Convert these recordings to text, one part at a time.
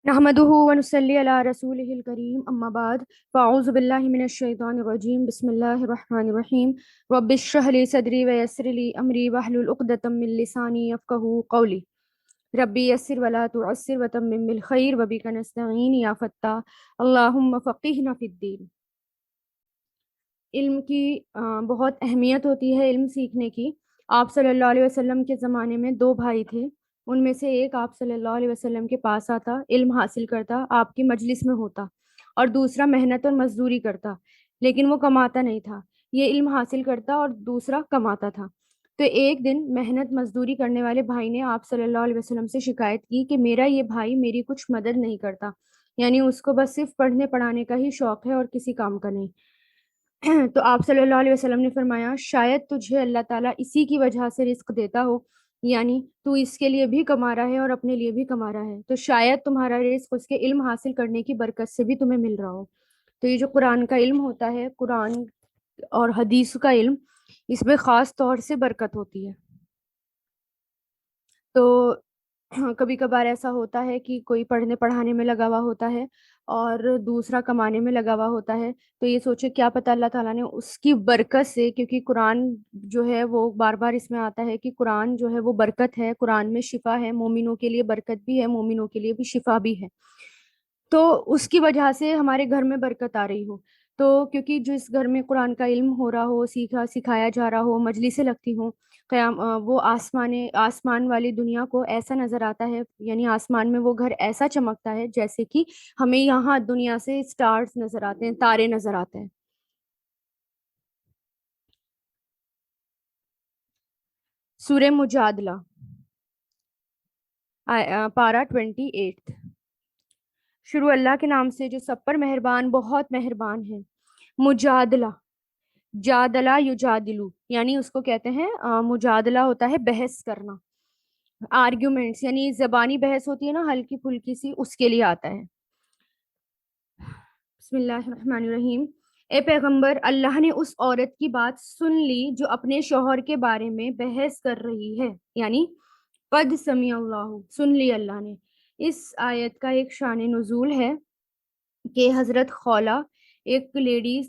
نحمده ونصلي على رسوله الكريم اما بعد فاعوذ بالله من الشيطان الرجيم بسم الله الرحمن الرحيم رب اشرح لي صدري ويسر لي امري واحلل عقدة من لساني يفقهوا قولي ربي يسر ولا تعسر وتمم بالخير وبك نستعين يا فتاح اللهم فقهنا في الدين۔ علم کی بہت اہمیت ہوتی ہے، علم سیکھنے کی۔ آپ صلی اللہ علیہ وسلم کے زمانے میں دو بھائی تھے، ان میں سے ایک آپ صلی اللہ علیہ وسلم کے پاس آتا، علم حاصل کرتا، آپ کی مجلس میں ہوتا، اور دوسرا محنت اور مزدوری کرتا، لیکن وہ کماتا نہیں تھا۔ یہ علم حاصل کرتا اور دوسرا کماتا تھا۔ تو ایک دن محنت مزدوری کرنے والے بھائی نے آپ صلی اللہ علیہ وسلم سے شکایت کی کہ میرا یہ بھائی میری کچھ مدد نہیں کرتا، یعنی اس کو بس صرف پڑھنے پڑھانے کا ہی شوق ہے اور کسی کام کا نہیں۔ تو آپ صلی اللہ علیہ وسلم نے فرمایا شاید تجھے اللہ تعالیٰ اسی کی وجہ سے رزق دیتا ہو، یعنی تو اس کے لیے بھی کما رہا ہے اور اپنے لیے بھی کما رہا ہے، تو شاید تمہارا رزق اس کے علم حاصل کرنے کی برکت سے بھی تمہیں مل رہا ہو۔ تو یہ جو قرآن کا علم ہوتا ہے، قرآن اور حدیث کا علم، اس میں خاص طور سے برکت ہوتی ہے۔ تو کبھی کبھار ایسا ہوتا ہے کہ کوئی پڑھنے پڑھانے میں لگا ہوا ہوتا ہے اور دوسرا کمانے میں لگا ہوا ہوتا ہے، تو یہ سوچے کیا پتہ اللہ تعالیٰ نے اس کی برکت سے، کیونکہ قرآن جو ہے وہ بار بار اس میں آتا ہے کہ قرآن جو ہے وہ برکت ہے، قرآن میں شفا ہے، مومنوں کے لیے برکت بھی ہے، مومنوں کے لیے بھی شفا بھی ہے، تو اس کی وجہ سے ہمارے گھر میں برکت آ رہی ہو۔ تو کیونکہ جس گھر میں قرآن کا علم ہو رہا ہو، سکھایا جا رہا ہو، مجلسیں لگتی ہوں، وہ آسمان والی دنیا کو ایسا نظر آتا ہے، یعنی آسمان میں وہ گھر ایسا چمکتا ہے جیسے کہ ہمیں یہاں دنیا سے سٹارز نظر آتے ہیں، تارے نظر آتے ہیں۔ سورہ مجادلہ، پارہ 28۔ شروع اللہ کے نام سے جو سب پر مہربان بہت مہربان ہے۔ مجادلہ، جادلہ یجادلو، یعنی اس کو کہتے ہیں مجادلہ ہوتا ہے بحث کرنا، آرگیومنٹس، یعنی زبانی بحث ہوتی ہے نا ہلکی پھلکی سی، اس کے لیے آتا ہے۔ بسم اللہ الرحمن الرحیم۔ اے پیغمبر، اللہ نے اس عورت کی بات سن لی جو اپنے شوہر کے بارے میں بحث کر رہی ہے، یعنی قد سمیع اللہ، سن لی اللہ نے۔ اس آیت کا ایک شان نزول ہے کہ حضرت خولہ ایک لیڈی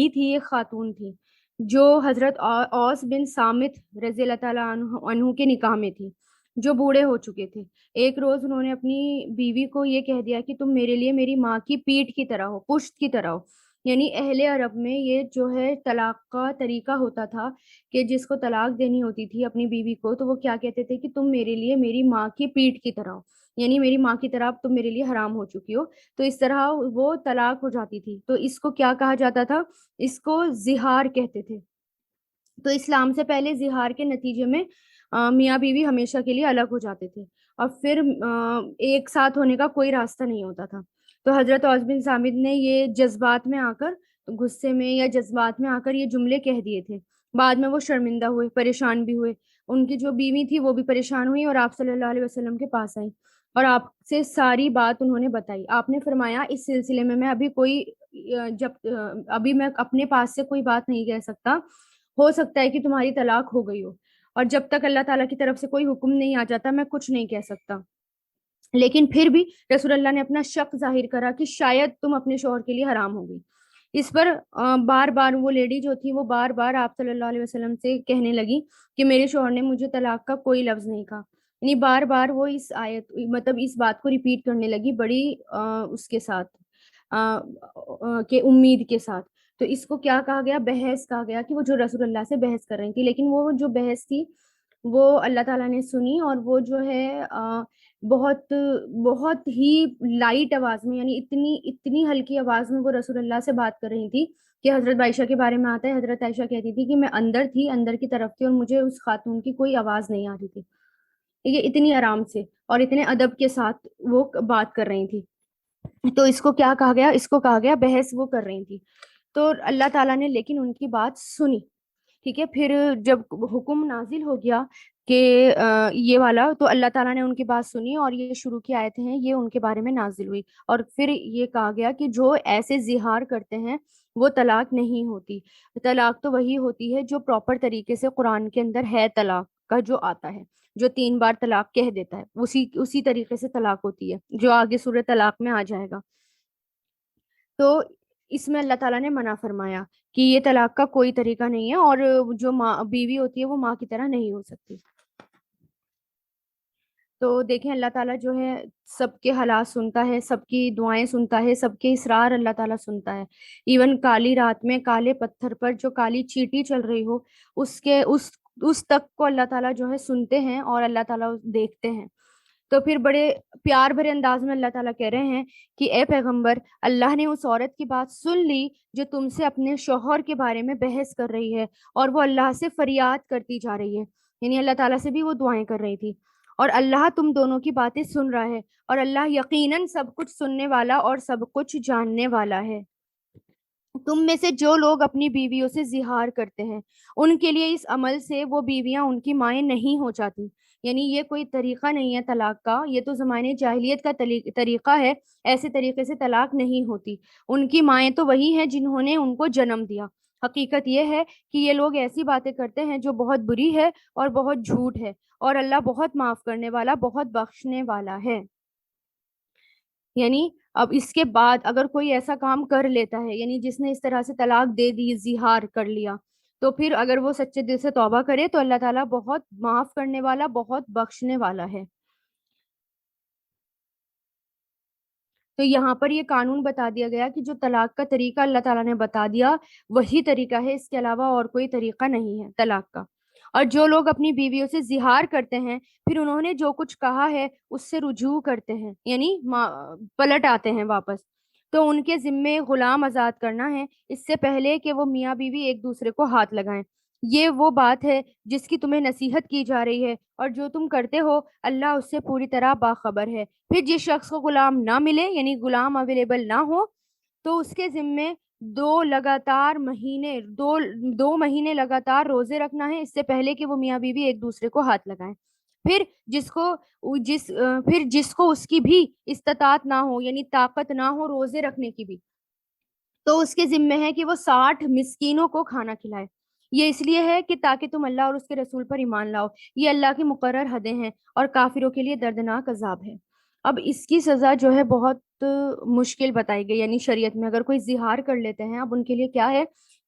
تھی، ایک خاتون تھی جو حضرت اوس بن صامت رضی اللہ تعالیٰ عنہ کے نکاح میں تھی، جو بوڑھے ہو چکے تھے۔ ایک روز انہوں نے اپنی بیوی کو یہ کہہ دیا کہ تم میرے لیے میری ماں کی پیٹھ کی طرح ہو، پشت کی طرح ہو، یعنی اہل عرب میں یہ جو ہے طلاق کا طریقہ ہوتا تھا کہ جس کو طلاق دینی ہوتی تھی اپنی بیوی کو، تو وہ کیا کہتے تھے کہ تم میرے لیے میری ماں کی پیٹھ کی طرح ہو، یعنی میری ماں کی طرح اب تم میرے لیے حرام ہو چکی ہو، تو اس طرح وہ طلاق ہو جاتی تھی۔ تو اس کو کیا کہا جاتا تھا؟ اس کو زہار کہتے تھے۔ تو اسلام سے پہلے زہار کے نتیجے میں میاں بیوی ہمیشہ کے لیے الگ ہو جاتے تھے، اور پھر ایک ساتھ ہونے کا کوئی راستہ نہیں ہوتا تھا۔ تو حضرت عوس بن ثابت نے یہ جذبات میں آ کر، غصے میں یا جذبات میں آ کر یہ جملے کہہ دیے تھے۔ بعد میں وہ شرمندہ ہوئے، پریشان بھی ہوئے، ان کی جو بیوی تھی وہ بھی پریشان ہوئی اور آپ صلی اللہ علیہ وسلم کے پاس آئی اور آپ سے ساری بات انہوں نے بتائی۔ آپ نے فرمایا اس سلسلے میں ابھی میں اپنے پاس سے کوئی بات نہیں کہہ سکتا، ہو سکتا ہے کہ تمہاری طلاق ہو گئی ہو، اور جب تک اللہ تعالیٰ کی طرف سے کوئی حکم نہیں آ جاتا میں کچھ نہیں کہہ سکتا۔ لیکن پھر بھی رسول اللہ نے اپنا شک ظاہر کرا کہ شاید تم اپنے شوہر کے لیے حرام ہو گئی۔ اس پر بار بار وہ لیڈی جو تھی وہ بار بار آپ صلی اللہ علیہ وسلم سے کہنے لگی کہ میرے شوہر نے مجھے طلاق کا کوئی لفظ نہیں کہا، یعنی بار بار وہ اس آیت مطلب اس بات کو ریپیٹ کرنے لگی بڑی اس کے ساتھ کہ امید کے ساتھ۔ تو اس کو کیا کہا گیا؟ بحث کہا گیا، کہ وہ جو رسول اللہ سے بحث کر رہی تھی، لیکن وہ جو بحث تھی وہ اللہ تعالیٰ نے سنی، اور وہ جو ہے بہت بہت ہی لائٹ آواز میں، یعنی اتنی ہلکی آواز میں وہ رسول اللہ سے بات کر رہی تھی کہ حضرت عائشہ کے بارے میں آتا ہے، حضرت عائشہ کہتی تھی کہ میں اندر کی طرف تھی اور مجھے اس خاتون کی کوئی آواز نہیں آ رہی تھی، یہ اتنی آرام سے اور اتنے ادب کے ساتھ وہ بات کر رہی تھی۔ تو اس کو کیا کہا گیا؟ اس کو کہا گیا بحث وہ کر رہی تھی۔ تو اللہ تعالیٰ نے لیکن ان کی بات سنی، ٹھیک ہے۔ پھر جب حکم نازل ہو گیا کہ یہ والا، تو اللہ تعالیٰ نے ان کی بات سنی اور یہ شروع کی آیتیں ہیں یہ ان کے بارے میں نازل ہوئی، اور پھر یہ کہا گیا کہ جو ایسے زہار کرتے ہیں وہ طلاق نہیں ہوتی۔ طلاق تو وہی ہوتی ہے جو پراپر طریقے سے قرآن کے اندر ہے طلاق کا جو آتا ہے۔ جو 3 بار طلاق کہہ دیتا ہے، اسی طریقے سے طلاق ہوتی ہے، جو آگے سورہ طلاق میں آ جائے گا۔ تو اس میں اللہ تعالیٰ نے منع فرمایا کہ یہ طلاق کا کوئی طریقہ نہیں ہے، اور جو ماں بیوی ہوتی ہے وہ ماں کی طرح نہیں ہو سکتی۔ تو دیکھیں اللہ تعالیٰ جو ہے سب کے حالات سنتا ہے، سب کی دعائیں سنتا ہے، سب کے اسرار اللہ تعالیٰ سنتا ہے۔ ایون کالی رات میں کالے پتھر پر جو کالی چیٹی چل رہی ہو، اس تک کو اللہ تعالیٰ جو ہے سنتے ہیں، اور اللہ تعالیٰ دیکھتے ہیں۔ تو پھر بڑے پیار بھرے انداز میں اللہ تعالیٰ کہہ رہے ہیں کہ اے پیغمبر، اللہ نے اس عورت کی بات سن لی جو تم سے اپنے شوہر کے بارے میں بحث کر رہی ہے، اور وہ اللہ سے فریاد کرتی جا رہی ہے، یعنی اللہ تعالیٰ سے بھی وہ دعائیں کر رہی تھی، اور اللہ تم دونوں کی باتیں سن رہا ہے، اور اللہ یقیناً سب کچھ سننے والا اور سب کچھ جاننے والا ہے۔ تم میں سے جو لوگ اپنی بیویوں سے زہار کرتے ہیں، ان کے لیے اس عمل سے وہ بیویاں ان کی مائیں نہیں ہو جاتی، یعنی یہ کوئی طریقہ نہیں ہے طلاق کا، یہ تو زمانے جاہلیت کا طریقہ ہے، ایسے طریقے سے طلاق نہیں ہوتی۔ ان کی مائیں تو وہی ہیں جنہوں نے ان کو جنم دیا۔ حقیقت یہ ہے کہ یہ لوگ ایسی باتیں کرتے ہیں جو بہت بری ہے اور بہت جھوٹ ہے، اور اللہ بہت معاف کرنے والا، بہت بخشنے والا ہے۔ یعنی اب اس کے بعد اگر کوئی ایسا کام کر لیتا ہے، یعنی جس نے اس طرح سے طلاق دے دی، زہار کر لیا، تو پھر اگر وہ سچے دل سے توبہ کرے تو اللہ تعالیٰ بہت معاف کرنے والا، بہت بخشنے والا ہے۔ تو یہاں پر یہ قانون بتا دیا گیا کہ جو طلاق کا طریقہ اللہ تعالیٰ نے بتا دیا وہی طریقہ ہے، اس کے علاوہ اور کوئی طریقہ نہیں ہے طلاق کا۔ اور جو لوگ اپنی بیویوں سے زہار کرتے ہیں، پھر انہوں نے جو کچھ کہا ہے اس سے رجوع کرتے ہیں، یعنی پلٹ آتے ہیں واپس، تو ان کے ذمے غلام آزاد کرنا ہے، اس سے پہلے کہ وہ میاں بیوی ایک دوسرے کو ہاتھ لگائیں۔ یہ وہ بات ہے جس کی تمہیں نصیحت کی جا رہی ہے، اور جو تم کرتے ہو اللہ اس سے پوری طرح باخبر ہے۔ پھر جس شخص کو غلام نہ ملے، یعنی غلام اویلیبل نہ ہو، تو اس کے ذمے دو مہینے لگاتار روزے رکھنا ہے، اس سے پہلے کہ وہ میاں بیوی ایک دوسرے کو ہاتھ لگائیں۔ پھر جس کو اس کی بھی استطاعت نہ ہو، یعنی طاقت نہ ہو روزے رکھنے کی بھی، تو اس کے ذمے ہے کہ وہ 60 مسکینوں کو کھانا کھلائے۔ یہ اس لیے ہے کہ تاکہ تم اللہ اور اس کے رسول پر ایمان لاؤ، یہ اللہ کی مقرر حدیں ہیں، اور کافروں کے لیے دردناک عذاب ہے۔ اب اس کی سزا جو ہے بہت مشکل بتائی گئی، یعنی شریعت میں اگر کوئی زہار کر لیتے ہیں، اب ان کے لیے کیا ہے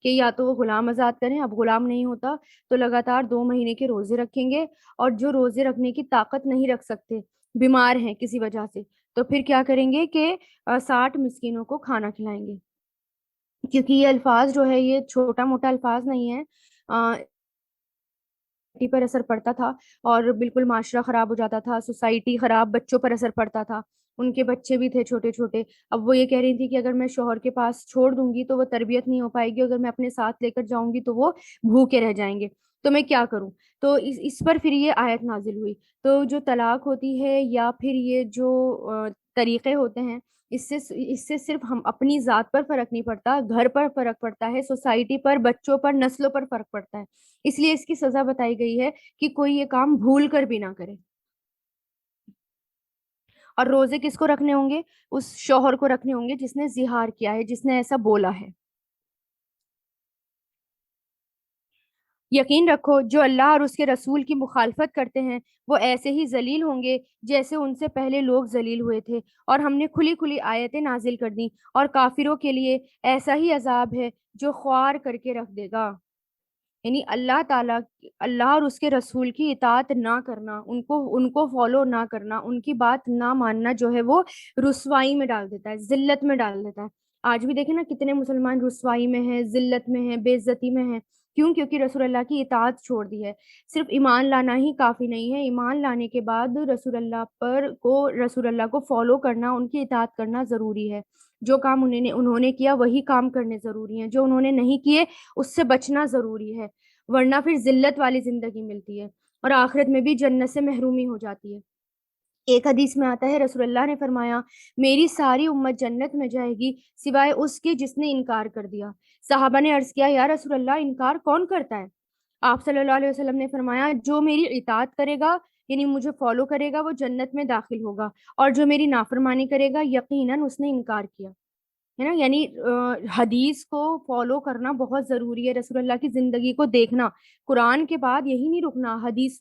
کہ یا تو وہ غلام آزاد کریں، اب غلام نہیں ہوتا تو لگاتار 2 مہینے کے روزے رکھیں گے، اور جو روزے رکھنے کی طاقت نہیں رکھ سکتے، بیمار ہیں کسی وجہ سے، تو پھر کیا کریں گے کہ 60 مسکینوں کو کھانا کھلائیں گے۔ کیونکہ یہ الفاظ جو ہے یہ چھوٹا موٹا الفاظ نہیں ہے، سوسائٹی پر اثر پڑتا تھا، اور بالکل معاشرہ خراب ہو جاتا تھا، سوسائٹی خراب، بچوں پر اثر پڑتا تھا، ان کے بچے بھی تھے چھوٹے چھوٹے۔ اب وہ یہ کہہ رہی تھی کہ اگر میں شوہر کے پاس چھوڑ دوں گی تو وہ تربیت نہیں ہو پائے گی، اگر میں اپنے ساتھ لے کر جاؤں گی تو وہ بھوکے رہ جائیں گے، تو میں کیا کروں؟ تو اس پر پھر یہ آیت نازل ہوئی۔ تو جو طلاق ہوتی ہے یا پھر یہ جو طریقے ہوتے ہیں، اس سے صرف ہم اپنی ذات پر فرق نہیں پڑتا، گھر پر فرق پڑتا ہے، سوسائٹی پر، بچوں پر، نسلوں پر فرق پڑتا ہے۔ اس لیے اس کی سزا بتائی گئی ہے کہ کوئی یہ کام بھول کر بھی نہ کرے۔ اور روزے کس کو رکھنے ہوں گے؟ اس شوہر کو رکھنے ہوں گے جس نے زہار کیا ہے، جس نے ایسا بولا ہے۔ یقین رکھو جو اللہ اور اس کے رسول کی مخالفت کرتے ہیں وہ ایسے ہی ذلیل ہوں گے جیسے ان سے پہلے لوگ ذلیل ہوئے تھے، اور ہم نے کھلی کھلی آیتیں نازل کر دیں، اور کافروں کے لیے ایسا ہی عذاب ہے جو خوار کر کے رکھ دے گا۔ یعنی اللہ تعالیٰ، اللہ اور اس کے رسول کی اطاعت نہ کرنا، ان کو فالو نہ کرنا، ان کی بات نہ ماننا جو ہے وہ رسوائی میں ڈال دیتا ہے، ذلت میں ڈال دیتا ہے۔ آج بھی دیکھیں نا کتنے مسلمان رسوائی میں ہیں، ذلت میں ہیں، بے عزتی میں ہیں۔ کیوں؟ کیونکہ رسول اللہ کی اطاعت چھوڑ دی ہے۔ صرف ایمان لانا ہی کافی نہیں ہے، ایمان لانے کے بعد رسول اللہ کو فالو کرنا، ان کی اطاعت کرنا ضروری ہے۔ جو کام انہوں نے کیا وہی کام کرنے ضروری ہیں، جو انہوں نے نہیں کیے اس سے بچنا ضروری ہے، ورنہ پھر ذلت والی زندگی ملتی ہے، اور آخرت میں بھی جنت سے محرومی ہو جاتی ہے۔ ایک حدیث میں آتا ہے رسول اللہ نے فرمایا میری ساری امت جنت میں جائے گی سوائے اس کے جس نے انکار کر دیا۔ صحابہ نے عرض کیا یا رسول اللہ انکار کون کرتا ہے؟ آپ صلی اللہ علیہ وسلم نے فرمایا جو میری اطاعت کرے گا، یعنی مجھے فالو کرے گا، وہ جنت میں داخل ہوگا، اور جو میری نافرمانی کرے گا یقیناً اس نے انکار کیا ہے نا۔ یعنی حدیث کو فالو کرنا بہت ضروری ہے، رسول اللہ کی زندگی کو دیکھنا، قرآن کے بعد یہی نہیں رکنا، حدیث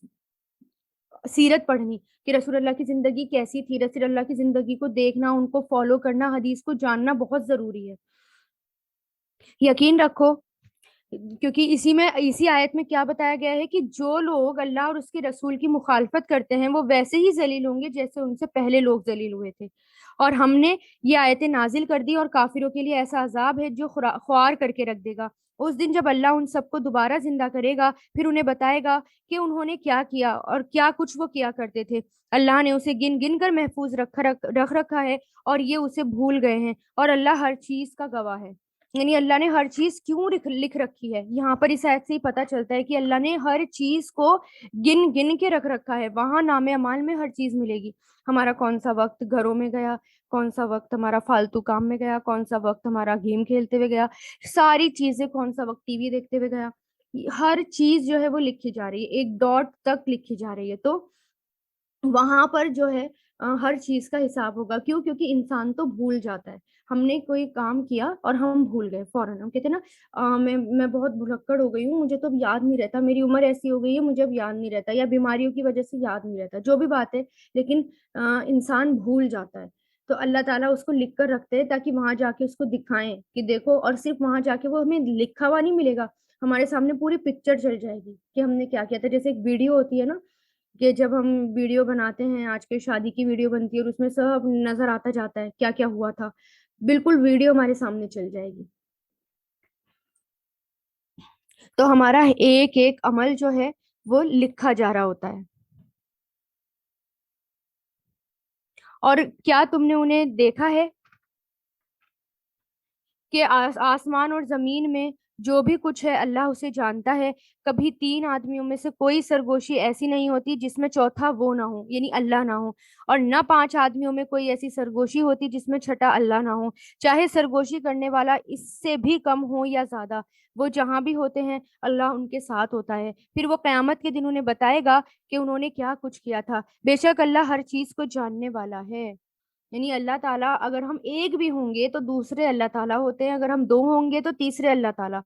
سیرت پڑھنی کہ رسول اللہ کی زندگی کیسی تھی، رسول اللہ کی زندگی کو دیکھنا، ان کو فالو کرنا، حدیث کو جاننا بہت ضروری ہے. یقین رکھو، کیونکہ اسی آیت میں کیا بتایا گیا ہے کہ جو لوگ اللہ اور اس کے رسول کی مخالفت کرتے ہیں وہ ویسے ہی ذلیل ہوں گے جیسے ان سے پہلے لوگ ذلیل ہوئے تھے. اور ہم نے یہ آیتیں نازل کر دی، اور کافروں کے لیے ایسا عذاب ہے جو خوار کر کے رکھ دے گا. اس دن جب اللہ ان سب کو دوبارہ زندہ کرے گا، پھر انہیں بتائے گا کہ انہوں نے کیا کیا اور کیا کچھ وہ کیا کرتے تھے. اللہ نے اسے گن گن کر محفوظ رکھ رکھا ہے، اور یہ اسے بھول گئے ہیں، اور اللہ ہر چیز کا گواہ ہے. یعنی اللہ نے ہر چیز کیوں لکھ رکھی ہے، یہاں پر اس آیت سے ہی پتہ چلتا ہے کہ اللہ نے ہر چیز کو گن گن کے رکھ رکھا ہے. وہاں نام اعمال میں ہر چیز ملے گی. ہمارا کون سا وقت گھروں میں گیا، کون سا وقت ہمارا فالتو کام میں گیا، کون سا وقت ہمارا گیم کھیلتے ہوئے گیا، ساری چیزیں، کون سا وقت ٹی وی دیکھتے ہوئے گیا، ہر چیز جو ہے وہ لکھی جا رہی ہے، ایک ڈاٹ تک لکھی جا رہی ہے. تو وہاں پر جو ہے ہر چیز کا حساب ہوگا. کیوں؟ کیونکہ انسان تو بھول جاتا ہے. ہم نے کوئی کام کیا اور ہم بھول گئے فوراً. ہم کہتے ہیں نا میں بہت بھلکڑ ہو گئی ہوں، مجھے تو اب یاد نہیں رہتا، میری عمر ایسی ہو گئی ہے، مجھے اب یاد نہیں رہتا، یا بیماریوں کی وجہ سے یاد نہیں رہتا، جو بھی بات ہے. لیکن انسان بھول جاتا ہے. تو اللہ تعالیٰ اس کو لکھ کر رکھتے ہیں تاکہ وہاں جا کے اس کو دکھائیں کہ دیکھو. اور صرف وہاں جا کے وہ ہمیں لکھا ہوا نہیں ملے گا، ہمارے سامنے پوری پکچر چل جائے گی کہ ہم نے کیا کیا تھا. جیسے ایک ویڈیو ہوتی ہے نا، کہ جب ہم ویڈیو بناتے ہیں، آج کے شادی کی ویڈیو بنتی ہے اور اس میں سب نظر آتا جاتا ہے کیا کیا ہوا تھا، بالکل ویڈیو ہمارے سامنے چل جائے گی. تو ہمارا ایک ایک عمل جو ہے وہ لکھا جا رہا ہوتا ہے. اور کیا تم نے انہیں دیکھا ہے کہ آسمان اور زمین میں جو بھی کچھ ہے اللہ اسے جانتا ہے. کبھی تین آدمیوں میں سے کوئی سرگوشی ایسی نہیں ہوتی جس میں چوتھا وہ نہ ہو، یعنی اللہ نہ ہو، اور نہ پانچ آدمیوں میں کوئی ایسی سرگوشی ہوتی جس میں چھٹا اللہ نہ ہو. چاہے سرگوشی کرنے والا اس سے بھی کم ہو یا زیادہ، وہ جہاں بھی ہوتے ہیں اللہ ان کے ساتھ ہوتا ہے. پھر وہ قیامت کے دن انہیں بتائے گا کہ انہوں نے کیا کچھ کیا تھا. بے شک اللہ ہر چیز کو جاننے والا ہے. یعنی اللہ تعالیٰ، اگر ہم ایک بھی ہوں گے تو دوسرے اللہ تعالیٰ ہوتے ہیں، اگر ہم دو ہوں گے تو تیسرے اللہ تعالیٰ.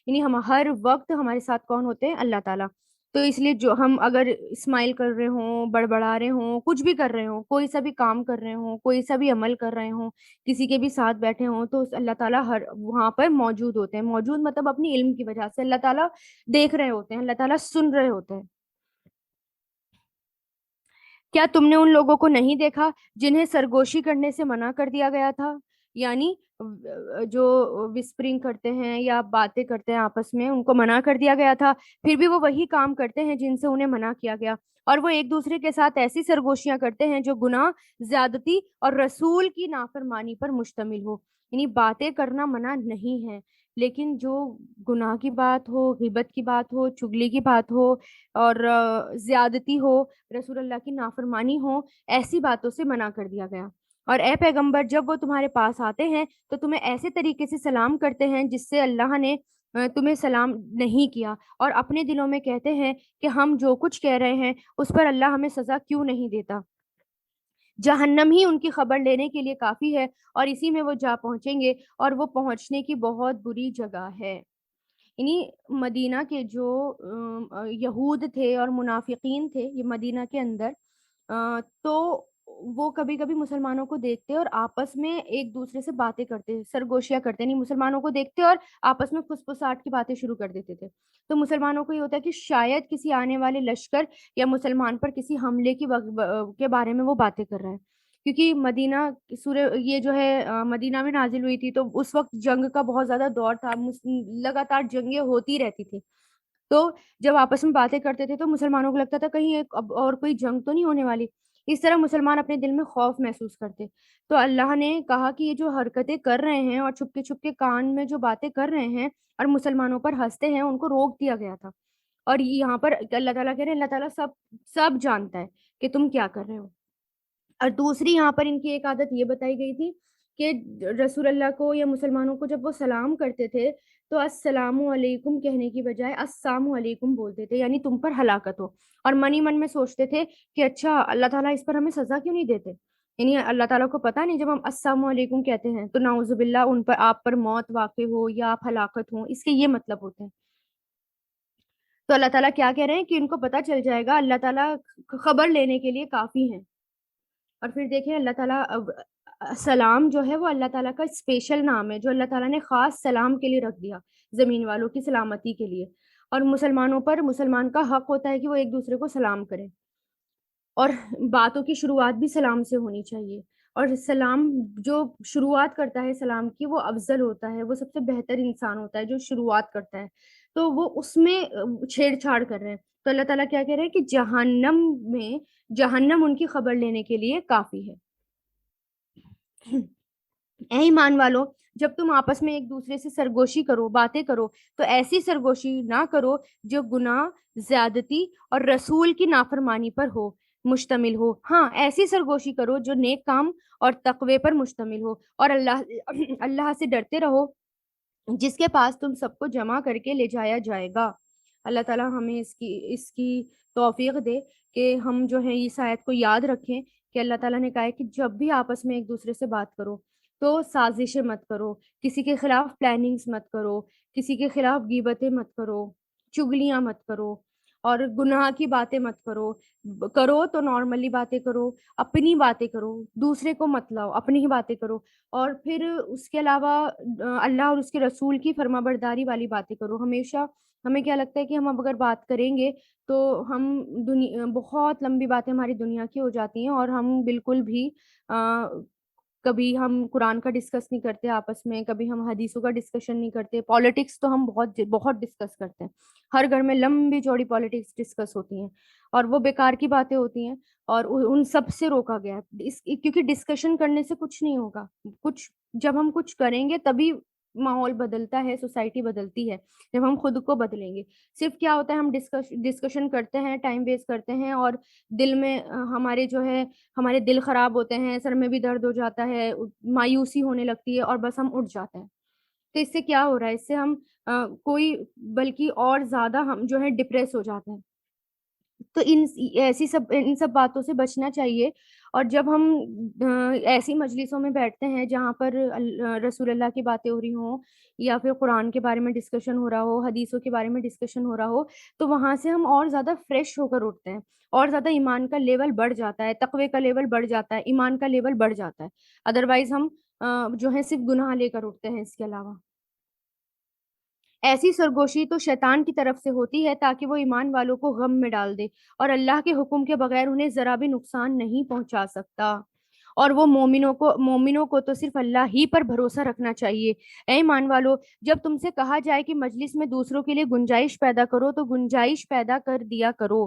یعنی ہم ہر وقت ہمارے ساتھ کون ہوتے ہیں؟ اللہ تعالیٰ. تو اس لیے جو ہم اگر اسمائل کر رہے ہوں، بڑبڑا رہے ہوں، کچھ بھی کر رہے ہوں، کوئی سا بھی کام کر رہے ہوں، کوئی سا بھی عمل کر رہے ہوں، کسی کے بھی ساتھ بیٹھے ہوں، تو اللہ تعالیٰ ہر وہاں پر موجود ہوتے ہیں. موجود مطلب اپنی علم کی وجہ سے اللہ تعالیٰ دیکھ رہے ہوتے ہیں، اللہ تعالیٰ سن رہے ہوتے ہیں. کیا تم نے ان لوگوں کو نہیں دیکھا جنہیں سرگوشی کرنے سے منع کر دیا گیا تھا؟ یعنی جو وسپرنگ کرتے ہیں یا باتیں کرتے ہیں آپس میں، ان کو منع کر دیا گیا تھا، پھر بھی وہ وہی کام کرتے ہیں جن سے انہیں منع کیا گیا. اور وہ ایک دوسرے کے ساتھ ایسی سرگوشیاں کرتے ہیں جو گناہ، زیادتی اور رسول کی نافرمانی پر مشتمل ہو. یعنی باتیں کرنا منع نہیں ہے، لیکن جو گناہ کی بات ہو، غیبت کی بات ہو، چگلی کی بات ہو، اور زیادتی ہو، رسول اللہ کی نافرمانی ہو، ایسی باتوں سے منع کر دیا گیا. اور اے پیغمبر، جب وہ تمہارے پاس آتے ہیں تو تمہیں ایسے طریقے سے سلام کرتے ہیں جس سے اللہ نے تمہیں سلام نہیں کیا، اور اپنے دلوں میں کہتے ہیں کہ ہم جو کچھ کہہ رہے ہیں اس پر اللہ ہمیں سزا کیوں نہیں دیتا. جہنم ہی ان کی خبر لینے کے لیے کافی ہے، اور اسی میں وہ جا پہنچیں گے، اور وہ پہنچنے کی بہت بری جگہ ہے. یعنی مدینہ کے جو یہود تھے اور منافقین تھے یہ مدینہ کے اندر، تو وہ کبھی کبھی مسلمانوں کو دیکھتے اور آپس میں ایک دوسرے سے باتیں کرتے، سرگوشیاں کرتے. نہیں، مسلمانوں کو دیکھتے اور آپس میں پھسپھساہٹ کی باتیں شروع کر دیتے تھے. تو مسلمانوں کو یہ ہوتا ہے کہ شاید کسی آنے والے لشکر یا مسلمان پر کسی حملے کے بارے میں وہ باتیں کر رہے ہیں. کیونکہ مدینہ سورہ یہ جو ہے مدینہ میں نازل ہوئی تھی، تو اس وقت جنگ کا بہت زیادہ دور تھا، لگاتار جنگیں ہوتی رہتی تھی. تو جب آپس میں باتیں کرتے تھے تو مسلمانوں کو لگتا تھا کہیں اب اور کوئی جنگ تو نہیں ہونے والی. اس طرح مسلمان اپنے دل میں خوف محسوس کرتے. تو اللہ نے کہا کہ یہ جو حرکتیں کر رہے ہیں اور چھپ کے کان میں جو باتیں کر رہے ہیں اور مسلمانوں پر ہنستے ہیں، ان کو روک دیا گیا تھا. اور یہاں پر اللہ تعالیٰ کہہ رہے ہیں اللہ تعالیٰ سب جانتا ہے کہ تم کیا کر رہے ہو. اور دوسری یہاں پر ان کی ایک عادت یہ بتائی گئی تھی کہ رسول اللہ کو یا مسلمانوں کو جب وہ سلام کرتے تھے تو السلام علیکم کہنے کی بجائے السلام علیکم بولتے تھے، یعنی تم پر ہلاکت ہو. اور من ہی من میں سوچتے تھے کہ اچھا اللہ تعالیٰ اس پر ہمیں سزا کیوں نہیں دیتے. یعنی اللہ تعالیٰ کو پتہ نہیں، جب ہم السلام علیکم کہتے ہیں تو نعوذ باللہ ان پر آپ پر موت واقع ہو یا آپ ہلاکت ہوں، اس کے یہ مطلب ہوتے ہیں. تو اللہ تعالیٰ کیا کہہ رہے ہیں کہ ان کو پتہ چل جائے گا، اللہ تعالیٰ خبر لینے کے لیے کافی ہیں۔ اور پھر دیکھیں اللہ تعالیٰ سلام جو ہے وہ اللہ تعالیٰ کا اسپیشل نام ہے، جو اللہ تعالیٰ نے خاص سلام کے لیے رکھ دیا، زمین والوں کی سلامتی کے لیے۔ اور مسلمانوں پر مسلمان کا حق ہوتا ہے کہ وہ ایک دوسرے کو سلام کریں، اور باتوں کی شروعات بھی سلام سے ہونی چاہیے۔ اور سلام جو شروعات کرتا ہے سلام کی، وہ افضل ہوتا ہے، وہ سب سے بہتر انسان ہوتا ہے جو شروعات کرتا ہے، تو وہ اس میں چھیڑ چھاڑ کر رہے ہیں۔ تو اللہ تعالیٰ کیا کہہ رہے ہیں کہ جہنم ان کی خبر لینے کے لیے کافی ہے۔ اے ایمان والو، جب تم آپس میں ایک دوسرے سے سرگوشی کرو، باتیں کرو، تو ایسی سرگوشی نہ کرو جو گناہ، زیادتی اور رسول کی نافرمانی پر مشتمل ہو۔ ہاں، ایسی سرگوشی کرو جو نیک کام اور تقوی پر مشتمل ہو، اور اللہ سے ڈرتے رہو جس کے پاس تم سب کو جمع کر کے لے جایا جائے گا۔ اللہ تعالیٰ ہمیں اس کی توفیق دے کہ ہم جو ہے اس آیت کو یاد رکھیں کہ اللہ تعالیٰ نے کہا ہے کہ جب بھی آپس میں ایک دوسرے سے بات کرو تو سازشیں مت کرو، کسی کے خلاف پلاننگز مت کرو، کسی کے خلاف غیبتیں مت کرو، چگلیاں مت کرو، اور گناہ کی باتیں مت کرو۔ کرو تو نارملی باتیں کرو، اپنی باتیں کرو، دوسرے کو مت لاؤ، اپنی ہی باتیں کرو۔ اور پھر اس کے علاوہ اللہ اور اس کے رسول کی فرما برداری والی باتیں کرو۔ ہمیشہ ہمیں کیا لگتا ہے کہ ہم اب اگر بات کریں گے تو ہم بہت لمبی باتیں ہماری دنیا کی ہو جاتی ہیں، اور ہم بالکل بھی کبھی ہم قرآن کا ڈسکس نہیں کرتے آپس میں، کبھی ہم حدیثوں کا ڈسکشن نہیں کرتے، پالیٹکس تو ہم بہت بہت ڈسکس کرتے ہیں، ہر گھر میں لمبی چوڑی پالیٹکس ڈسکس ہوتی ہیں، اور وہ بیکار کی باتیں ہوتی ہیں، اور ان سب سے روکا گیا ہے کیونکہ ڈسکشن کرنے سے کچھ نہیں ہوگا۔ جب ہم کچھ کریں گے تبھی ماحول بدلتا ہے، سوسائٹی بدلتی ہے، جب ہم خود کو بدلیں گے۔ صرف کیا ہوتا ہے، ہم ڈسکشن کرتے ہیں، ٹائم ویسٹ کرتے ہیں، اور دل میں ہمارے جو ہے ہمارے دل خراب ہوتے ہیں، سر میں بھی درد ہو جاتا ہے، مایوسی ہونے لگتی ہے، اور بس ہم اٹھ جاتے ہیں۔ تو اس سے کیا ہو رہا ہے، اس سے ہم بلکہ اور زیادہ ہم جو ہے ڈپریس ہو جاتے ہیں۔ تو ان سب باتوں سے بچنا چاہیے۔ اور جب ہم ایسی مجلسوں میں بیٹھتے ہیں جہاں پر رسول اللہ کی باتیں ہو رہی ہوں، یا پھر قرآن کے بارے میں ڈسکشن ہو رہا ہو، حدیثوں کے بارے میں ڈسکشن ہو رہا ہو، تو وہاں سے ہم اور زیادہ فریش ہو کر اٹھتے ہیں، اور زیادہ ایمان کا لیول بڑھ جاتا ہے، تقوی کا لیول بڑھ جاتا ہے، ایمان کا لیول بڑھ جاتا ہے۔ ادروائز ہم جو ہے صرف گناہ لے کر اٹھتے ہیں۔ اس کے علاوہ ایسی سرگوشی تو شیطان کی طرف سے ہوتی ہے تاکہ وہ ایمان والوں کو غم میں ڈال دے، اور اللہ کے حکم کے بغیر انہیں ذرا بھی نقصان نہیں پہنچا سکتا۔ اور وہ مومنوں کو تو صرف اللہ ہی پر بھروسہ رکھنا چاہیے۔ اے ایمان والو، جب تم سے کہا جائے کہ مجلس میں دوسروں کے لیے گنجائش پیدا کرو تو گنجائش پیدا کر دیا کرو۔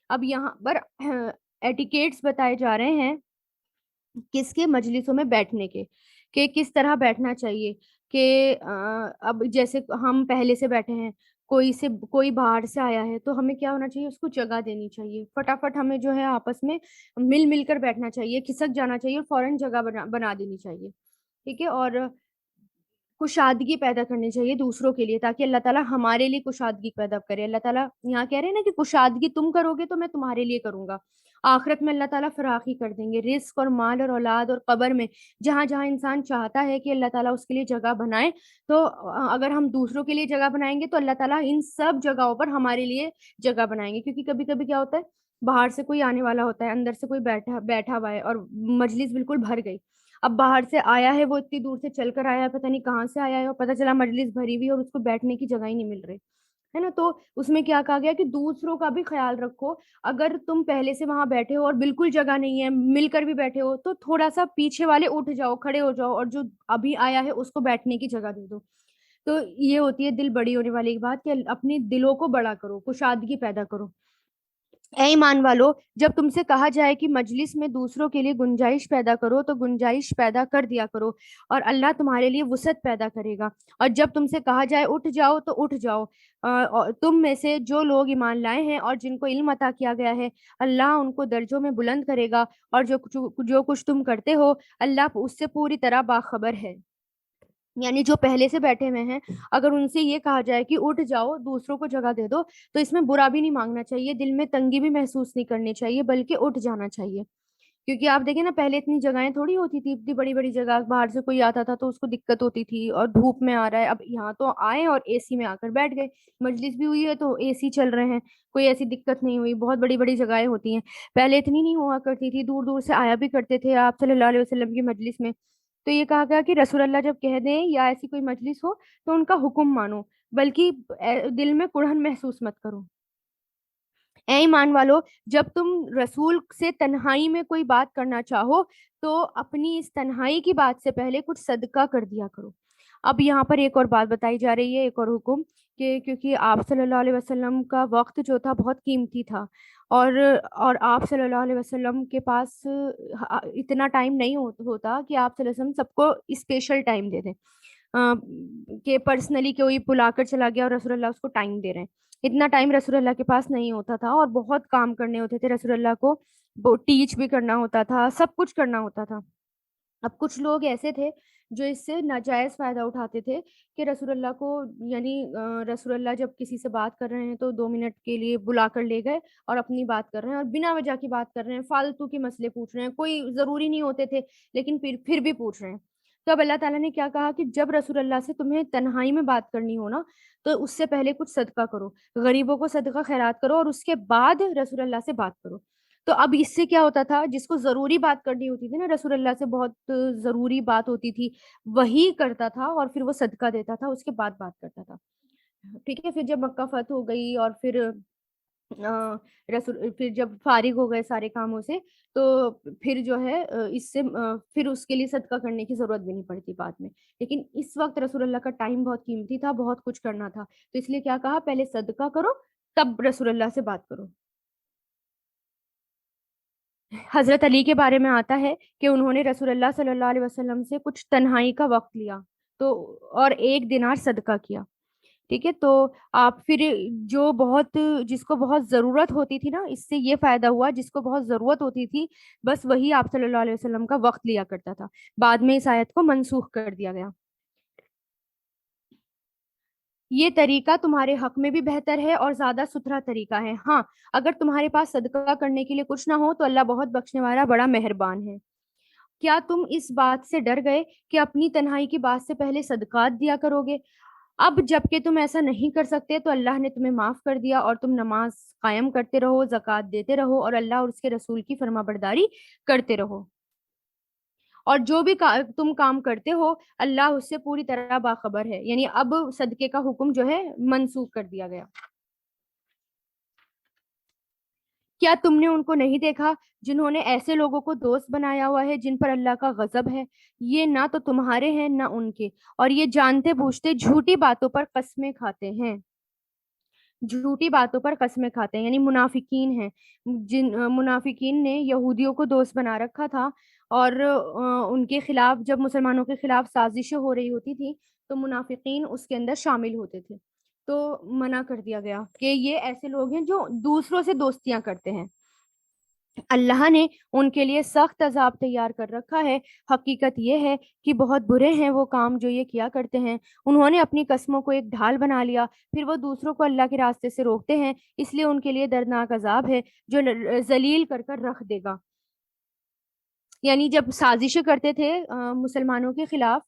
اب یہاں پر ایٹیکیٹس بتائے جا رہے ہیں کس کے مجلسوں میں بیٹھنے کے، کہ کس طرح بیٹھنا چاہیے، کہ اب جیسے ہم پہلے سے بیٹھے ہیں، کوئی باہر سے آیا ہے تو ہمیں کیا ہونا چاہیے، اس کو جگہ دینی چاہیے، فٹافٹ ہمیں جو ہے آپس میں مل کر بیٹھنا چاہیے، کھسک جانا چاہیے اور فوراً جگہ بنا دینی چاہیے، ٹھیک ہے۔ اور کشادگی پیدا کرنی چاہیے دوسروں کے لیے، تاکہ اللہ تعالیٰ ہمارے لیے کشادگی پیدا کرے۔ اللہ تعالیٰ یہاں کہہ رہے ہیں نا کہ کشادگی تم کرو گے تو میں تمہارے لیے کروں گا۔ آخرت میں اللہ تعالیٰ فراخی کر دیں گے، رزق اور مال اور اولاد اور قبر میں، جہاں جہاں انسان چاہتا ہے کہ اللہ تعالیٰ اس کے لیے جگہ بنائے، تو اگر ہم دوسروں کے لیے جگہ بنائیں گے تو اللہ تعالیٰ ان سب جگہوں پر ہمارے لیے جگہ بنائیں گے۔ کیونکہ کبھی کبھی کیا ہوتا ہے، باہر سے کوئی آنے والا ہوتا ہے، اندر سے کوئی بیٹھا ہوا ہے، اور مجلس بالکل بھر گئی۔ اب باہر سے آیا ہے، وہ اتنی دور سے چل کر آیا ہے، پتہ نہیں کہاں سے آیا ہے، اور پتہ چلا مجلس بھری ہوئی اور اس کو بیٹھنے کی جگہ ہی نہیں مل رہی ہے نا۔ تو اس میں کیا کہا گیا کہ دوسروں کا بھی خیال رکھو۔ اگر تم پہلے سے وہاں بیٹھے ہو اور بالکل جگہ نہیں ہے، مل کر بھی بیٹھے ہو، تو تھوڑا سا پیچھے والے اٹھ جاؤ، کھڑے ہو جاؤ، اور جو ابھی آیا ہے اس کو بیٹھنے کی جگہ دے دو۔ تو یہ ہوتی ہے دل بڑی ہونے والی ایک بات، کہ اپنے دلوں کو بڑا کرو، کشادگی پیدا کرو۔ اے ایمان والو، جب تم سے کہا جائے کہ مجلس میں دوسروں کے لیے گنجائش پیدا کرو تو گنجائش پیدا کر دیا کرو، اور اللہ تمہارے لیے وسعت پیدا کرے گا۔ اور جب تم سے کہا جائے اٹھ جاؤ تو اٹھ جاؤ۔ اور تم میں سے جو لوگ ایمان لائے ہیں اور جن کو علم عطا کیا گیا ہے، اللہ ان کو درجوں میں بلند کرے گا، اور جو کچھ تم کرتے ہو اللہ اس سے پوری طرح باخبر ہے۔ یعنی جو پہلے سے بیٹھے ہوئے ہیں، اگر ان سے یہ کہا جائے کہ اٹھ جاؤ، دوسروں کو جگہ دے دو، تو اس میں برا بھی نہیں مانگنا چاہیے، دل میں تنگی بھی محسوس نہیں کرنی چاہیے، بلکہ اٹھ جانا چاہیے۔ کیونکہ آپ دیکھیں نا پہلے اتنی جگہیں تھوڑی ہوتی تھی، اتنی بڑی بڑی جگہ، باہر سے کوئی آتا تھا تو اس کو دقت ہوتی تھی، اور دھوپ میں آ رہا ہے، اب یہاں تو آئے اور اے سی میں آ کر بیٹھ گئے، مجلس بھی ہوئی ہے تو اے سی چل رہے ہیں، کوئی ایسی دقت نہیں ہوئی، بہت بڑی بڑی جگہیں ہوتی ہیں، پہلے اتنی نہیں ہوا کرتی تھی، دور دور سے آیا بھی کرتے تھے آپ صلی اللہ علیہ وسلم کی مجلس میں. تو یہ کہا گیا کہ رسول اللہ جب کہہ دیں یا ایسی کوئی مجلس ہو تو ان کا حکم مانو، بلکہ دل میں کڑھن محسوس مت کرو. اے ایمان والو، جب تم رسول سے تنہائی میں کوئی بات کرنا چاہو تو اپنی اس تنہائی کی بات سے پہلے کچھ صدقہ کر دیا کرو. اب یہاں پر ایک اور بات بتائی جا رہی ہے، ایک اور حکم، کہ کیونکہ آپ صلی اللہ علیہ وسلم کا وقت جو تھا بہت قیمتی تھا، اور اور آپ صلی اللہ علیہ وسلم کے پاس اتنا ٹائم نہیں ہوتا کہ آپ صلی اللہ علیہ وسلم سب کو اسپیشل ٹائم دے دیں، کہ پرسنلی کوئی بلا کر چلا گیا اور رسول اللہ اس کو ٹائم دے رہے ہیں. اتنا ٹائم رسول اللہ کے پاس نہیں ہوتا تھا، اور بہت کام کرنے ہوتے تھے رسول اللہ کو، ٹیچ بھی کرنا ہوتا تھا، سب کچھ کرنا ہوتا تھا. اب کچھ لوگ ایسے تھے جو اس سے ناجائز فائدہ اٹھاتے تھے کہ رسول اللہ کو، یعنی رسول اللہ جب کسی سے بات کر رہے ہیں تو 2 منٹ کے لیے بلا کر لے گئے اور اپنی بات کر رہے ہیں، اور بنا وجہ کی بات کر رہے ہیں، فالتو کے مسئلے پوچھ رہے ہیں، کوئی ضروری نہیں ہوتے تھے لیکن پھر بھی پوچھ رہے ہیں. تو اب اللہ تعالیٰ نے کیا کہا کہ جب رسول اللہ سے تمہیں تنہائی میں بات کرنی ہو نا تو اس سے پہلے کچھ صدقہ کرو، غریبوں کو صدقہ خیرات کرو، اور اس کے بعد رسول اللہ سے بات کرو. تو اب اس سے کیا ہوتا تھا، جس کو ضروری بات کرنی ہوتی تھی نا، رسول اللہ سے بہت ضروری بات ہوتی تھی، وہی کرتا تھا اور پھر وہ صدقہ دیتا تھا، اس کے بعد بات کرتا تھا. ٹھیک ہے، پھر جب مکہ فتح ہو گئی اور پھر رسول پھر جب فارغ ہو گئے سارے کاموں سے، تو پھر جو ہے اس سے پھر اس کے لیے صدقہ کرنے کی ضرورت بھی نہیں پڑتی بعد میں. لیکن اس وقت رسول اللہ کا ٹائم بہت قیمتی تھا، بہت کچھ کرنا تھا، تو اس لیے کیا کہا، پہلے صدقہ کرو تب رسول اللہ سے بات کرو. حضرت علی کے بارے میں آتا ہے کہ انہوں نے رسول اللہ صلی اللہ علیہ وسلم سے کچھ تنہائی کا وقت لیا تو، اور 1 دینار صدقہ کیا. ٹھیک ہے، تو آپ پھر جو بہت، جس کو بہت ضرورت ہوتی تھی نا، اس سے یہ فائدہ ہوا، جس کو بہت ضرورت ہوتی تھی بس وہی آپ صلی اللہ علیہ وسلم کا وقت لیا کرتا تھا. بعد میں اس آیت کو منسوخ کر دیا گیا. یہ طریقہ تمہارے حق میں بھی بہتر ہے اور زیادہ ستھرا طریقہ ہے. ہاں، اگر تمہارے پاس صدقہ کرنے کے لیے کچھ نہ ہو تو اللہ بہت بخشنے والا، بڑا مہربان ہے. کیا تم اس بات سے ڈر گئے کہ اپنی تنہائی کی بات سے پہلے صدقات دیا کرو گے؟ اب جب کہ تم ایسا نہیں کر سکتے تو اللہ نے تمہیں معاف کر دیا، اور تم نماز قائم کرتے رہو، زکوٰۃ دیتے رہو، اور اللہ اور اس کے رسول کی فرما برداری کرتے رہو. اور جو بھی تم کام کرتے ہو اللہ اس سے پوری طرح باخبر ہے. یعنی اب صدقے کا حکم جو ہے منسوخ کر دیا گیا. کیا تم نے ان کو نہیں دیکھا جنہوں نے ایسے لوگوں کو دوست بنایا ہوا ہے جن پر اللہ کا غضب ہے؟ یہ نہ تو تمہارے ہیں نہ ان کے، اور یہ جانتے بوجھتے جھوٹی باتوں پر قسمیں کھاتے ہیں. جھوٹی باتوں پر قسمیں کھاتے ہیں یعنی منافقین ہیں. جن منافقین نے یہودیوں کو دوست بنا رکھا تھا، اور ان کے خلاف جب مسلمانوں کے خلاف سازشیں ہو رہی ہوتی تھی تو منافقین اس کے اندر شامل ہوتے تھے. تو منع کر دیا گیا کہ یہ ایسے لوگ ہیں جو دوسروں سے دوستیاں کرتے ہیں. اللہ نے ان کے لیے سخت عذاب تیار کر رکھا ہے. حقیقت یہ ہے کہ بہت برے ہیں وہ کام جو یہ کیا کرتے ہیں. انہوں نے اپنی قسموں کو ایک ڈھال بنا لیا، پھر وہ دوسروں کو اللہ کے راستے سے روکتے ہیں، اس لیے ان کے لیے دردناک عذاب ہے جو ذلیل کر کر رکھ دے گا. یعنی جب سازشیں کرتے تھے مسلمانوں کے خلاف،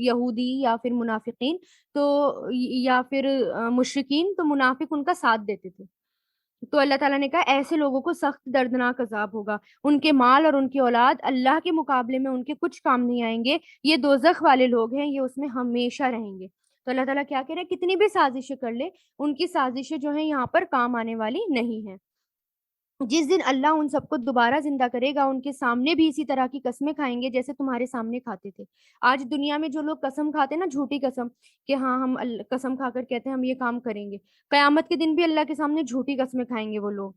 یہودی یا پھر منافقین، تو یا پھر مشرکین، تو منافق ان کا ساتھ دیتے تھے. تو اللہ تعالیٰ نے کہا ایسے لوگوں کو سخت دردناک عذاب ہوگا. ان کے مال اور ان کی اولاد اللہ کے مقابلے میں ان کے کچھ کام نہیں آئیں گے. یہ دوزخ والے لوگ ہیں، یہ اس میں ہمیشہ رہیں گے. تو اللہ تعالیٰ کیا کہہ رہے ہیں، کتنی بھی سازشیں کر لے ان کی سازشیں جو ہیں یہاں پر کام آنے والی نہیں ہیں. جس دن اللہ ان سب کو دوبارہ زندہ کرے گا ان کے سامنے بھی اسی طرح کی قسمیں کھائیں گے جیسے تمہارے سامنے کھاتے تھے. آج دنیا میں جو لوگ قسم کھاتے ہیں نا، جھوٹی قسم، کہ ہاں ہم قسم کھا کر کہتے ہیں ہم یہ کام کریں گے، قیامت کے دن بھی اللہ کے سامنے جھوٹی قسمیں کھائیں گے وہ لوگ،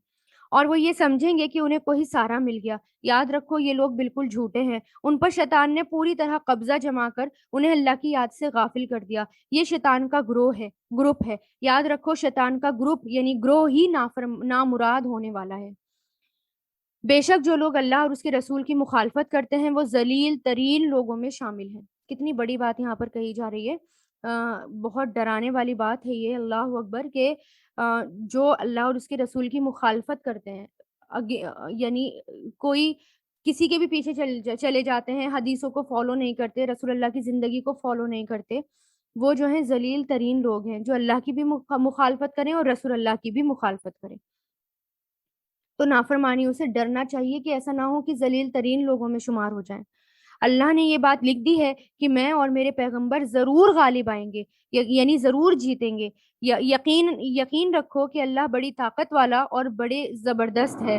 اور وہ یہ سمجھیں گے کہ انہیں کوئی سہارا مل گیا. یاد رکھو یہ لوگ بالکل جھوٹے ہیں. ان پر شیطان نے پوری طرح قبضہ جما کر انہیں اللہ کی یاد سے غافل کر دیا. یہ شیطان کا گروپ ہے. یاد رکھو شیطان کا گروپ یعنی گروہ ہی نامراد ہونے والا ہے. بے شک جو لوگ اللہ اور اس کے رسول کی مخالفت کرتے ہیں وہ ذلیل ترین لوگوں میں شامل ہیں. کتنی بڑی بات یہاں پر کہی جا رہی ہے، بہت ڈرانے والی بات ہے یہ، اللہ اکبر، کہ جو اللہ اور اس کے رسول کی مخالفت کرتے ہیں، یعنی کوئی کسی کے بھی پیچھے چلے جاتے ہیں، حدیثوں کو فالو نہیں کرتے، رسول اللہ کی زندگی کو فالو نہیں کرتے، وہ جو ہیں ذلیل ترین لوگ ہیں، جو اللہ کی بھی مخالفت کریں اور رسول اللہ کی بھی مخالفت کریں۔ تو نافرمانیوں سے ڈرنا چاہیے کہ ایسا نہ ہو کہ ذلیل ترین لوگوں میں شمار ہو جائیں۔ اللہ نے یہ بات لکھ دی ہے کہ میں اور میرے پیغمبر ضرور غالب آئیں گے، یعنی ضرور جیتیں گے۔ یقین رکھو کہ اللہ بڑی طاقت والا اور بڑے زبردست ہے۔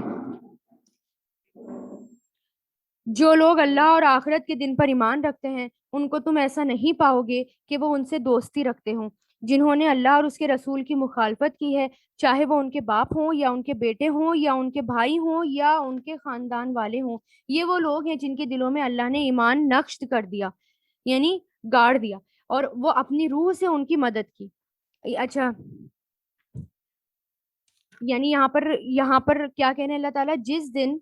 جو لوگ اللہ اور آخرت کے دن پر ایمان رکھتے ہیں ان کو تم ایسا نہیں پاؤ گے کہ وہ ان سے دوستی رکھتے ہوں۔ جنہوں نے اللہ اور اس کے رسول کی مخالفت کی ہے، چاہے وہ ان کے باپ ہوں یا ان کے بیٹے ہوں یا ان کے بھائی ہوں یا ان کے خاندان والے ہوں، یہ وہ لوگ ہیں جن کے دلوں میں اللہ نے ایمان نقش کر دیا، یعنی گاڑ دیا، اور وہ اپنی روح سے ان کی مدد کی۔ اچھا، یعنی یہاں پر کیا کہنے اللہ تعالیٰ، جس دن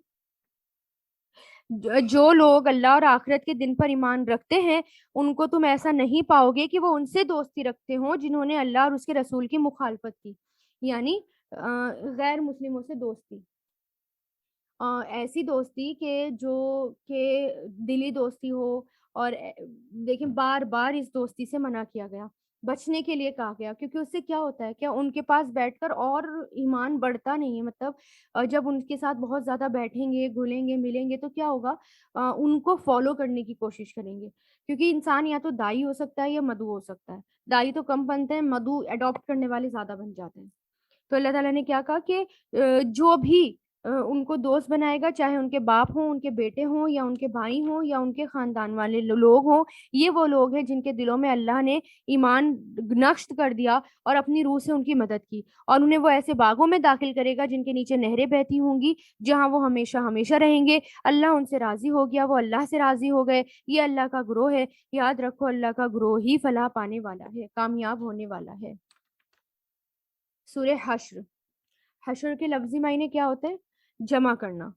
جو لوگ اللہ اور آخرت کے دن پر ایمان رکھتے ہیں ان کو تم ایسا نہیں پاؤ گے کہ وہ ان سے دوستی رکھتے ہوں جنہوں نے اللہ اور اس کے رسول کی مخالفت کی، یعنی غیر مسلموں سے دوستی، ایسی دوستی کہ دلی دوستی ہو، اور دیکھیں بار بار اس دوستی سے منع کیا گیا، بچنے کے لیے کہا گیا، کیونکہ اس سے کیا ہوتا ہے، کیا ان کے پاس بیٹھ کر اور ایمان بڑھتا نہیں ہے، مطلب جب ان کے ساتھ بہت زیادہ بیٹھیں گے، گھلیں گے، ملیں گے تو کیا ہوگا، ان کو فالو کرنے کی کوشش کریں گے، کیونکہ انسان یا تو دائی ہو سکتا ہے یا مدعو ہو سکتا ہے، دائی تو کم بنتے ہیں، مدعو اڈاپٹ کرنے والے زیادہ بن جاتے ہیں۔ تو اللہ تعالیٰ نے کیا کہا کہ جو بھی ان کو دوست بنائے گا، چاہے ان کے باپ ہوں، ان کے بیٹے ہوں یا ان کے بھائی ہوں یا ان کے خاندان والے لوگ ہوں، یہ وہ لوگ ہیں جن کے دلوں میں اللہ نے ایمان نقش کر دیا اور اپنی روح سے ان کی مدد کی، اور انہیں وہ ایسے باغوں میں داخل کرے گا جن کے نیچے نہریں بہتی ہوں گی، جہاں وہ ہمیشہ ہمیشہ رہیں گے۔ اللہ ان سے راضی ہو گیا، وہ اللہ سے راضی ہو گئے۔ یہ اللہ کا گروہ ہے، یاد رکھو اللہ کا گروہ ہی فلاح پانے والا ہے، کامیاب ہونے والا ہے۔ سورہ حشر، حشر کے لفظی معنی کیا ہوتے ہیں؟ جمع کرنا۔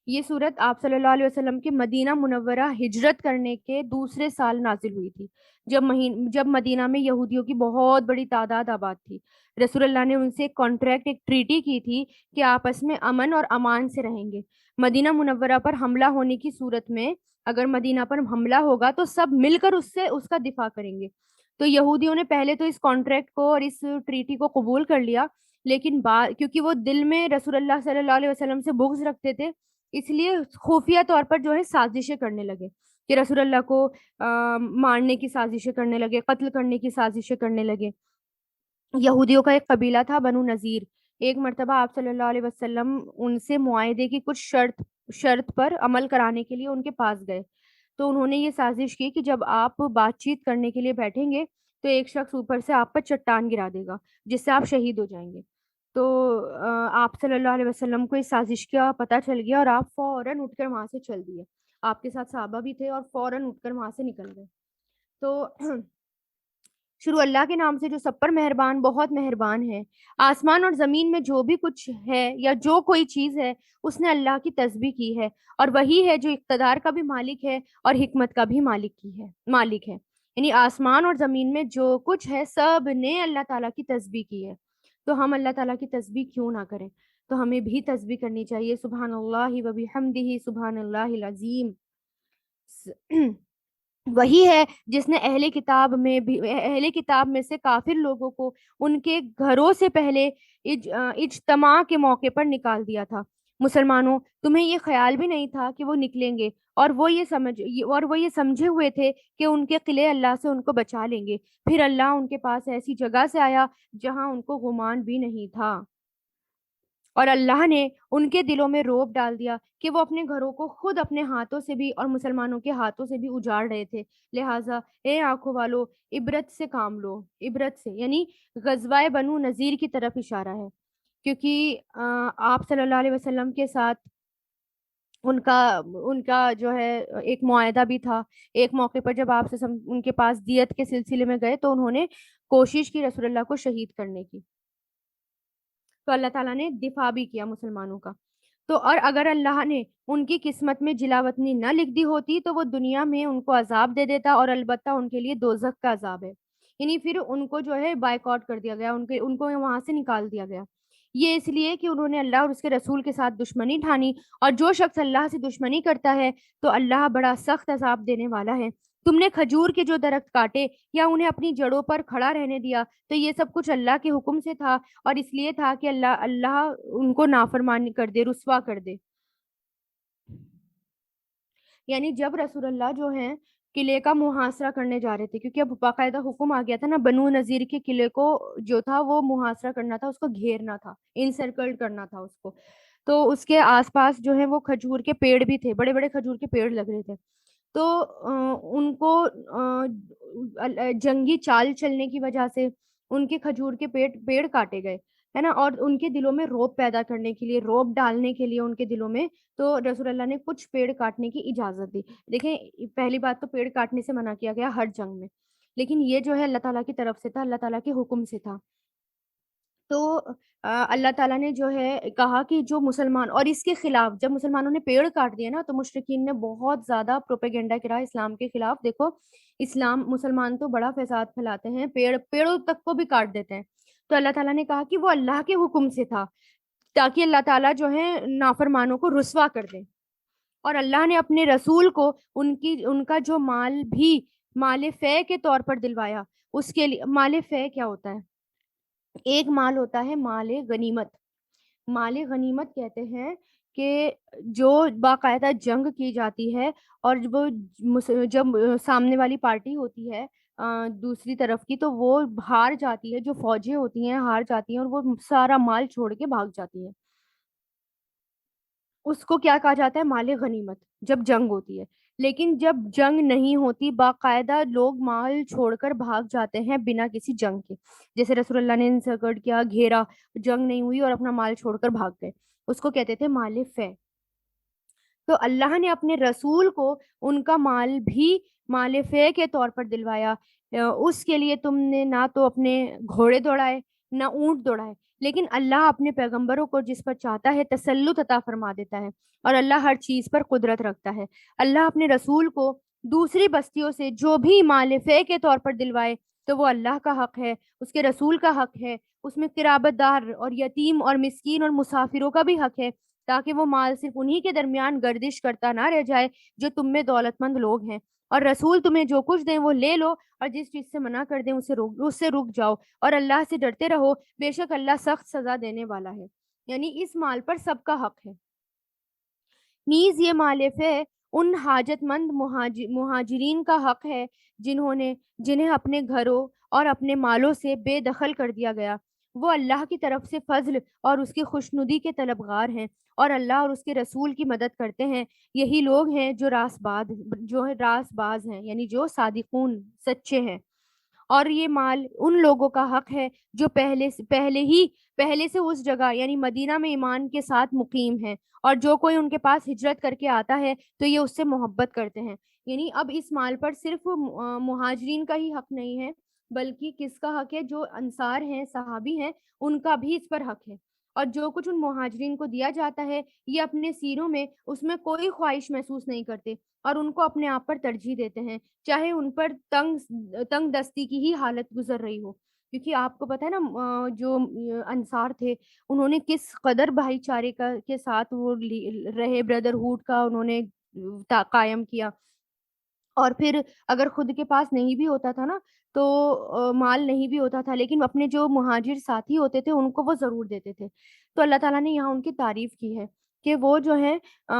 یہ صورت آپ صلی اللہ علیہ وسلم کے مدینہ منورہ ہجرت کرنے کے دوسرے سال نازل ہوئی تھی، جب مدینہ میں یہودیوں کی بہت بڑی تعداد آباد تھی۔ رسول اللہ نے ان سے ایک کانٹریکٹ، ایک ٹریٹی کی تھی کہ آپس میں امن اور امان سے رہیں گے۔ مدینہ منورہ پر حملہ ہونے کی صورت میں اگر مدینہ پر حملہ ہوگا تو سب مل کر اس کا دفاع کریں گے۔ تو یہودیوں نے پہلے تو اس کانٹریکٹ کو اور اس ٹریٹی کو قبول کر لیا، لیکن کیونکہ وہ دل میں رسول اللہ صلی اللہ علیہ وسلم سے بغض رکھتے تھے، اس لیے خفیہ طور پر جو ہے سازشیں کرنے لگے کہ رسول اللہ کو مارنے کی سازشیں کرنے لگے، قتل کرنے کی سازشیں کرنے لگے۔ یہودیوں کا ایک قبیلہ تھا بنو نذیر۔ ایک مرتبہ آپ صلی اللہ علیہ وسلم ان سے معاہدے کی کچھ شرط پر عمل کرانے کے لیے ان کے پاس گئے، تو انہوں نے یہ سازش کی کہ جب آپ بات چیت کرنے کے لیے بیٹھیں گے تو ایک شخص اوپر سے آپ پر چٹان گرا دے گا جس سے آپ شہید ہو جائیں گے۔ تو آپ صلی اللہ علیہ وسلم کو اس سازش کا پتہ چل گیا اور آپ فوراً اٹھ کر وہاں سے چل دیے، آپ کے ساتھ صحابہ بھی تھے، اور فوراً اٹھ کر وہاں سے نکل گئے۔ تو شروع اللہ کے نام سے جو سب پر مہربان، بہت مہربان ہے۔ آسمان اور زمین میں جو بھی کچھ ہے یا جو کوئی چیز ہے اس نے اللہ کی تسبیح کی ہے، اور وہی ہے جو اقتدار کا بھی مالک ہے اور حکمت کا بھی مالک ہے۔ یعنی آسمان اور زمین میں جو کچھ ہے سب نے اللہ تعالیٰ کی تسبیح کی ہے، تو ہم اللہ تعالیٰ کی تسبیح کیوں نہ کریں؟ تو ہمیں بھی تسبیح کرنی چاہیے، سبحان اللہ و بحمدہ، سبحان اللہ العظیم۔ وہی ہے جس نے اہل کتاب میں سے کافر لوگوں کو ان کے گھروں سے پہلے اجتماع کے موقع پر نکال دیا تھا۔ مسلمانوں، تمہیں یہ خیال بھی نہیں تھا کہ وہ نکلیں گے، اور وہ یہ سمجھے ہوئے تھے کہ ان کے قلعے اللہ سے ان کو بچا لیں گے۔ پھر اللہ ان کے پاس ایسی جگہ سے آیا جہاں ان کو گمان بھی نہیں تھا، اور اللہ نے ان کے دلوں میں رعب ڈال دیا کہ وہ اپنے گھروں کو خود اپنے ہاتھوں سے بھی اور مسلمانوں کے ہاتھوں سے بھی اجاڑ رہے تھے۔ لہٰذا اے آنکھوں والو، عبرت سے کام لو، عبرت سے، یعنی غزوہ بنو نذیر کی طرف اشارہ ہے، کیونکہ آپ صلی اللہ علیہ وسلم کے ساتھ ان کا جو ہے ایک معاہدہ بھی تھا۔ ایک موقع پر جب آپ سے ان کے پاس دیت کے سلسلے میں گئے تو انہوں نے کوشش کی رسول اللہ کو شہید کرنے کی، تو اللہ تعالیٰ نے دفاع بھی کیا مسلمانوں کا۔ تو اور اگر اللہ نے ان کی قسمت میں جلاوطنی نہ لکھ دی ہوتی تو وہ دنیا میں ان کو عذاب دے دیتا، اور البتہ ان کے لیے دوزخ کا عذاب ہے، یعنی پھر ان کو جو ہے بائیکاٹ کر دیا گیا، ان کو وہاں سے نکال دیا گیا۔ یہ اس لیے کہ انہوں نے اللہ اور اس کے رسول کے ساتھ دشمنی ٹھانی، اور جو شخص اللہ سے دشمنی کرتا ہے تو اللہ بڑا سخت عذاب دینے والا ہے۔ تم نے کھجور کے جو درخت کاٹے یا انہیں اپنی جڑوں پر کھڑا رہنے دیا تو یہ سب کچھ اللہ کے حکم سے تھا، اور اس لیے تھا کہ اللہ ان کو نافرمانی کر دے، رسوا کر دے۔ یعنی جب رسول اللہ جو ہیں قلعے کا محاصرہ کرنے جا رہے تھے، کیونکہ اب باقاعدہ حکم آ گیا تھا نا، بنو نذیر کے قلعے کو جو تھا وہ محاصرہ کرنا تھا، اس کو گھیرنا تھا، انسرکلڈ کرنا تھا اس کو۔ تو اس کے آس پاس جو ہے وہ کھجور کے پیڑ بھی تھے، بڑے بڑے کھجور کے پیڑ لگ رہے تھے۔ تو ان کو جنگی چال چلنے کی وجہ سے ان کے کھجور کے پیڑ کاٹے گئے، ہے نا، اور ان کے دلوں میں روب پیدا کرنے کے لیے، روب ڈالنے کے لیے ان کے دلوں میں، تو رسول اللہ نے کچھ پیڑ کاٹنے کی اجازت دی۔ دیکھیں پہلی بات تو پیڑ کاٹنے سے منع کیا گیا ہر جنگ میں، لیکن یہ جو ہے اللہ تعالیٰ کی طرف سے تھا، اللہ تعالیٰ کے حکم سے تھا۔ تو اللہ تعالیٰ نے جو ہے کہا کہ جو مسلمان، اور اس کے خلاف جب مسلمانوں نے پیڑ کاٹ دیے نا تو مشرکین نے بہت زیادہ پروپیگنڈا کرا اسلام کے خلاف۔ دیکھو اسلام، مسلمان تو بڑا فساد پھیلاتے ہیں، پیڑوں تک کو بھی کاٹ دیتے ہیں۔ تو اللہ تعالیٰ نے کہا کہ وہ اللہ کے حکم سے تھا، تاکہ اللہ تعالیٰ جو ہے نافرمانوں کو رسوا کر دے۔ اور اللہ نے اپنے رسول کو ان کا جو مال بھی مال فے کے طور پر دلوایا۔ اس کے لیے مال فے کیا ہوتا ہے؟ ایک مال ہوتا ہے مال غنیمت۔ مال غنیمت کہتے ہیں کہ جو باقاعدہ جنگ کی جاتی ہے، اور وہ جب سامنے والی پارٹی ہوتی ہے دوسری طرف کی، تو وہ ہار جاتی ہے، جو فوجیں ہوتی ہیں ہار جاتی ہیں اور وہ سارا مال چھوڑ کے بھاگ جاتی ہیں، اس کو کیا کہا جاتا ہے؟ مال غنیمت، جب جنگ ہوتی ہے۔ لیکن جب جنگ نہیں ہوتی، باقاعدہ لوگ مال چھوڑ کر بھاگ جاتے ہیں بنا کسی جنگ کے، جیسے رسول اللہ نے انسرکٹ کیا، گھیرا، جنگ نہیں ہوئی اور اپنا مال چھوڑ کر بھاگ گئے، اس کو کہتے تھے مال فے۔ تو اللہ نے اپنے رسول کو ان کا مال بھی مال فے کے طور پر دلوایا۔ اس کے لیے تم نے نہ تو اپنے گھوڑے دوڑائے نہ اونٹ دوڑائے، لیکن اللہ اپنے پیغمبروں کو جس پر چاہتا ہے تسلط عطا فرما دیتا ہے، اور اللہ ہر چیز پر قدرت رکھتا ہے۔ اللہ اپنے رسول کو دوسری بستیوں سے جو بھی مال فے کے طور پر دلوائے تو وہ اللہ کا حق ہے، اس کے رسول کا حق ہے، اس میں قرابت دار اور یتیم اور مسکین اور مسافروں کا بھی حق ہے، تاکہ وہ مال صرف انہی کے درمیان گردش کرتا نہ رہ جائے جو تم میں دولت مند لوگ ہیں، اور رسول تمہیں جو کچھ دیں وہ لے لو، اور جس چیز سے منع کر دیں اس سے رک جاؤ، اور اللہ سے ڈرتے رہو، بے شک اللہ سخت سزا دینے والا ہے۔ یعنی اس مال پر سب کا حق ہے۔ نیز یہ مالف ہے ان حاجت مند مہاجرین کا حق ہے جنہیں اپنے گھروں اور اپنے مالوں سے بے دخل کر دیا گیا۔ وہ اللہ کی طرف سے فضل اور اس کی خوشنودی کے طلبگار ہیں، اور اللہ اور اس کے رسول کی مدد کرتے ہیں۔ یہی لوگ ہیں جو راست باز ہیں، یعنی جو صادقون، سچے ہیں۔ اور یہ مال ان لوگوں کا حق ہے جو پہلے سے اس جگہ یعنی مدینہ میں ایمان کے ساتھ مقیم ہیں، اور جو کوئی ان کے پاس ہجرت کر کے آتا ہے تو یہ اس سے محبت کرتے ہیں۔ یعنی اب اس مال پر صرف مہاجرین کا ہی حق نہیں ہے، بلکہ کس کا حق ہے؟ جو انصار ہیں، صحابی ہیں، ان کا بھی اس پر حق ہے۔ اور جو کچھ ان مہاجرین کو دیا جاتا ہے یہ اپنے سینوں میں اس میں کوئی خواہش محسوس نہیں کرتے، اور ان کو اپنے آپ پر ترجیح دیتے ہیں، چاہے ان پر تنگ دستی کی ہی حالت گزر رہی ہو۔ کیونکہ آپ کو پتہ ہے نا جو انصار تھے انہوں نے کس قدر بھائی چارے کے ساتھ وہ رہے، بردرہوڈ کا انہوں نے قائم کیا۔ اور پھر اگر خود کے پاس نہیں بھی ہوتا تھا نا تو مال نہیں بھی ہوتا تھا، لیکن اپنے جو مہاجر ساتھی ہوتے تھے ان کو وہ ضرور دیتے تھے۔ تو اللہ تعالیٰ نے یہاں ان کی تعریف کی ہے کہ وہ جو ہے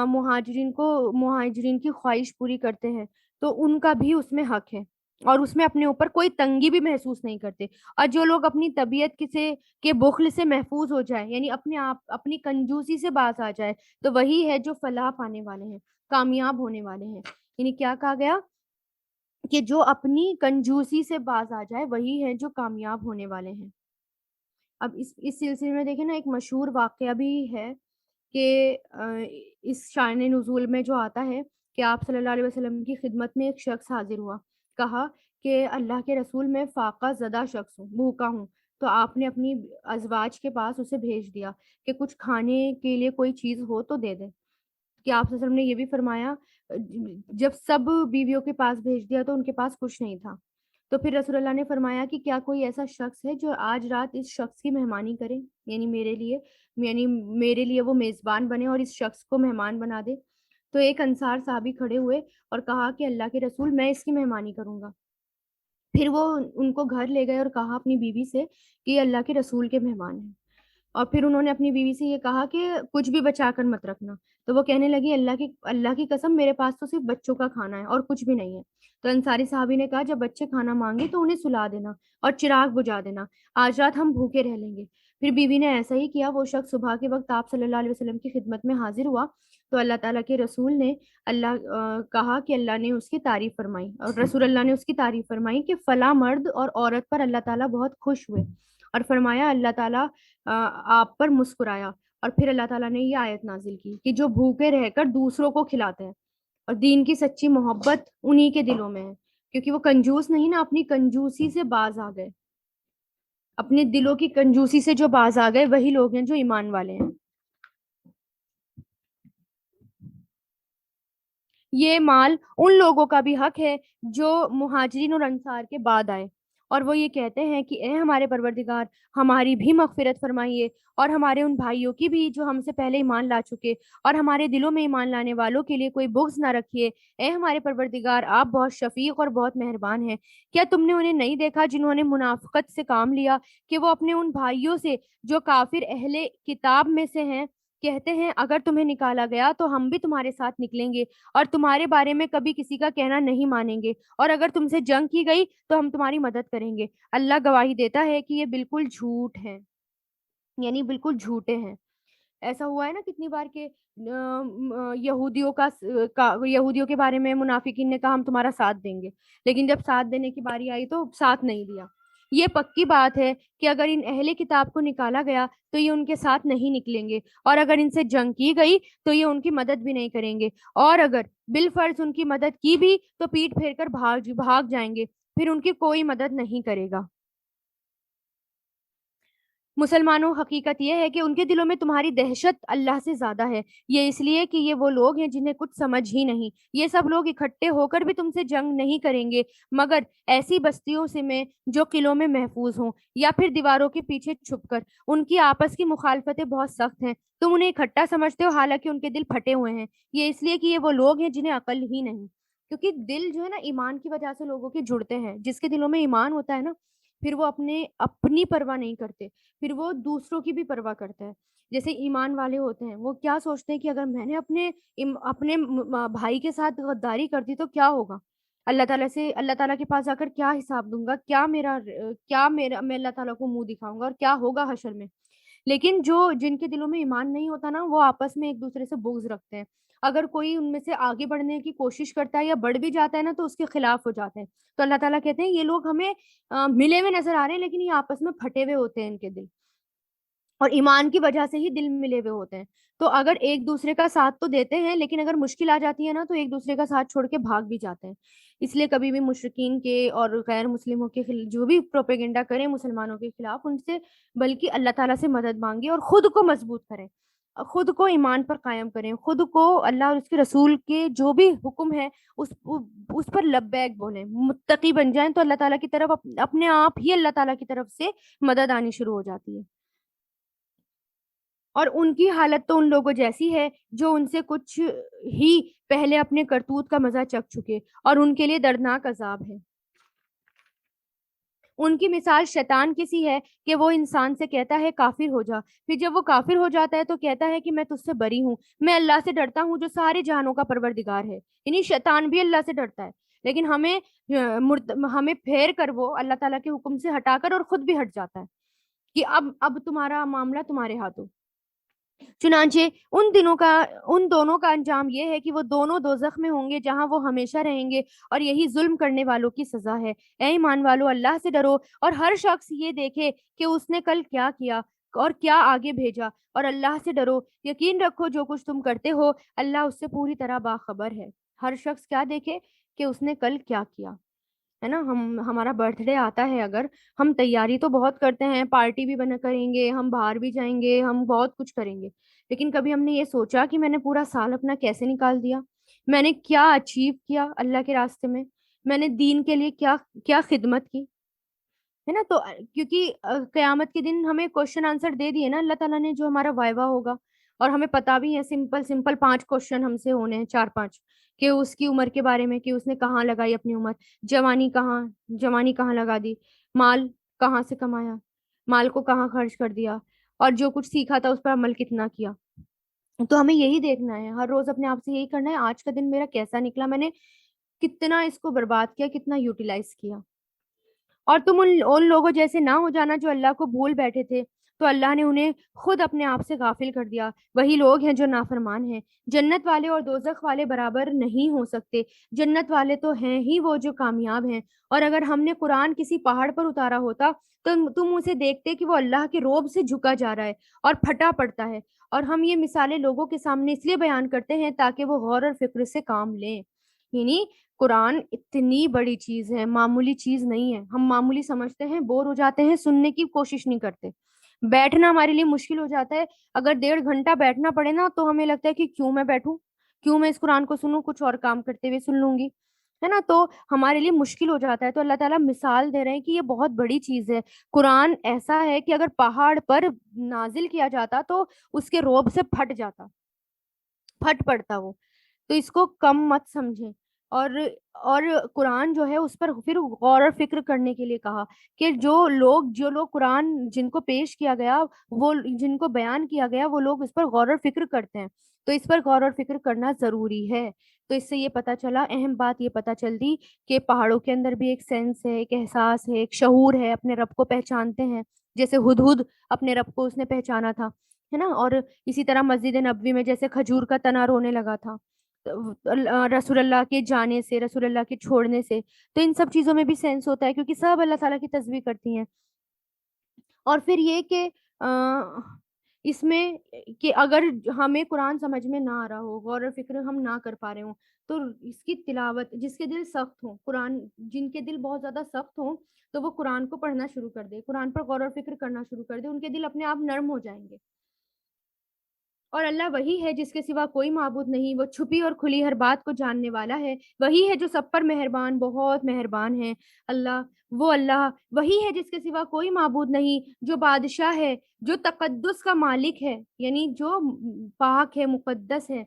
مہاجرین کی خواہش پوری کرتے ہیں، تو ان کا بھی اس میں حق ہے، اور اس میں اپنے اوپر کوئی تنگی بھی محسوس نہیں کرتے۔ اور جو لوگ اپنی طبیعت کے بخل سے محفوظ ہو جائے، یعنی اپنی کنجوسی سے باز آ جائے، تو وہی ہے جو فلاح پانے والے ہیں، کامیاب ہونے والے ہیں۔ یعنی کیا کہا گیا کہ جو اپنی کنجوسی سے باز آ جائے وہی ہے جو کامیاب ہونے والے ہیں۔ اب اس سلسلے میں دیکھیں نا ایک مشہور واقعہ بھی ہے کہ اس شان نزول میں جو آتا ہے کہ آپ صلی اللہ علیہ وسلم کی خدمت میں ایک شخص حاضر ہوا، کہا کہ اللہ کے رسول، میں فاقہ زدہ شخص ہوں، بھوکا ہوں۔ تو آپ نے اپنی ازواج کے پاس اسے بھیج دیا کہ کچھ کھانے کے لیے کوئی چیز ہو تو دے دے۔ کہ آپ صلی اللہ علیہ وسلم نے یہ بھی فرمایا، جب سب بیویوں کے پاس بھیج دیا تو ان کے پاس کچھ نہیں تھا، تو پھر رسول اللہ نے فرمایا کہ کیا کوئی ایسا شخص ہے جو آج رات اس شخص کی مہمانی کرے، یعنی میرے لیے وہ میزبان بنے اور اس شخص کو مہمان بنا دے؟ تو ایک انصار صحابی کھڑے ہوئے اور کہا کہ اللہ کے رسول، میں اس کی مہمانی کروں گا۔ پھر وہ ان کو گھر لے گئے اور کہا اپنی بیوی سے کہ یہ اللہ کے رسول کے مہمان ہیں۔ اور پھر انہوں نے اپنی بیوی سے یہ کہا کہ کچھ بھی بچا کر مت رکھنا۔ تو وہ کہنے لگی اللہ کی قسم، میرے پاس تو صرف بچوں کا کھانا ہے اور کچھ بھی نہیں ہے۔ تو انصاری صحابی نے کہا جب بچے کھانا مانگے تو انہیں سلا دینا اور چراغ بجھا دینا، آج رات ہم بھوکے رہ لیں گے۔ پھر بیوی نے ایسا ہی کیا۔ وہ شخص صبح کے وقت آپ صلی اللہ علیہ وسلم کی خدمت میں حاضر ہوا تو اللہ تعالیٰ کے رسول نے کہا کہ اللہ نے اس کی تعریف فرمائی، اور رسول اللہ نے اس کی تعریف فرمائی کہ فلاں مرد اور عورت پر اللہ تعالیٰ بہت خوش ہوئے، اور فرمایا اللہ تعالیٰ آپ پر مسکرایا۔ اور پھر اللہ تعالیٰ نے یہ آیت نازل کی کہ جو بھوکے رہ کر دوسروں کو کھلاتے ہیں، اور دین کی سچی محبت انہی کے دلوں میں ہے، کیونکہ وہ کنجوس نہیں نا، اپنی کنجوسی سے باز آ گئے، اپنے دلوں کی کنجوسی سے جو باز آ گئے وہی لوگ ہیں جو ایمان والے ہیں۔ یہ مال ان لوگوں کا بھی حق ہے جو مہاجرین اور انصار کے بعد آئے، اور وہ یہ کہتے ہیں کہ اے ہمارے پروردگار، ہماری بھی مغفرت فرمائیے اور ہمارے ان بھائیوں کی بھی جو ہم سے پہلے ایمان لا چکے، اور ہمارے دلوں میں ایمان لانے والوں کے لیے کوئی بغض نہ رکھیے۔ اے ہمارے پروردگار، آپ بہت شفیق اور بہت مہربان ہیں۔ کیا تم نے انہیں نہیں دیکھا جنہوں نے منافقت سے کام لیا کہ وہ اپنے ان بھائیوں سے جو کافر اہل کتاب میں سے ہیں کہتے ہیں اگر تمہیں نکالا گیا تو ہم بھی تمہارے ساتھ نکلیں گے، اور تمہارے بارے میں کبھی کسی کا کہنا نہیں مانیں گے، اور اگر تم سے جنگ کی گئی تو ہم تمہاری مدد کریں گے۔ اللہ گواہی دیتا ہے کہ یہ بالکل جھوٹ ہیں، یعنی بالکل جھوٹے ہیں۔ ایسا ہوا ہے نا کتنی بار کہ یہودیوں کے بارے میں منافقین نے کہا ہم تمہارا ساتھ دیں گے، لیکن جب ساتھ دینے کی باری آئی تو ساتھ نہیں دیا۔ یہ پکی بات ہے کہ اگر ان اہل کتاب کو نکالا گیا تو یہ ان کے ساتھ نہیں نکلیں گے، اور اگر ان سے جنگ کی گئی تو یہ ان کی مدد بھی نہیں کریں گے، اور اگر بالفرض ان کی مدد کی بھی تو پیٹ پھیر کر بھاگ جائیں گے، پھر ان کی کوئی مدد نہیں کرے گا۔ مسلمانوں، حقیقت یہ ہے کہ ان کے دلوں میں تمہاری دہشت اللہ سے زیادہ ہے، یہ اس لیے کہ یہ وہ لوگ ہیں جنہیں کچھ سمجھ ہی نہیں۔ یہ سب لوگ اکٹھے ہو کر بھی تم سے جنگ نہیں کریں گے مگر ایسی بستیوں سے میں جو قلعوں میں محفوظ ہوں، یا پھر دیواروں کے پیچھے چھپ کر۔ ان کی آپس کی مخالفتیں بہت سخت ہیں، تم انہیں اکٹھا سمجھتے ہو حالانکہ ان کے دل پھٹے ہوئے ہیں۔ یہ اس لیے کہ یہ وہ لوگ ہیں جنہیں عقل ہی نہیں، کیونکہ دل جو ہے نا ایمان کی وجہ سے لوگوں کے جڑتے ہیں۔ جس کے دلوں میں ایمان ہوتا ہے نا، پھر وہ اپنی پرواہ نہیں کرتے، پھر وہ دوسروں کی بھی پرواہ کرتا ہے۔ جیسے ایمان والے ہوتے ہیں وہ کیا سوچتے ہیں کہ اگر میں نے اپنے بھائی کے ساتھ غداری کر دی تو کیا ہوگا، اللہ تعالیٰ کے پاس جا کر کیا حساب دوں گا، میں اللہ تعالیٰ کو منہ دکھاؤں گا اور کیا ہوگا حشر میں۔ لیکن جن کے دلوں میں ایمان نہیں ہوتا نا، وہ آپس میں ایک دوسرے سے بغض رکھتے ہیں۔ اگر کوئی ان میں سے آگے بڑھنے کی کوشش کرتا ہے یا بڑھ بھی جاتا ہے نا تو اس کے خلاف ہو جاتے ہیں۔ تو اللہ تعالیٰ کہتے ہیں یہ لوگ ہمیں ملے ہوئے نظر آ رہے ہیں لیکن یہ آپس میں پھٹے ہوئے ہوتے ہیں ان کے دل، اور ایمان کی وجہ سے ہی دل ملے ہوئے ہوتے ہیں۔ تو اگر ایک دوسرے کا ساتھ تو دیتے ہیں لیکن اگر مشکل آ جاتی ہے نا تو ایک دوسرے کا ساتھ چھوڑ کے بھاگ بھی جاتے ہیں۔ اس لیے کبھی بھی مشرکین کے اور غیر مسلموں کے جو بھی پروپیگنڈا کریں مسلمانوں کے خلاف، ان سے بلکہ اللہ تعالیٰ سے مدد مانگیں اور خود کو مضبوط کریں، خود کو ایمان پر قائم کریں، خود کو اللہ اور اس کے رسول کے جو بھی حکم ہے اس پر لبیک بولیں، متقی بن جائیں تو اللہ تعالیٰ کی طرف اپنے آپ ہی اللہ تعالیٰ کی طرف سے مدد آنی شروع ہو جاتی ہے۔ اور ان کی حالت تو ان لوگوں جیسی ہے جو ان سے کچھ ہی پہلے اپنے کرتوت کا مزہ چکھ چکے، اور ان کے لیے دردناک عذاب ہے۔ ان کی مثال شیطان کی سی ہے کہ وہ انسان سے کہتا ہے کافر ہو جا، پھر جب وہ کافر ہو جاتا ہے تو کہتا ہے کہ میں تجھ سے بری ہوں، میں اللہ سے ڈرتا ہوں جو سارے جہانوں کا پروردگار ہے۔ یعنی شیطان بھی اللہ سے ڈرتا ہے، لیکن ہمیں پھیر کر وہ اللہ تعالیٰ کے حکم سے ہٹا کر اور خود بھی ہٹ جاتا ہے کہ اب تمہارا معاملہ تمہارے ہاتھوں۔ چنانچہ ان دونوں کا انجام یہ ہے کہ وہ دونوں دوزخ میں ہوں گے جہاں وہ ہمیشہ رہیں گے، اور یہی ظلم کرنے والوں کی سزا ہے۔ اے ایمان والو، اللہ سے ڈرو اور ہر شخص یہ دیکھے کہ اس نے کل کیا کیا اور کیا آگے بھیجا، اور اللہ سے ڈرو، یقین رکھو جو کچھ تم کرتے ہو اللہ اس سے پوری طرح باخبر ہے۔ ہر شخص کیا دیکھے کہ اس نے کل کیا کیا، ہے نا۔ ہمارا برتھ ڈے آتا ہے، اگر ہم تیاری تو بہت کرتے ہیں، پارٹی بھی کریں گے، ہم باہر بھی جائیں گے، ہم بہت کچھ کریں گے، لیکن کبھی ہم نے یہ سوچا کہ میں نے پورا سال اپنا کیسے نکال دیا، میں نے کیا اچیو کیا اللہ کے راستے میں، میں نے دین کے لیے کیا کیا خدمت کی، ہے نا؟ تو کیونکہ قیامت کے دن ہمیں کوشچن آنسر دے دیے نا اللہ تعالیٰ نے، جو ہمارا وائوا ہوگا، اور ہمیں پتا بھی ہے سمپل سمپل 5 کوشچن ہم سے ہونے ہیں، 4 5، کہ اس کی عمر کے بارے میں، کہ اس نے کہاں لگائی اپنی عمر، جوانی کہاں، جوانی کہاں لگا دی، مال کہاں سے کمایا، مال کو کہاں خرچ کر دیا، اور جو کچھ سیکھا تھا اس پر عمل کتنا کیا۔ تو ہمیں یہی دیکھنا ہے ہر روز، اپنے آپ سے یہی کرنا ہے، آج کا دن میرا کیسا نکلا، میں نے کتنا اس کو برباد کیا، کتنا یوٹیلائز کیا۔ اور تم ان لوگوں جیسے نہ ہو جانا جو اللہ کو بھول بیٹھے تھے، تو اللہ نے انہیں خود اپنے آپ سے غافل کر دیا۔ وہی لوگ ہیں جو نافرمان ہیں۔ جنت والے اور دوزخ والے برابر نہیں ہو سکتے۔ جنت والے تو ہیں ہی وہ جو کامیاب ہیں، اور اگر ہم نے قرآن کسی پہاڑ پر اتارا ہوتا تو تم اسے دیکھتے کہ وہ اللہ کے روب سے جھکا جا رہا ہے اور پھٹا پڑتا ہے۔ اور ہم یہ مثالیں لوگوں کے سامنے اس لیے بیان کرتے ہیں تاکہ وہ غور اور فکر سے کام لیں۔ یعنی قرآن اتنی بڑی چیز ہے، معمولی چیز نہیں ہے۔ ہم معمولی سمجھتے ہیں، بور ہو جاتے ہیں، سننے کی کوشش نہیں کرتے، بیٹھنا ہمارے لیے مشکل ہو جاتا ہے۔ اگر 1.5 گھنٹہ بیٹھنا پڑے نا تو ہمیں لگتا ہے کہ کیوں میں بیٹھوں، کیوں میں اس قرآن کو سنوں، کچھ اور کام کرتے ہوئے سن لوں گی، ہے نا؟ تو ہمارے لیے مشکل ہو جاتا ہے۔ تو اللہ تعالیٰ مثال دے رہے ہیں کہ یہ بہت بڑی چیز ہے۔ قرآن ایسا ہے کہ اگر پہاڑ پر نازل کیا جاتا تو اس کے روب سے پھٹ جاتا، پھٹ پڑتا وہ۔ تو اس کو کم مت سمجھیں۔ اور اور قرآن جو ہے اس پر پھر غور و فکر کرنے کے لیے کہا کہ جو لوگ قرآن جن کو پیش کیا گیا، وہ جن کو بیان کیا گیا، وہ لوگ اس پر غور و فکر کرتے ہیں۔ تو اس پر غور و فکر کرنا ضروری ہے۔ تو اس سے یہ پتہ چلا، اہم بات یہ پتہ چلتی کہ پہاڑوں کے اندر بھی ایک سینس ہے، ایک احساس ہے، ایک شعور ہے، اپنے رب کو پہچانتے ہیں، جیسے ہدہد اپنے رب کو اس نے پہچانا تھا، ہے نا؟ اور اسی طرح مسجد نبوی میں جیسے کھجور کا تنا رونے لگا تھا رسول اللہ کے جانے سے، رسول اللہ کے چھوڑنے سے۔ تو ان سب چیزوں میں بھی سینس ہوتا ہے، کیونکہ سب اللہ تعالیٰ کی تسبیح کرتی ہیں۔ اور پھر یہ کہ اس میں کہ اگر ہمیں قرآن سمجھ میں نہ آ رہا ہو، غور و فکر ہم نہ کر پا رہے ہوں، تو اس کی تلاوت، جس کے دل سخت ہوں، قرآن جن کے دل بہت زیادہ سخت ہوں، تو وہ قرآن کو پڑھنا شروع کر دے، قرآن پر غور و فکر کرنا شروع کر دے، ان کے دل اپنے آپ نرم ہو جائیں گے۔ اور اللہ وہی ہے جس کے سوا کوئی معبود نہیں، وہ چھپی اور کھلی ہر بات کو جاننے والا ہے، وہی ہے جو سب پر مہربان، بہت مہربان ہے۔ اللہ وہی ہے جس کے سوا کوئی معبود نہیں، جو بادشاہ ہے، جو تقدس کا مالک ہے، یعنی جو پاک ہے، مقدس ہے،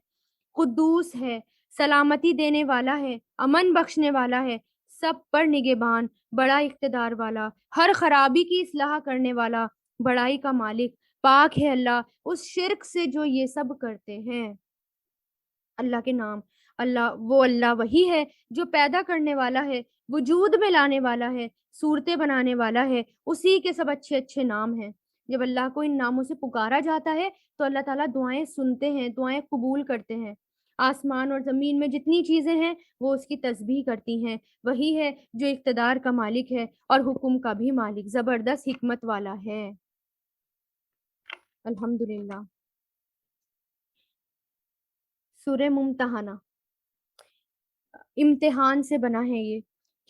قدوس ہے، سلامتی دینے والا ہے، امن بخشنے والا ہے، سب پر نگہبان، بڑا اقتدار والا، ہر خرابی کی اصلاح کرنے والا، بڑائی کا مالک، پاک ہے اللہ اس شرک سے جو یہ سب کرتے ہیں۔ اللہ کے نام، اللہ وہی ہے جو پیدا کرنے والا ہے، وجود میں لانے والا ہے، صورتیں بنانے والا ہے، اسی کے سب اچھے اچھے نام ہیں۔ جب اللہ کو ان ناموں سے پکارا جاتا ہے تو اللہ تعالیٰ دعائیں سنتے ہیں، دعائیں قبول کرتے ہیں۔ آسمان اور زمین میں جتنی چیزیں ہیں وہ اس کی تسبیح کرتی ہیں۔ وہی ہے جو اقتدار کا مالک ہے اور حکم کا بھی مالک، زبردست حکمت والا ہے۔ الحمدللہ۔ سورہ ممتحنہ امتحان سے بنا ہے یہ،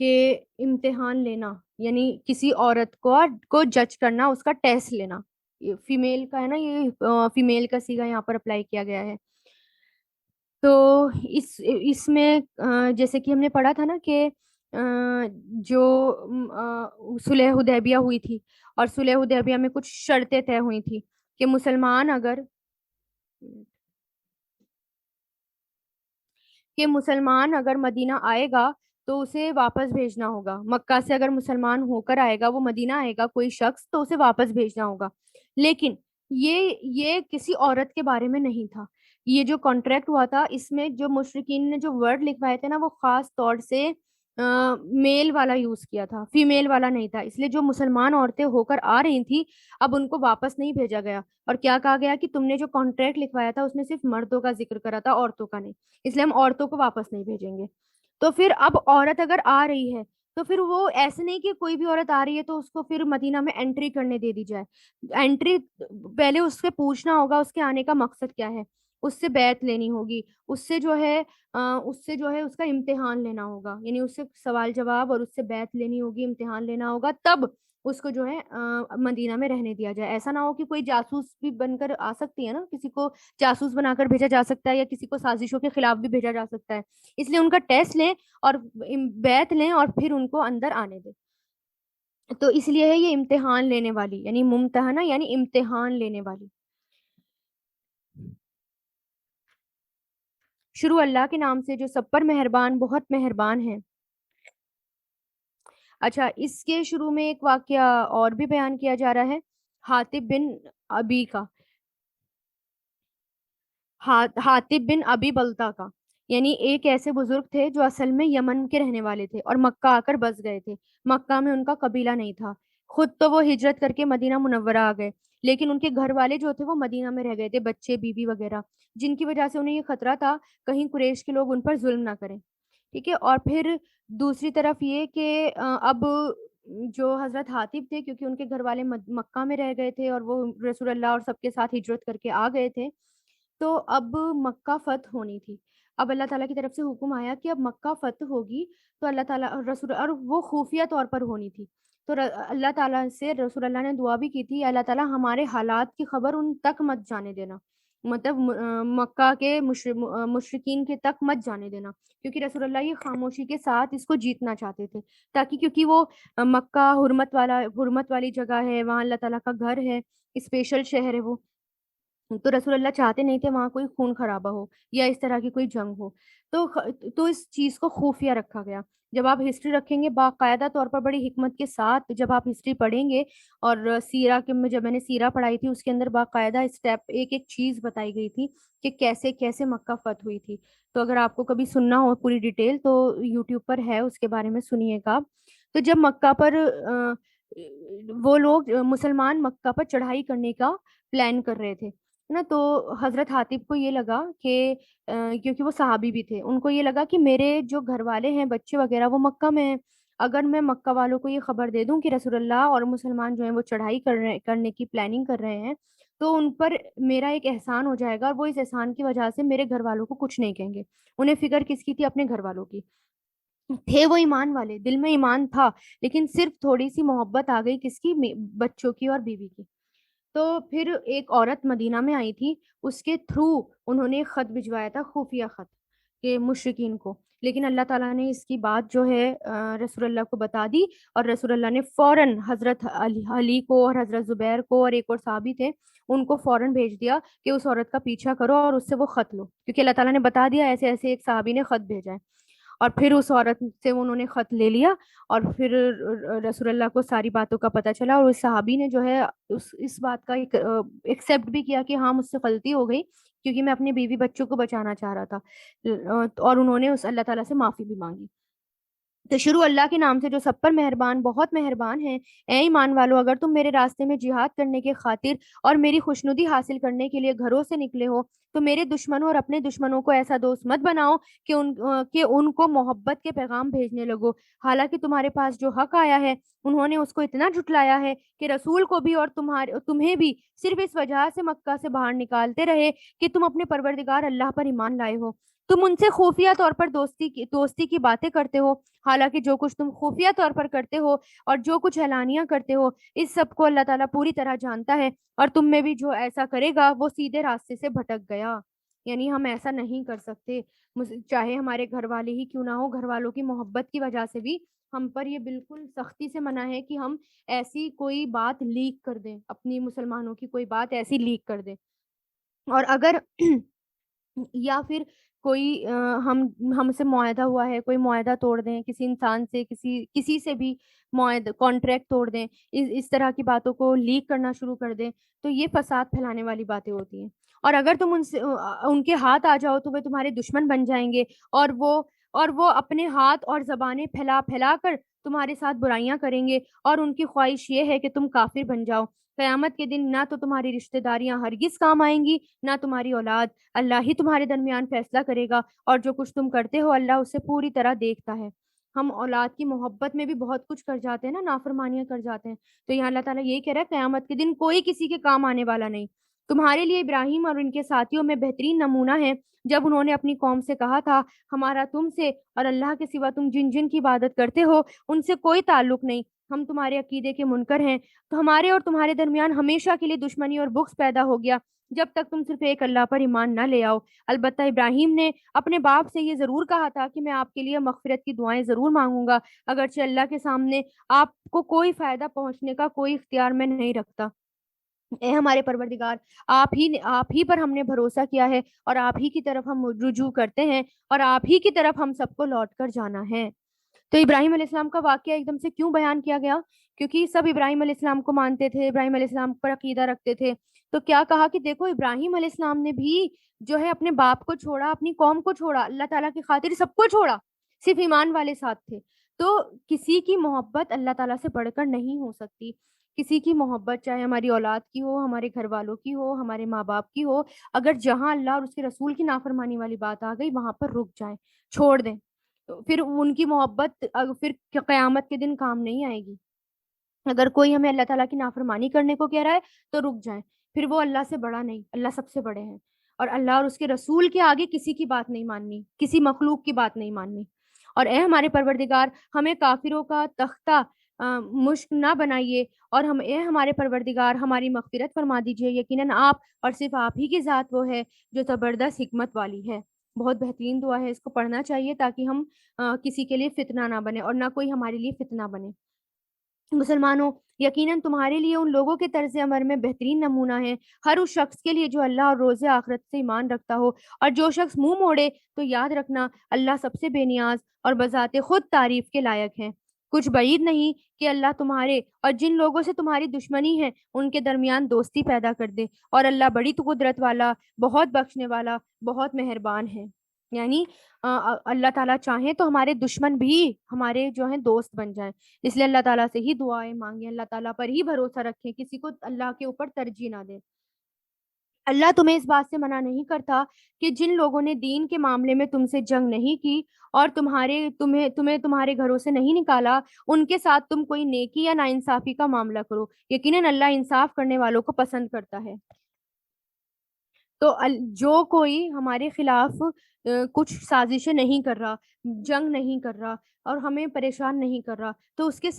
کہ امتحان لینا، یعنی کسی عورت کو جج کرنا، اس کا ٹیسٹ لینا۔ فیمیل کا ہے نا، یہ فیمیل کا صیغہ یہاں پر اپلائی کیا گیا ہے۔ تو اس میں جیسے کہ ہم نے پڑھا تھا نا کہ جو صلح حدیبیہ ہوئی تھی، اور صلح حدیبیہ میں کچھ شرطیں طے ہوئی تھی کہ مسلمان اگر مدینہ آئے گا تو اسے واپس بھیجنا ہوگا، مکہ سے اگر مسلمان ہو کر آئے گا، وہ مدینہ آئے گا کوئی شخص، تو اسے واپس بھیجنا ہوگا۔ لیکن یہ کسی عورت کے بارے میں نہیں تھا۔ یہ جو کانٹریکٹ ہوا تھا، اس میں جو مشرکین نے جو ورڈ لکھوائے تھے نا، وہ خاص طور سے میل والا یوز کیا تھا، فیمیل والا نہیں تھا۔ اس لیے جو مسلمان عورتیں ہو کر آ رہی تھیں، اب ان کو واپس نہیں بھیجا گیا، اور کیا کہا گیا کہ تم نے جو کانٹریکٹ لکھوایا تھا اس میں صرف مردوں کا ذکر کرا تھا، عورتوں کا نہیں، اس لیے ہم عورتوں کو واپس نہیں بھیجیں گے۔ تو پھر اب عورت اگر آ رہی ہے تو پھر وہ ایسے نہیں کہ کوئی بھی عورت آ رہی ہے تو اس کو پھر مدینہ میں انٹری کرنے دے دی جائے۔ انٹری پہلے اس سے پوچھنا ہوگا اس کے آنے کا مقصد کیا ہے، اس سے بیعت لینی ہوگی، اس سے جو ہے اس کا امتحان لینا ہوگا، یعنی اس سے سوال جواب اور اس سے بیعت لینی ہوگی، امتحان لینا ہوگا، تب اس کو جو ہے مدینہ میں رہنے دیا جائے. ایسا نہ ہو کہ کوئی جاسوس بھی بن کر آ سکتی ہے نا, کسی کو جاسوس بنا کر بھیجا جا سکتا ہے, یا کسی کو سازشوں کے خلاف بھی بھیجا جا سکتا ہے. اس لیے ان کا ٹیسٹ لیں اور بیعت لیں اور پھر ان کو اندر آنے دیں. تو اس لیے ہے یہ امتحان لینے والی, یعنی ممتحنہ یعنی امتحان لینے والی. شروع اللہ کے نام سے جو سب پر مہربان بہت مہربان ہے. اچھا, اس کے شروع میں ایک واقعہ اور بھی بیان کیا جا رہا ہے, حاطب بن ابی کا, حاطب بن ابی بلتا کا. یعنی ایک ایسے بزرگ تھے جو اصل میں یمن کے رہنے والے تھے اور مکہ آ کر بس گئے تھے. مکہ میں ان کا قبیلہ نہیں تھا. خود تو وہ ہجرت کر کے مدینہ منورہ آ گئے, لیکن ان کے گھر والے جو تھے وہ مدینہ میں رہ گئے تھے, بچے بیوی وغیرہ, جن کی وجہ سے انہیں یہ خطرہ تھا کہیں قریش کے لوگ ان پر ظلم نہ کریں. ٹھیک ہے. اور پھر دوسری طرف یہ کہ اب جو حضرت حاطب تھے, کیونکہ ان کے گھر والے مکہ میں رہ گئے تھے اور وہ رسول اللہ اور سب کے ساتھ ہجرت کر کے آ گئے تھے, تو اب مکہ فتح ہونی تھی. اب اللہ تعالیٰ کی طرف سے حکم آیا کہ اب مکہ فتح ہوگی, تو اللہ تعالیٰ رسول, اور وہ خفیہ طور پر ہونی تھی. تو اللہ تعالیٰ سے رسول اللہ نے دعا بھی کی تھی, اللہ تعالیٰ ہمارے حالات کی خبر ان تک مت جانے دینا, مطلب مکہ کے مشرکین کے تک مت جانے دینا, کیونکہ رسول اللہ یہ خاموشی کے ساتھ اس کو جیتنا چاہتے تھے, تاکہ کیونکہ وہ مکہ حرمت والی جگہ ہے, وہاں اللہ تعالیٰ کا گھر ہے, اسپیشل شہر ہے وہ, تو رسول اللہ چاہتے نہیں تھے وہاں کوئی خون خرابہ ہو یا اس طرح کی کوئی جنگ ہو. تو اس چیز کو خفیہ رکھا گیا. جب آپ ہسٹری رکھیں گے باقاعدہ طور پر بڑی حکمت کے ساتھ, جب آپ ہسٹری پڑھیں گے, اور سیرہ کے میں جب میں نے سیرہ پڑھائی تھی اس کے اندر باقاعدہ اسٹیپ ایک ایک چیز بتائی گئی تھی کہ کیسے کیسے مکہ فتح ہوئی تھی. تو اگر آپ کو کبھی سننا ہو پوری ڈیٹیل تو یوٹیوب پر ہے, اس کے بارے میں سنیے گا. تو جب مکہ پر وہ لوگ مسلمان مکہ پر چڑھائی کرنے کا پلان کر رہے تھے نا, تو حضرت حاطب کو یہ لگا کہ کیونکہ وہ صحابی بھی تھے, ان کو یہ لگا کہ میرے جو گھر والے ہیں بچے وغیرہ وہ مکہ میں ہیں, اگر میں مکہ والوں کو یہ خبر دے دوں کہ رسول اللہ اور مسلمان جو ہیں وہ چڑھائی کرنے کی پلاننگ کر رہے ہیں, تو ان پر میرا ایک احسان ہو جائے گا, اور وہ اس احسان کی وجہ سے میرے گھر والوں کو کچھ نہیں کہیں گے. انہیں فکر کس کی تھی؟ اپنے گھر والوں کی. تھے وہ ایمان والے, دل میں ایمان تھا, لیکن صرف تھوڑی سی محبت آ گئی کس کی؟ بچوں کی اور بیوی کی. تو پھر ایک عورت مدینہ میں آئی تھی, اس کے تھرو انہوں نے خط بھجوایا تھا, خفیہ خط, کہ مشرکین کو. لیکن اللہ تعالیٰ نے اس کی بات جو ہے رسول اللہ کو بتا دی, اور رسول اللہ نے فوراً حضرت علی کو اور حضرت زبیر کو اور ایک اور صحابی تھے ان کو فوراً بھیج دیا کہ اس عورت کا پیچھا کرو اور اس سے وہ خط لو, کیونکہ اللہ تعالیٰ نے بتا دیا ایسے ایسے ایک صحابی نے خط بھیجا ہے. اور پھر اس عورت سے انہوں نے خط لے لیا, اور پھر رسول اللہ کو ساری باتوں کا پتہ چلا, اور اس صحابی نے جو ہے اس بات کا ایکسیپٹ بھی کیا کہ ہاں مجھ سے غلطی ہو گئی, کیونکہ میں اپنی بیوی بچوں کو بچانا چاہ رہا تھا, اور انہوں نے اس اللہ تعالیٰ سے معافی بھی مانگی. تو شروع اللہ کے نام سے جو سب پر مہربان بہت مہربان ہے. اے ایمان والو, اگر تم میرے راستے میں جہاد کرنے کے خاطر اور میری خوشنودی حاصل کرنے کے لیے گھروں سے نکلے ہو, تو میرے دشمنوں اور اپنے دشمنوں کو ایسا دوست مت بناؤ کہ ان کو محبت کے پیغام بھیجنے لگو, حالانکہ تمہارے پاس جو حق آیا ہے انہوں نے اس کو اتنا جھٹلایا ہے کہ رسول کو بھی اور تمہیں بھی صرف اس وجہ سے مکہ سے باہر نکالتے رہے کہ تم اپنے پروردگار اللہ پر ایمان لائے ہو. تم ان سے خفیہ طور پر دوستی کی باتیں کرتے ہو, حالانکہ جو کچھ تم خفیہ طور پر کرتے ہو اور جو کچھ اعلانیہ کرتے ہو اس سب کو اللہ تعالیٰ پوری طرح جانتا ہے, اور تم میں بھی جو ایسا کرے گا وہ سیدھے راستے سے بھٹک گیا. یعنی ہم ایسا نہیں کر سکتے, چاہے ہمارے گھر والے ہی کیوں نہ ہو, گھر والوں کی محبت کی وجہ سے بھی ہم پر یہ بالکل سختی سے منع ہے کہ ہم ایسی کوئی بات لیک کر دیں, اپنی مسلمانوں کی کوئی بات ایسی لیک کر دیں. اور اگر یا پھر کوئی ہم سے معاہدہ ہوا ہے, کوئی معاہدہ توڑ دیں, کسی انسان سے کسی سے بھی معاہدہ کانٹریکٹ توڑ دیں, اس طرح کی باتوں کو لیک کرنا شروع کر دیں, تو یہ فساد پھیلانے والی باتیں ہوتی ہیں. اور اگر تم ان کے ہاتھ آ جاؤ تو وہ تمہارے دشمن بن جائیں گے, اور وہ اپنے ہاتھ اور زبانیں پھیلا پھیلا کر تمہارے ساتھ برائیاں کریں گے, اور ان کی خواہش یہ ہے کہ تم کافر بن جاؤ. قیامت کے دن نہ تو تمہاری رشتہ داریاں ہرگز کام آئیں گی, نہ تمہاری اولاد. اللہ ہی تمہارے درمیان فیصلہ کرے گا, اور جو کچھ تم کرتے ہو اللہ اسے پوری طرح دیکھتا ہے. ہم اولاد کی محبت میں بھی بہت کچھ کر جاتے ہیں نا, نافرمانیاں کر جاتے ہیں, تو یہاں اللہ تعالیٰ یہی کہہ رہا ہے قیامت کے دن کوئی کسی کے کام آنے والا نہیں. تمہارے لیے ابراہیم اور ان کے ساتھیوں میں بہترین نمونہ ہے, جب انہوں نے اپنی قوم سے کہا تھا ہمارا تم سے اور اللہ کے سوا تم جن جن کی عبادت کرتے ہو ان سے کوئی تعلق نہیں, ہم تمہارے عقیدے کے منکر ہیں، تو ہمارے اور تمہارے درمیان ہمیشہ کے لیے دشمنی اور بغض پیدا ہو گیا جب تک تم صرف ایک اللہ پر ایمان نہ لے آؤ۔ البتہ ابراہیم نے اپنے باپ سے یہ ضرور کہا تھا کہ میں آپ کے لیے مغفرت کی دعائیں ضرور مانگوں گا، اگرچہ اللہ کے سامنے آپ کو کوئی فائدہ پہنچنے کا کوئی اختیار میں نہیں رکھتا۔ اے ہمارے پروردگار، آپ ہی پر ہم نے بھروسہ کیا ہے، اور آپ ہی کی طرف ہم رجوع کرتے ہیں، اور آپ ہی کی طرف ہم سب کو لوٹ کر جانا ہے۔ تو ابراہیم علیہ السلام کا واقعہ ایک دم سے کیوں بیان کیا گیا؟ کیونکہ سب ابراہیم علیہ السلام کو مانتے تھے، ابراہیم علیہ السلام پر عقیدہ رکھتے تھے، تو کیا کہا کہ دیکھو ابراہیم علیہ السلام نے بھی جو ہے اپنے باپ کو چھوڑا، اپنی قوم کو چھوڑا، اللہ تعالیٰ کی خاطر سب کو چھوڑا، صرف ایمان والے ساتھ تھے۔ تو کسی کی محبت اللہ تعالیٰ سے بڑھ کر نہیں ہو سکتی۔ کسی کی محبت چاہے ہماری اولاد کی ہو، ہمارے گھر والوں کی ہو، ہمارے ماں باپ کی ہو، اگر جہاں اللہ اور اس کے رسول کی نافرمانی والی بات آ گئی وہاں پر رک جائیں، چھوڑ دیں، پھر ان کی محبت پھر قیامت کے دن کام نہیں آئے گی۔ اگر کوئی ہمیں اللہ تعالیٰ کی نافرمانی کرنے کو کہہ رہا ہے تو رک جائیں، پھر وہ اللہ سے بڑا نہیں، اللہ سب سے بڑے ہیں، اور اللہ اور اس کے رسول کے آگے کسی کی بات نہیں ماننی، کسی مخلوق کی بات نہیں ماننی۔ اور اے ہمارے پروردگار، ہمیں کافروں کا تختہ مشق نہ بنائیے، اور اے ہمارے پروردگار ہماری مغفرت فرما دیجیے، یقیناً آپ اور صرف آپ ہی کی ذات وہ ہے جو زبردست حکمت والی ہے۔ بہت بہترین دعا ہے، اس کو پڑھنا چاہیے تاکہ ہم کسی کے لیے فتنہ نہ بنے اور نہ کوئی ہمارے لیے فتنہ بنے۔ مسلمانوں، یقیناً تمہارے لیے ان لوگوں کے طرز عمل میں بہترین نمونہ ہے، ہر اس شخص کے لیے جو اللہ اور روز آخرت سے ایمان رکھتا ہو، اور جو شخص منہ موڑے تو یاد رکھنا اللہ سب سے بے نیاز اور بذات خود تعریف کے لائق ہے۔ کچھ بعید نہیں کہ اللہ تمہارے اور جن لوگوں سے تمہاری دشمنی ہے ان کے درمیان دوستی پیدا کر دے، اور اللہ بڑی قدرت والا، بہت بخشنے والا، بہت مہربان ہے۔ یعنی اللہ تعالیٰ چاہیں تو ہمارے دشمن بھی ہمارے جو ہیں دوست بن جائیں، اس لیے اللہ تعالیٰ سے ہی دعائیں مانگیں، اللہ تعالیٰ پر ہی بھروسہ رکھیں، کسی کو اللہ کے اوپر ترجیح نہ دیں۔ اللہ تمہیں اس بات سے منع نہیں کرتا کہ جن لوگوں نے دین کے معاملے میں تم سے جنگ نہیں کی اور تمہیں تمہارے گھروں سے نہیں نکالا، ان کے ساتھ تم کوئی نیکی یا ناانصافی کا معاملہ کرو، یقیناً اللہ انصاف کرنے والوں کو پسند کرتا ہے۔ تو جو کوئی ہمارے خلاف کچھ سازشیں نہیں کر رہا، جنگ نہیں کر رہا اور ہمیں پریشان نہیں کر رہا، تو اس کے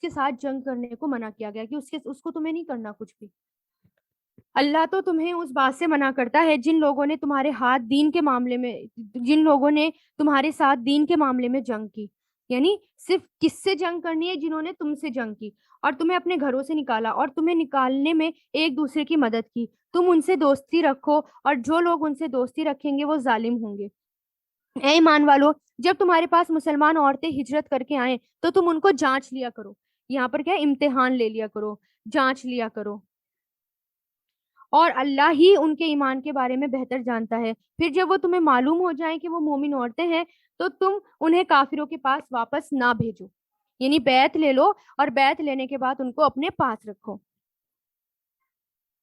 ساتھ جنگ کرنے کو منع کیا گیا کہ اس کو تمہیں نہیں کرنا کچھ بھی۔ اللہ تو تمہیں اس بات سے منع کرتا ہے جن لوگوں نے تمہارے ساتھ دین کے معاملے میں جنگ کی، یعنی صرف کس سے جنگ کرنی ہے؟ جنہوں نے تم سے جنگ کی اور تمہیں اپنے گھروں سے نکالا اور تمہیں نکالنے میں ایک دوسرے کی مدد کی، تم ان سے دوستی رکھو، اور جو لوگ ان سے دوستی رکھیں گے وہ ظالم ہوں گے۔ اے ایمان والو، جب تمہارے پاس مسلمان عورتیں ہجرت کر کے آئیں تو تم ان کو جانچ لیا کرو، یہاں پر کیا امتحان لے لیا کرو، جانچ لیا کرو، اور اللہ ہی ان کے ایمان کے بارے میں بہتر جانتا ہے۔ پھر جب وہ تمہیں معلوم ہو جائیں کہ وہ مومن عورتیں ہیں تو تم انہیں کافروں کے پاس واپس نہ بھیجو، یعنی بیعت لے لو، اور بیعت لینے کے بعد ان کو اپنے پاس رکھو۔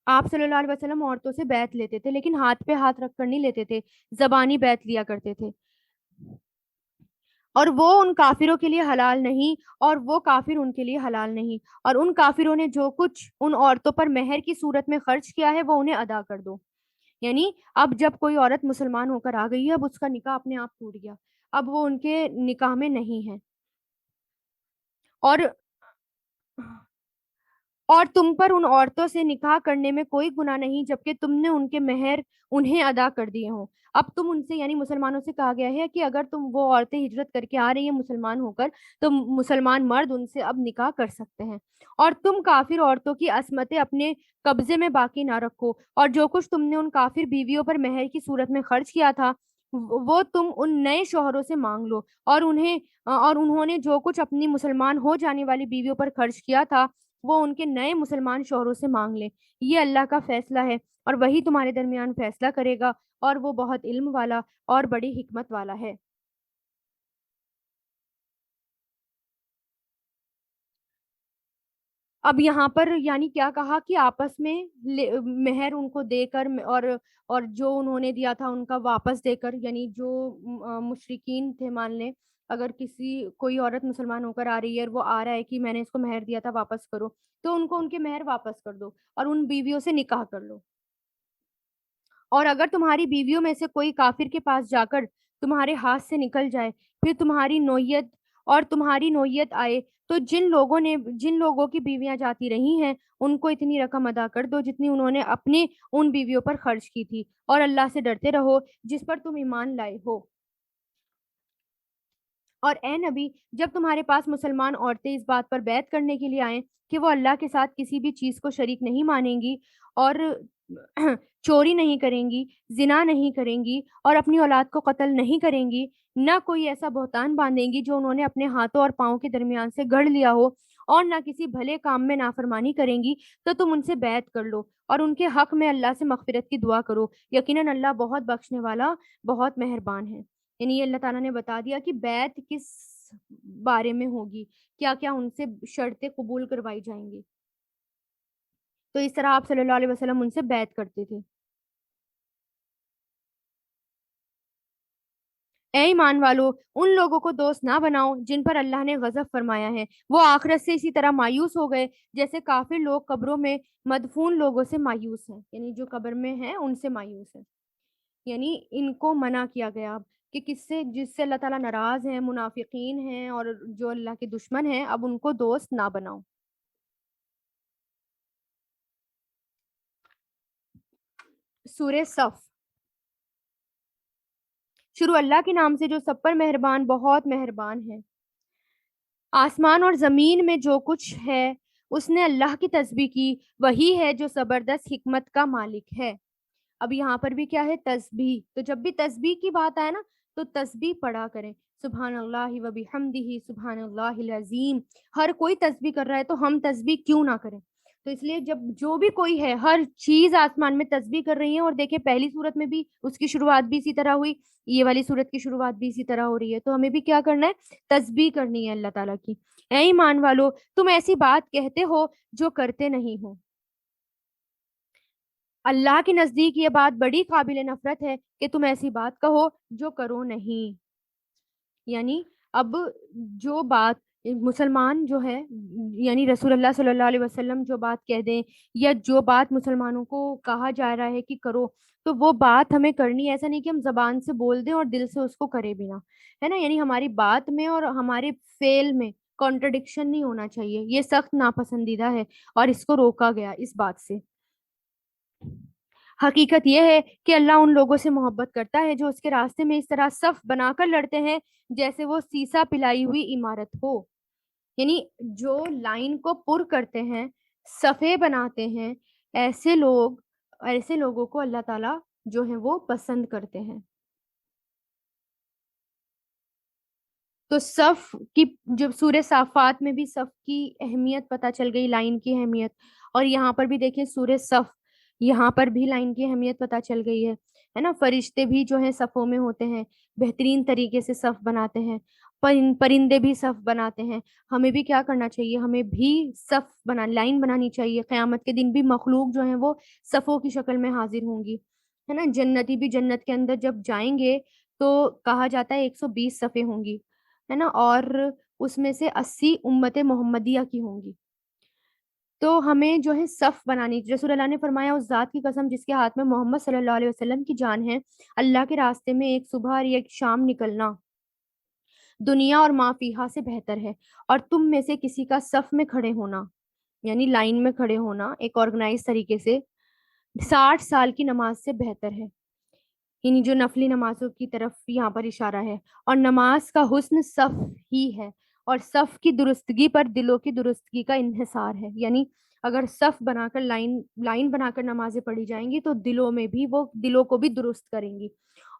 آپ صلی اللہ علیہ وسلم عورتوں سے بیعت لیتے تھے، لیکن ہاتھ پہ ہاتھ رکھ کر نہیں لیتے تھے، زبانی بیعت لیا کرتے تھے، اور وہ ان کافروں کے لیے حلال نہیں اور وہ کافر ان کے لیے حلال نہیں، اور ان کافروں نے جو کچھ ان عورتوں پر مہر کی صورت میں خرچ کیا ہے وہ انہیں ادا کر دو۔ یعنی اب جب کوئی عورت مسلمان ہو کر آ گئی ہے، اب اس کا نکاح اپنے آپ ٹوٹ گیا، اب وہ ان کے نکاح میں نہیں ہے، اور تم پر ان عورتوں سے نکاح کرنے میں کوئی گناہ نہیں جبکہ تم نے ان کے مہر انہیں ادا کر دیے ہوں۔ اب تم ان سے یعنی مسلمانوں سے کہا گیا ہے کہ اگر وہ عورتیں ہجرت کر کے آ رہی ہیں مسلمان ہو کر، تو مسلمان مرد ان سے اب نکاح کر سکتے ہیں، اور تم کافر عورتوں کی عصمتیں اپنے قبضے میں باقی نہ رکھو، اور جو کچھ تم نے ان کافر بیویوں پر مہر کی صورت میں خرچ کیا تھا وہ تم ان نئے شوہروں سے مانگ لو، اور انہوں نے جو کچھ اپنی مسلمان ہو جانے والی بیویوں پر خرچ کیا تھا وہ ان کے نئے مسلمان شوہروں سے مانگ لیں۔ یہ اللہ کا فیصلہ ہے، اور وہی تمہارے درمیان فیصلہ کرے گا، اور وہ بہت علم والا اور بڑی حکمت والا ہے۔ اب یہاں پر یعنی کیا کہا کہ آپس میں مہر ان کو دے کر، اور جو انہوں نے دیا تھا ان کا واپس دے کر، یعنی جو مشرکین تھے مان لیں، اگر کوئی عورت مسلمان ہو کر آ رہی ہے اور وہ آ رہا ہے کہ میں نے اس کو مہر دیا تھا واپس کرو، تو ان کو ان کے مہر واپس کر دو اور ان بیویوں سے نکاح کر لو۔ اور اگر تمہاری بیویوں میں سے کوئی کافر کے پاس جا کر تمہارے ہاتھ سے نکل جائے، پھر تمہاری نوعیت آئے تو جن لوگوں کی بیویاں جاتی رہی ہیں ان کو اتنی رقم ادا کر دو جتنی انہوں نے اپنے ان بیویوں پر خرچ کی تھی، اور اللہ سے ڈرتے رہو جس پر تم ایمان لائے ہو۔ اور اے نبی، جب تمہارے پاس مسلمان عورتیں اس بات پر بیعت کرنے کے لیے آئیں کہ وہ اللہ کے ساتھ کسی بھی چیز کو شریک نہیں مانیں گی، اور چوری نہیں کریں گی، زنا نہیں کریں گی، اور اپنی اولاد کو قتل نہیں کریں گی، نہ کوئی ایسا بہتان باندھیں گی جو انہوں نے اپنے ہاتھوں اور پاؤں کے درمیان سے گڑھ لیا ہو، اور نہ کسی بھلے کام میں نافرمانی کریں گی، تو تم ان سے بیعت کر لو اور ان کے حق میں اللہ سے مغفرت کی دعا کرو، یقیناً اللہ بہت بخشنے والا، بہت مہربان ہے۔ یعنی یہ اللہ تعالیٰ نے بتا دیا کہ بیعت کس بارے میں ہوگی، کیا کیا ان سے شرطیں قبول کروائی جائیں گی۔ تو اس طرح آپ صلی اللہ علیہ وسلم ان سے بیعت کرتے تھے۔ اے ایمان والو، ان لوگوں کو دوست نہ بناؤ جن پر اللہ نے غضب فرمایا ہے، وہ آخرت سے اسی طرح مایوس ہو گئے جیسے کافر لوگ قبروں میں مدفون لوگوں سے مایوس ہیں، یعنی جو قبر میں ہیں ان سے مایوس ہیں۔ یعنی ان کو منع کیا گیا اب کہ جس سے اللہ تعالیٰ ناراض ہیں، منافقین ہیں اور جو اللہ کے دشمن ہیں، اب ان کو دوست نہ بناؤ۔ سورہ صف شروع اللہ کے نام سے جو سب پر مہربان، بہت مہربان ہے۔ آسمان اور زمین میں جو کچھ ہے اس نے اللہ کی تسبیح کی، وہی ہے جو زبردست حکمت کا مالک ہے۔ اب یہاں پر بھی کیا ہے؟ تسبیح۔ تو جب بھی تسبیح کی بات آئے نا تو تسبیح پڑھا کریں، سبحان اللہ و بحمدہ سبحان اللہ العظیم۔ ہر کوئی تسبیح کر رہا ہے تو ہم تسبیح کیوں نہ کریں؟ تو اس لیے جب جو بھی کوئی ہے، ہر چیز آسمان میں تسبیح کر رہی ہے، اور دیکھیں پہلی صورت میں بھی اس کی شروعات بھی اسی طرح ہوئی، یہ والی صورت کی شروعات بھی اسی طرح ہو رہی ہے، تو ہمیں بھی کیا کرنا ہے؟ تسبیح کرنی ہے اللہ تعالیٰ کی۔ اے ایمان والو، تم ایسی بات کہتے ہو جو کرتے نہیں ہو۔ اللہ کے نزدیک یہ بات بڑی قابل نفرت ہے کہ تم ایسی بات کہو جو کرو نہیں۔ یعنی اب جو بات مسلمان جو ہے، یعنی رسول اللہ صلی اللہ علیہ وسلم جو بات کہہ دیں، یا جو بات مسلمانوں کو کہا جا رہا ہے کہ کرو، تو وہ بات ہمیں کرنی ہے۔ ایسا نہیں کہ ہم زبان سے بول دیں اور دل سے اس کو کرے بھی نہ، ہے نا؟ یعنی ہماری بات میں اور ہمارے فعل میں کانٹرڈکشن نہیں ہونا چاہیے، یہ سخت ناپسندیدہ ہے اور اس کو روکا گیا اس بات سے۔ حقیقت یہ ہے کہ اللہ ان لوگوں سے محبت کرتا ہے جو اس کے راستے میں اس طرح صف بنا کر لڑتے ہیں جیسے وہ سیسا پلائی ہوئی عمارت ہو۔ یعنی جو لائن کو پر کرتے ہیں، صفے بناتے ہیں، ایسے لوگوں کو اللہ تعالیٰ جو ہے وہ پسند کرتے ہیں۔ تو صف کی، جب سورہ صافات میں بھی صف کی اہمیت پتہ چل گئی، لائن کی اہمیت، اور یہاں پر بھی دیکھیں سورہ صف، یہاں پر بھی لائن کی اہمیت پتہ چل گئی ہے نا؟ فرشتے بھی جو ہیں صفوں میں ہوتے ہیں، بہترین طریقے سے صف بناتے ہیں، پرندے بھی صف بناتے ہیں۔ ہمیں بھی کیا کرنا چاہیے؟ ہمیں بھی لائن بنانی چاہیے۔ قیامت کے دن بھی مخلوق جو ہیں وہ صفوں کی شکل میں حاضر ہوں گی، ہے نا؟ جنتی بھی جنت کے اندر جب جائیں گے تو کہا جاتا ہے 120 صفیں ہوں گی، ہے نا؟ اور اس میں سے 80 امت محمدیہ کی ہوں گی۔ تو ہمیں جو ہے صف بنانی، رسول اللہ نے فرمایا اس ذات کی قسم جس کے ہاتھ میں محمد صلی اللہ علیہ وسلم کی جان ہے، اللہ کے راستے میں ایک صبح اور ایک شام نکلنا دنیا اور ما فیہا سے بہتر ہے، اور تم میں سے کسی کا صف میں کھڑے ہونا، یعنی لائن میں کھڑے ہونا ایک آرگنائز طریقے سے، 60 سال کی نماز سے بہتر ہے۔ یعنی جو نفلی نمازوں کی طرف یہاں پر اشارہ ہے، اور نماز کا حسن صف ہی ہے، اور صف کی درستگی پر دلوں کی درستگی کا انحصار ہے۔ یعنی اگر صف بنا کر لائن بنا کر نمازیں پڑھی جائیں گی تو دلوں میں بھی وہ دلوں کو بھی درست کریں گی۔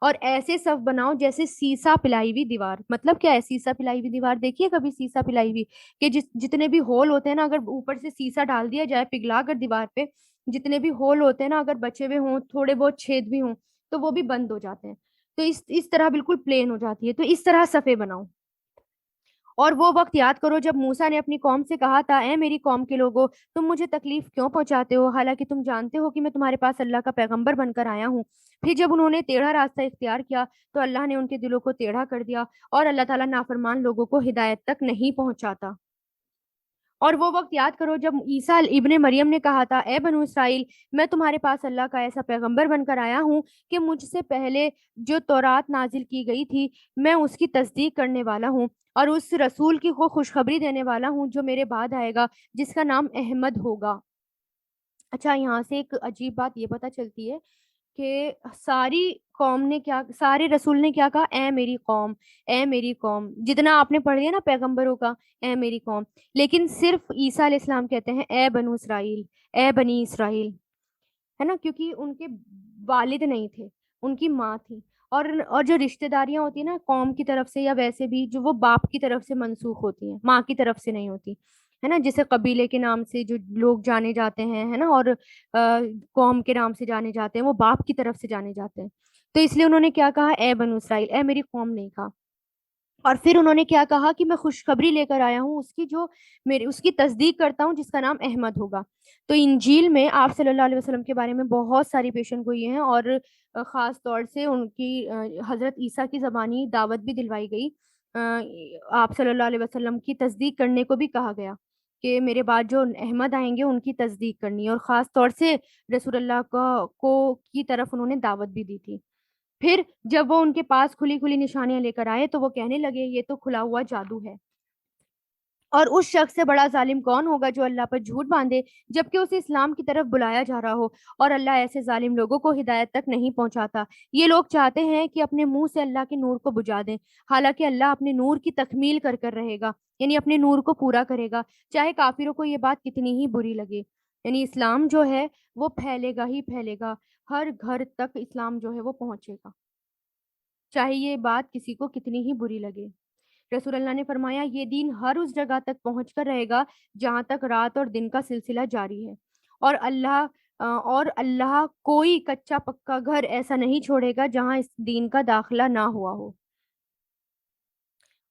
اور ایسے صف بناؤ جیسے سیسا پلائی ہوئی دیوار۔ مطلب کیا ہے سیسا پلائی ہوئی دیوار؟ دیکھیے کبھی سیسا پلائی ہوئی کہ جتنے بھی ہول ہوتے ہیں نا، اگر اوپر سے سیسا ڈال دیا جائے پگھلا کر دیوار پہ، جتنے بھی ہول ہوتے ہیں نا، اگر بچے ہوئے ہوں، تھوڑے بہت چھید بھی ہوں، تو وہ بھی بند ہو جاتے ہیں، تو اس طرح بالکل پلین ہو جاتی ہے۔ تو اس طرح صفے بناؤ۔ اور وہ وقت یاد کرو جب موسیٰ نے اپنی قوم سے کہا تھا، اے میری قوم کے لوگوں، تم مجھے تکلیف کیوں پہنچاتے ہو حالانکہ تم جانتے ہو کہ میں تمہارے پاس اللہ کا پیغمبر بن کر آیا ہوں۔ پھر جب انہوں نے ٹیڑھا راستہ اختیار کیا تو اللہ نے ان کے دلوں کو ٹیڑھا کر دیا، اور اللہ تعالیٰ نافرمان لوگوں کو ہدایت تک نہیں پہنچاتا۔ اور وہ وقت یاد کرو جب عیسیٰ ابن مریم نے کہا تھا اے بنو اسرائیل میں تمہارے پاس اللہ کا ایسا پیغمبر بن کر آیا ہوں کہ مجھ سے پہلے جو تورات نازل کی گئی تھی میں اس کی تصدیق کرنے والا ہوں اور اس رسول کی کو خوشخبری دینے والا ہوں جو میرے بعد آئے گا جس کا نام احمد ہوگا۔ اچھا یہاں سے ایک عجیب بات یہ پتہ چلتی ہے کہ سارے رسول نے کیا کہا، اے میری قوم، اے میری قوم، جتنا آپ نے پڑھ لیا نا پیغمبروں کا اے میری قوم، لیکن صرف عیسیٰ علیہ السلام کہتے ہیں اے بنو اسرائیل، اے بنی اسرائیل، ہے نا، کیونکہ ان کے والد نہیں تھے، ان کی ماں تھی۔ اور جو رشتہ داریاں ہوتی ہیں نا قوم کی طرف سے یا ویسے بھی جو وہ باپ کی طرف سے منسوخ ہوتی ہیں، ماں کی طرف سے نہیں ہوتی، ہے نا، جیسے قبیلے کے نام سے جو لوگ جانے جاتے ہیں، ہے نا، اور قوم کے نام سے جانے جاتے ہیں وہ باپ کی طرف سے جانے جاتے ہیں۔ تو اس لیے انہوں نے کیا کہا، اے بنو اسرائیل، اے میری قوم نہیں کہا۔ اور پھر انہوں نے کیا کہا کہ میں خوشخبری لے کر آیا ہوں اس کی تصدیق کرتا ہوں جس کا نام احمد ہوگا۔ تو انجیل میں آپ صلی اللہ علیہ وسلم کے بارے میں بہت ساری پیشن گوئی ہیں، اور خاص طور سے ان کی حضرت عیسیٰ کی زبانی دعوت بھی دلوائی گئی۔ آپ صلی اللہ علیہ وسلم کی تصدیق کرنے کو بھی کہا گیا کہ میرے بعد جو احمد آئیں گے ان کی تصدیق کرنی ہے، اور خاص طور سے رسول اللہ کی طرف انہوں نے دعوت بھی دی تھی۔ پھر جب وہ ان کے پاس کھلی کھلی نشانیاں لے کر آئے تو وہ کہنے لگے یہ تو کھلا ہوا جادو ہے، اور اس شخص سے بڑا ظالم کون ہوگا جو اللہ پر جھوٹ باندھے جبکہ اسے اسلام کی طرف بلایا جا رہا ہو، اور اللہ ایسے ظالم لوگوں کو ہدایت تک نہیں پہنچاتا۔ یہ لوگ چاہتے ہیں کہ اپنے منہ سے اللہ کے نور کو بجھا دیں، حالانکہ اللہ اپنے نور کی تکمیل کر کر رہے گا، یعنی اپنے نور کو پورا کرے گا، چاہے کافروں کو یہ بات کتنی ہی بری لگے۔ یعنی اسلام جو ہے وہ پھیلے گا ہی پھیلے گا، ہر گھر تک اسلام جو ہے وہ پہنچے گا، چاہے یہ بات کسی کو کتنی ہی بری لگے۔ رسول اللہ نے فرمایا یہ دین ہر اس جگہ تک پہنچ کر رہے گا جہاں تک رات اور دن کا سلسلہ جاری ہے، اور اللہ کوئی کچا پکا گھر ایسا نہیں چھوڑے گا جہاں اس دین کا داخلہ نہ ہوا ہو۔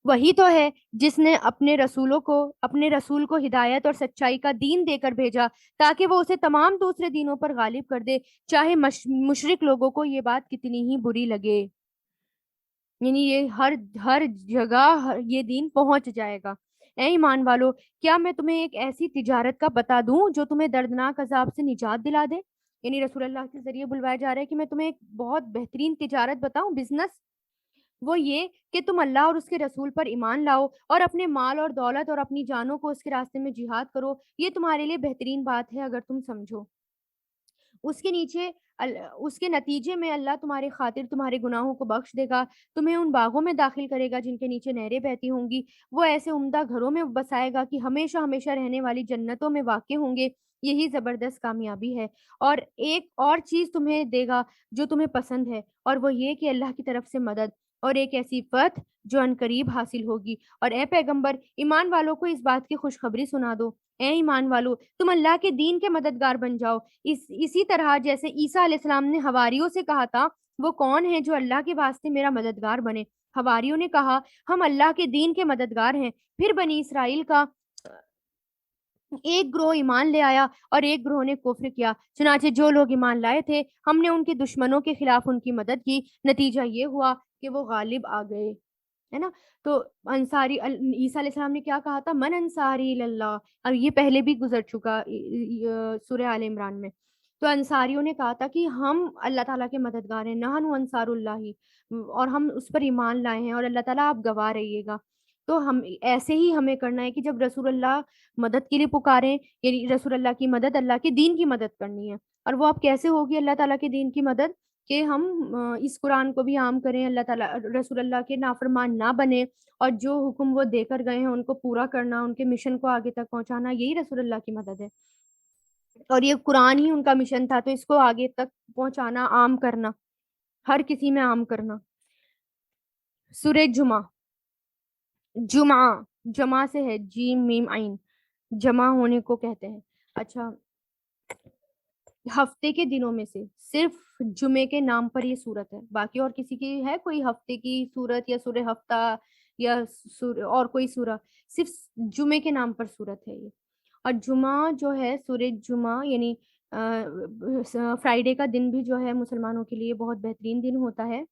وہی تو ہے جس نے اپنے رسول کو ہدایت اور سچائی کا دین دے کر بھیجا تاکہ وہ اسے تمام دوسرے دینوں پر غالب کر دے، چاہے مشرک لوگوں کو یہ بات کتنی ہی بری لگے۔ یعنی یہ ہر جگہ یہ دین پہنچ جائے گا۔ اے ایمان والو، کیا میں تمہیں ایک ایسی تجارت کا بتا دوں جو تمہیں دردناک عذاب سے نجات دلا دے؟ یعنی رسول اللہ کے ذریعے بلوایا جا رہا ہے کہ میں تمہیں ایک بہت بہترین تجارت بتاؤں، بزنس، وہ یہ کہ تم اللہ اور اس کے رسول پر ایمان لاؤ اور اپنے مال اور دولت اور اپنی جانوں کو اس کے راستے میں جہاد کرو، یہ تمہارے لیے بہترین بات ہے اگر تم سمجھو۔ اس کے نیچے اس کے نتیجے میں اللہ تمہارے خاطر تمہارے گناہوں کو بخش دے گا، تمہیں ان باغوں میں داخل کرے گا جن کے نیچے نہریں بہتی ہوں گی، وہ ایسے عمدہ گھروں میں بسائے گا کہ ہمیشہ ہمیشہ رہنے والی جنتوں میں واقع ہوں گے۔ یہی زبردست کامیابی ہے، اور ایک اور چیز تمہیں دے گا جو تمہیں پسند ہے، اور وہ یہ کہ اللہ کی طرف سے مدد اور ایک ایسی فتح جو عنقریب حاصل ہوگی۔ اور اے پیغمبر، ایمان والوں کو اس بات کی خوشخبری سنا دو، اے ایمان والو، تم اللہ کے دین کے مددگار بن جاؤ، اسی طرح جیسے عیسیٰ علیہ السلام نے حواریوں سے کہا تھا وہ کون ہے جو اللہ کے واسطے میرا مددگار بنے؟ حواریوں نے کہا ہم اللہ کے دین کے مددگار ہیں۔ پھر بنی اسرائیل کا ایک گروہ ایمان لے آیا اور ایک گروہ نے کفر کیا، چنانچہ جو لوگ ایمان لائے تھے ہم نے ان کے دشمنوں کے خلاف ان کی مدد کی، نتیجہ یہ ہوا کہ وہ غالب آ گئے، ہے نا۔ تو عیسیٰ علیہ السلام نے کیا کہا تھا، من انصاری اللہ، اب یہ پہلے بھی گزر چکا سورہ آل عمران میں۔ تو انصاریوں نے کہا تھا کہ ہم اللہ تعالیٰ کے مددگار ہیں، نحن انصار اللہ، اور ہم اس پر ایمان لائے ہیں، اور اللہ تعالیٰ آپ گواہ رہیے گا۔ تو ہم ایسے ہی ہمیں کرنا ہے کہ جب رسول اللہ مدد کے لیے پکاریں، یعنی رسول اللہ کی مدد، اللہ کے دین کی مدد کرنی ہے۔ اور وہ اب کیسے ہوگی اللہ تعالیٰ کے دین کی مدد؟ کہ ہم اس قرآن کو بھی عام کریں، اللہ تعالیٰ رسول اللہ کے نافرمان نہ بنے، اور جو حکم وہ دے کر گئے ہیں ان کو پورا کرنا، ان کے مشن کو آگے تک پہنچانا، یہی رسول اللہ کی مدد ہے۔ اور یہ قرآن ہی ان کا مشن تھا، تو اس کو آگے تک پہنچانا، عام کرنا، ہر کسی میں عام کرنا۔ سورہ جمعہ جمع سے ہے، جیم میم عین، جمع ہونے کو کہتے ہیں۔ اچھا، ہفتے کے دنوں میں سے صرف جمعے کے نام پر یہ صورت ہے، باقی اور کسی کی ہے کوئی ہفتے کی صورت یا سورہ ہفتہ یا اور کوئی سورہ؟ صرف جمعے کے نام پر صورت ہے یہ۔ اور جمعہ جو ہے، سورہ جمعہ یعنی فرائیڈے کا دن بھی جو ہے مسلمانوں کے لیے بہت بہترین دن ہوتا ہے،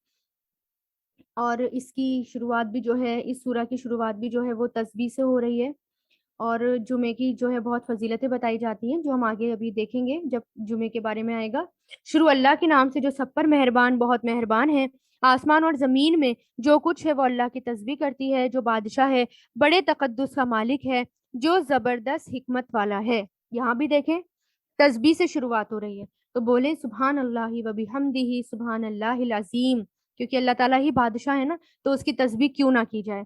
اور اس کی شروعات بھی جو ہے، اس سورہ کی شروعات بھی جو ہے وہ تسبیح سے ہو رہی ہے، اور جمعے کی جو ہے بہت فضیلتیں بتائی جاتی ہیں جو ہم آگے ابھی دیکھیں گے جب جمعے کے بارے میں آئے گا۔ شروع اللہ کے نام سے جو سب پر مہربان بہت مہربان ہے۔ آسمان اور زمین میں جو کچھ ہے وہ اللہ کی تسبیح کرتی ہے، جو بادشاہ ہے، بڑے تقدس کا مالک ہے، جو زبردست حکمت والا ہے۔ یہاں بھی دیکھیں تسبیح سے شروعات ہو رہی ہے، تو بولیں سبحان اللہ و بحمدہ سبحان اللہ العظیم، کیونکہ اللہ تعالیٰ ہی بادشاہ ہے نا، تو اس کی تسبیح کیوں نہ کی جائے۔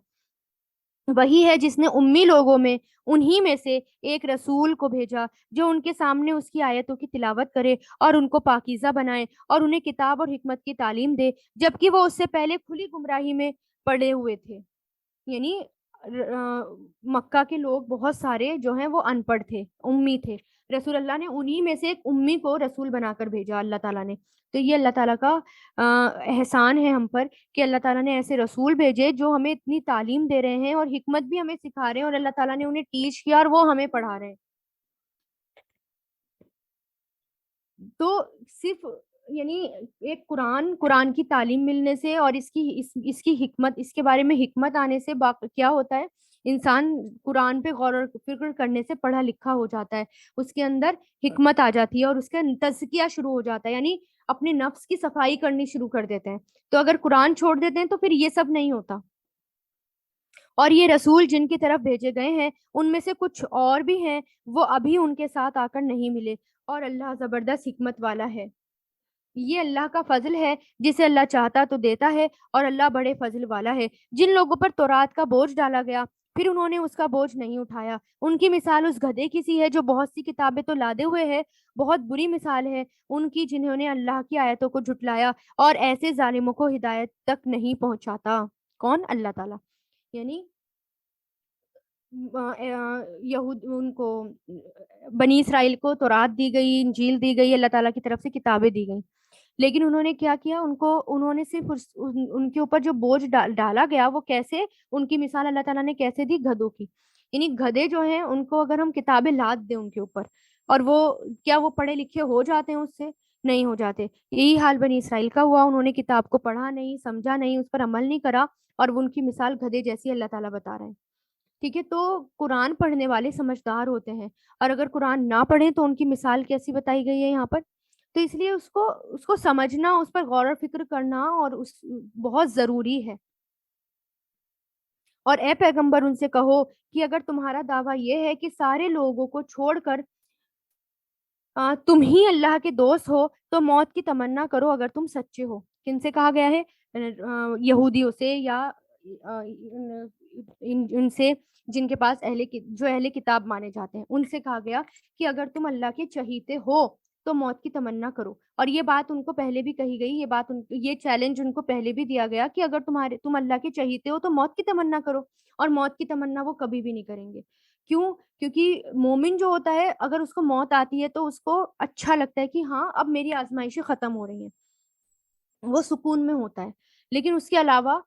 وہی ہے جس نے امی لوگوں میں انہی میں سے ایک رسول کو بھیجا جو ان کے سامنے اس کی آیتوں کی تلاوت کرے اور ان کو پاکیزہ بنائے اور انہیں کتاب اور حکمت کی تعلیم دے، جبکہ وہ اس سے پہلے کھلی گمراہی میں پڑے ہوئے تھے۔ یعنی مکہ کے لوگ بہت سارے جو ہیں وہ ان پڑھ تھے، امی تھے، رسول اللہ نے انہی میں سے ایک امی کو رسول بنا کر بھیجا اللہ تعالیٰ نے۔ تو یہ اللہ تعالیٰ کا احسان ہے ہم پر کہ اللہ تعالیٰ نے ایسے رسول بھیجے جو ہمیں اتنی تعلیم دے رہے ہیں اور حکمت بھی ہمیں سکھا رہے ہیں، اور اللہ تعالیٰ نے انہیں ٹیچ کیا اور وہ ہمیں پڑھا رہے ہیں۔ تو صرف یعنی ایک قرآن کی تعلیم ملنے سے اور اس کی حکمت، اس کے بارے میں حکمت آنے سے کیا ہوتا ہے، انسان قرآن پہ غور و فکر کرنے سے پڑھا لکھا ہو جاتا ہے، اس کے اندر حکمت آ جاتی ہے اور اس کا تزکیہ شروع ہو جاتا ہے، یعنی اپنے نفس کی صفائی کرنی شروع کر دیتے ہیں۔ تو اگر قرآن چھوڑ دیتے ہیں تو پھر یہ سب نہیں ہوتا۔ اور یہ رسول جن کی طرف بھیجے گئے ہیں ان میں سے کچھ اور بھی ہیں، وہ ابھی ان کے ساتھ آ کر نہیں ملے، اور اللہ زبردست حکمت والا ہے۔ یہ اللہ کا فضل ہے، جسے اللہ چاہتا تو دیتا ہے، اور اللہ بڑے فضل والا ہے۔ جن لوگوں پر تورات کا بوجھ ڈالا گیا پھر انہوں نے اس کا بوجھ نہیں اٹھایا، ان کی مثال اس گدھے کی سی ہے جو بہت سی کتابیں تو لادے ہوئے ہے۔ بہت بری مثال ہے ان کی جنہوں نے اللہ کی آیتوں کو جھٹلایا، اور ایسے ظالموں کو ہدایت تک نہیں پہنچاتا۔ کون؟ اللہ تعالیٰ۔ یعنی یہود ان کو بنی اسرائیل کو تورات دی گئی، انجیل دی گئی، اللہ تعالیٰ کی طرف سے کتابیں دی گئیں، لیکن انہوں نے کیا کیا، انہوں نے صرف ان کے اوپر جو بوجھ ڈالا گیا وہ کیسے، ان کی مثال اللہ تعالیٰ نے کیسے دی؟ گدھوں کی۔ یعنی گدھے جو ہیں ان کو اگر ہم کتابیں لاد دیں ان کے اوپر، اور وہ کیا وہ پڑھے لکھے ہو جاتے ہیں؟ اس سے نہیں ہو جاتے۔ یہی حال بنی اسرائیل کا ہوا، انہوں نے کتاب کو پڑھا نہیں، سمجھا نہیں، اس پر عمل نہیں کرا، اور وہ ان کی مثال گدھے جیسی اللہ تعالیٰ بتا رہے ہیں۔ ٹھیک ہے، تو قرآن پڑھنے والے سمجھدار ہوتے ہیں، اور اگر قرآن نہ پڑھیں تو ان کی مثال کیسی بتائی گئی ہے یہاں پر؟ تو اس لیے اس کو سمجھنا، اس پر غور و فکر کرنا اور بہت ضروری ہے۔ اور اے پیغمبر ان سے کہو کہ اگر تمہارا دعویٰ یہ ہے کہ سارے لوگوں کو چھوڑ کر تم ہی اللہ کے دوست ہو تو موت کی تمنا کرو اگر تم سچے ہو۔ کن سے کہا گیا ہے؟ یہودیوں سے، یا ان سے جن کے پاس جو اہل کتاب مانے جاتے ہیں، ان سے کہا گیا کہ اگر تم اللہ کے چہیتے ہو تو موت کی تمنا کرو۔ اور یہ بات ان کو پہلے بھی کہی گئی، یہ چیلنج ان کو پہلے بھی دیا گیا کہ اگر تم اللہ کے چہیتے ہو تو موت کی تمنا کرو، اور موت کی تمنا وہ کبھی بھی نہیں کریں گے۔ کیوں؟ کیونکہ مومن جو ہوتا ہے اگر اس کو موت آتی ہے تو اس کو اچھا لگتا ہے کہ ہاں اب میری آزمائشیں ختم ہو رہی ہیں، وہ سکون میں ہوتا ہے۔ لیکن اس کے علاوہ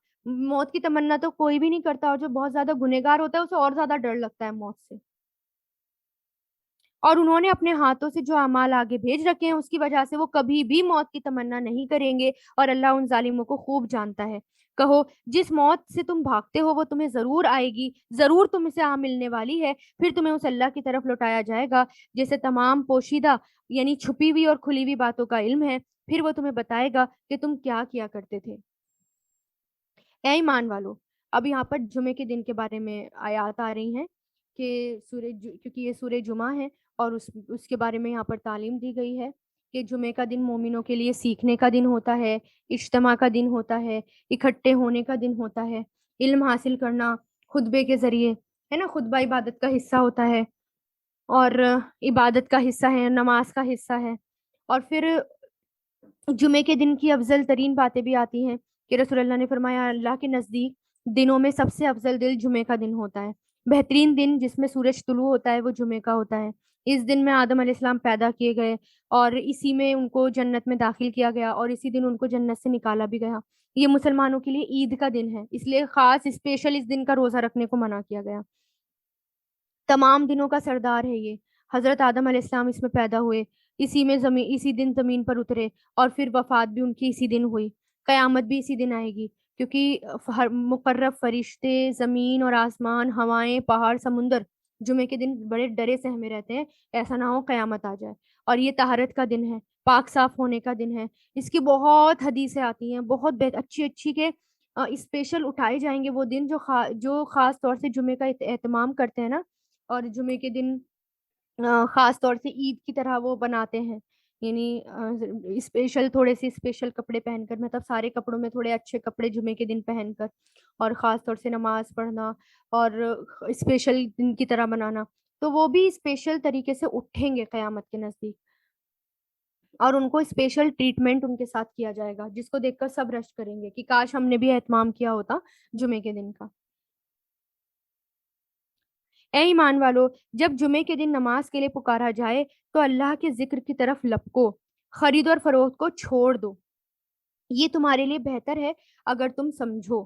موت کی تمنا تو کوئی بھی نہیں کرتا، اور جو بہت زیادہ گنہگار ہوتا ہے اسے اور زیادہ ڈر لگتا ہے موت سے۔ اور انہوں نے اپنے ہاتھوں سے جو اعمال آگے بھیج رکھے ہیں اس کی وجہ سے وہ کبھی بھی موت کی تمنا نہیں کریں گے، اور اللہ ان ظالموں کو خوب جانتا ہے۔ کہو جس موت سے تم بھاگتے ہو وہ تمہیں ضرور آئے گی، ضرور تم سے ملنے والی ہے، پھر تمہیں اس اللہ کی طرف لوٹایا جائے گا جسے تمام پوشیدہ یعنی چھپی ہوئی اور کھلی ہوئی باتوں کا علم ہے، پھر وہ تمہیں بتائے گا کہ تم کیا کیا کرتے تھے۔ اے ایمان والو، اب یہاں پر جمعے کے دن کے بارے میں آیات آ رہی ہیں کہ کیونکہ یہ سورہ جمعہ ہے، اور اس کے بارے میں یہاں پر تعلیم دی گئی ہے کہ جمعے کا دن مومنوں کے لیے سیکھنے کا دن ہوتا ہے، اجتماع کا دن ہوتا ہے، اکٹھے ہونے کا دن ہوتا ہے، علم حاصل کرنا خطبے کے ذریعے، ہے نا، خطبہ عبادت کا حصہ ہوتا ہے، اور عبادت کا حصہ ہے، نماز کا حصہ ہے۔ اور پھر جمعے کے دن کی افضل ترین باتیں بھی آتی ہیں کہ رسول اللہ نے فرمایا اللہ کے نزدیک دنوں میں سب سے افضل دن جمعے کا دن ہوتا ہے، بہترین دن جس میں سورج طلوع ہوتا ہے وہ جمعے کا ہوتا ہے۔ اس دن میں آدم علیہ السلام پیدا کیے گئے، اور اسی میں ان کو جنت میں داخل کیا گیا، اور اسی دن ان کو جنت سے نکالا بھی گیا۔ یہ مسلمانوں کے لیے عید کا دن ہے، اس لیے خاص اسپیشل اس دن کا روزہ رکھنے کو منع کیا گیا۔ تمام دنوں کا سردار ہے یہ۔ حضرت آدم علیہ السلام اس میں پیدا ہوئے، اسی دن زمین پر اترے، اور پھر وفات بھی ان کی اسی دن ہوئی، قیامت بھی اسی دن آئے گی، کیونکہ مقرب فرشتے، زمین اور آسمان، ہوائیں، پہاڑ، سمندر جمعے کے دن بڑے ڈرے سہمے رہتے ہیں ایسا نہ ہو قیامت آ جائے. اور یہ طہارت کا دن ہے، پاک صاف ہونے کا دن ہے. اس کی بہت حدیثیں آتی ہیں، بہت اچھی اچھی کے اسپیشل اٹھائے جائیں گے وہ دن جو خاص طور سے جمعے کا اہتمام کرتے ہیں نا. اور جمعے کے دن خاص طور سے عید کی طرح وہ بناتے ہیں، یعنی اسپیشل تھوڑے سے اسپیشل کپڑے پہن کر، مطلب سارے کپڑوں میں تھوڑے اچھے کپڑے جمعے کے دن پہن کر، اور خاص طور سے نماز پڑھنا اور اسپیشل دن کی طرح بنانا. تو وہ بھی اسپیشل طریقے سے اٹھیں گے قیامت کے نزدیک، اور ان کو اسپیشل ٹریٹمنٹ ان کے ساتھ کیا جائے گا، جس کو دیکھ کر سب رشک کریں گے کہ کاش ہم نے بھی اہتمام کیا ہوتا جمعے کے دن کا. اے ایمان والو، جب جمعے کے دن نماز کے لیے پکارا جائے تو اللہ کے ذکر کی طرف لپکو، خرید اور فروخت کو چھوڑ دو، یہ تمہارے لیے بہتر ہے اگر تم سمجھو.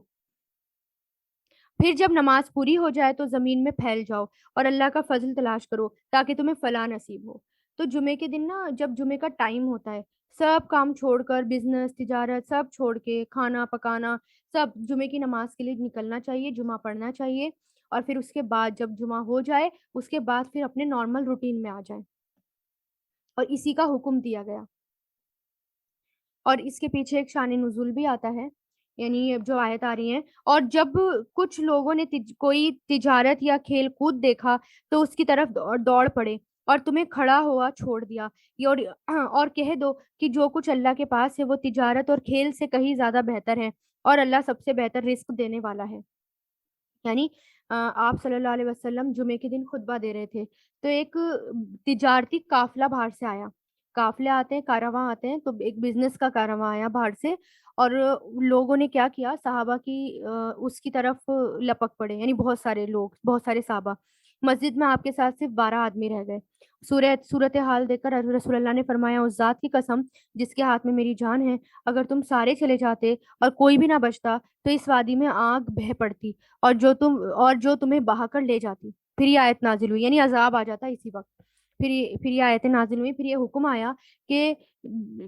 پھر جب نماز پوری ہو جائے تو زمین میں پھیل جاؤ اور اللہ کا فضل تلاش کرو تاکہ تمہیں فلاح نصیب ہو. تو جمعے کے دن نا، جب جمعے کا ٹائم ہوتا ہے، سب کام چھوڑ کر، بزنس، تجارت سب چھوڑ کے، کھانا پکانا سب، جمعے کی نماز کے لیے نکلنا چاہیے، جمعہ پڑھنا چاہیے. اور پھر اس کے بعد جب جمعہ ہو جائے اس کے بعد پھر اپنے نارمل روٹین میں آ جائیں. اور اسی کا حکم دیا گیا. اور اس کے پیچھے ایک شان نزول بھی آتا ہے، یعنی جو آیت آ رہی ہیں. اور جب کچھ لوگوں نے کوئی تجارت یا کھیل کود دیکھا تو اس کی طرف دوڑ پڑے اور تمہیں کھڑا ہوا چھوڑ دیا، اور کہہ دو کہ جو کچھ اللہ کے پاس ہے وہ تجارت اور کھیل سے کہیں زیادہ بہتر ہے، اور اللہ سب سے بہتر رزق دینے والا ہے. یعنی آپ صلی اللہ علیہ وسلم جمعے کے دن خطبہ دے رہے تھے تو ایک تجارتی قافلہ باہر سے آیا. قافلے آتے ہیں، کارواں آتے ہیں، تو ایک بزنس کا کارواں آیا باہر سے. اور لوگوں نے کیا کیا، صحابہ کی اس کی طرف لپک پڑے، یعنی بہت سارے لوگ، بہت سارے صحابہ. مسجد میں آپ کے ساتھ صرف 12 آدمی رہ گئے. صورت حال دیکھ کر رسول اللہ نے فرمایا، اس ذات کی قسم جس کے ہاتھ میں میری جان ہے، اگر تم سارے چلے جاتے اور کوئی بھی نہ بچتا تو اس وادی میں آگ بہہ پڑتی اور جو تمہیں بہا کر لے جاتی. پھر یہ آیت نازل ہوئی، یعنی عذاب آ جاتا اسی وقت. پھر یہ آیتیں نازل ہوئی، پھر یہ حکم آیا کہ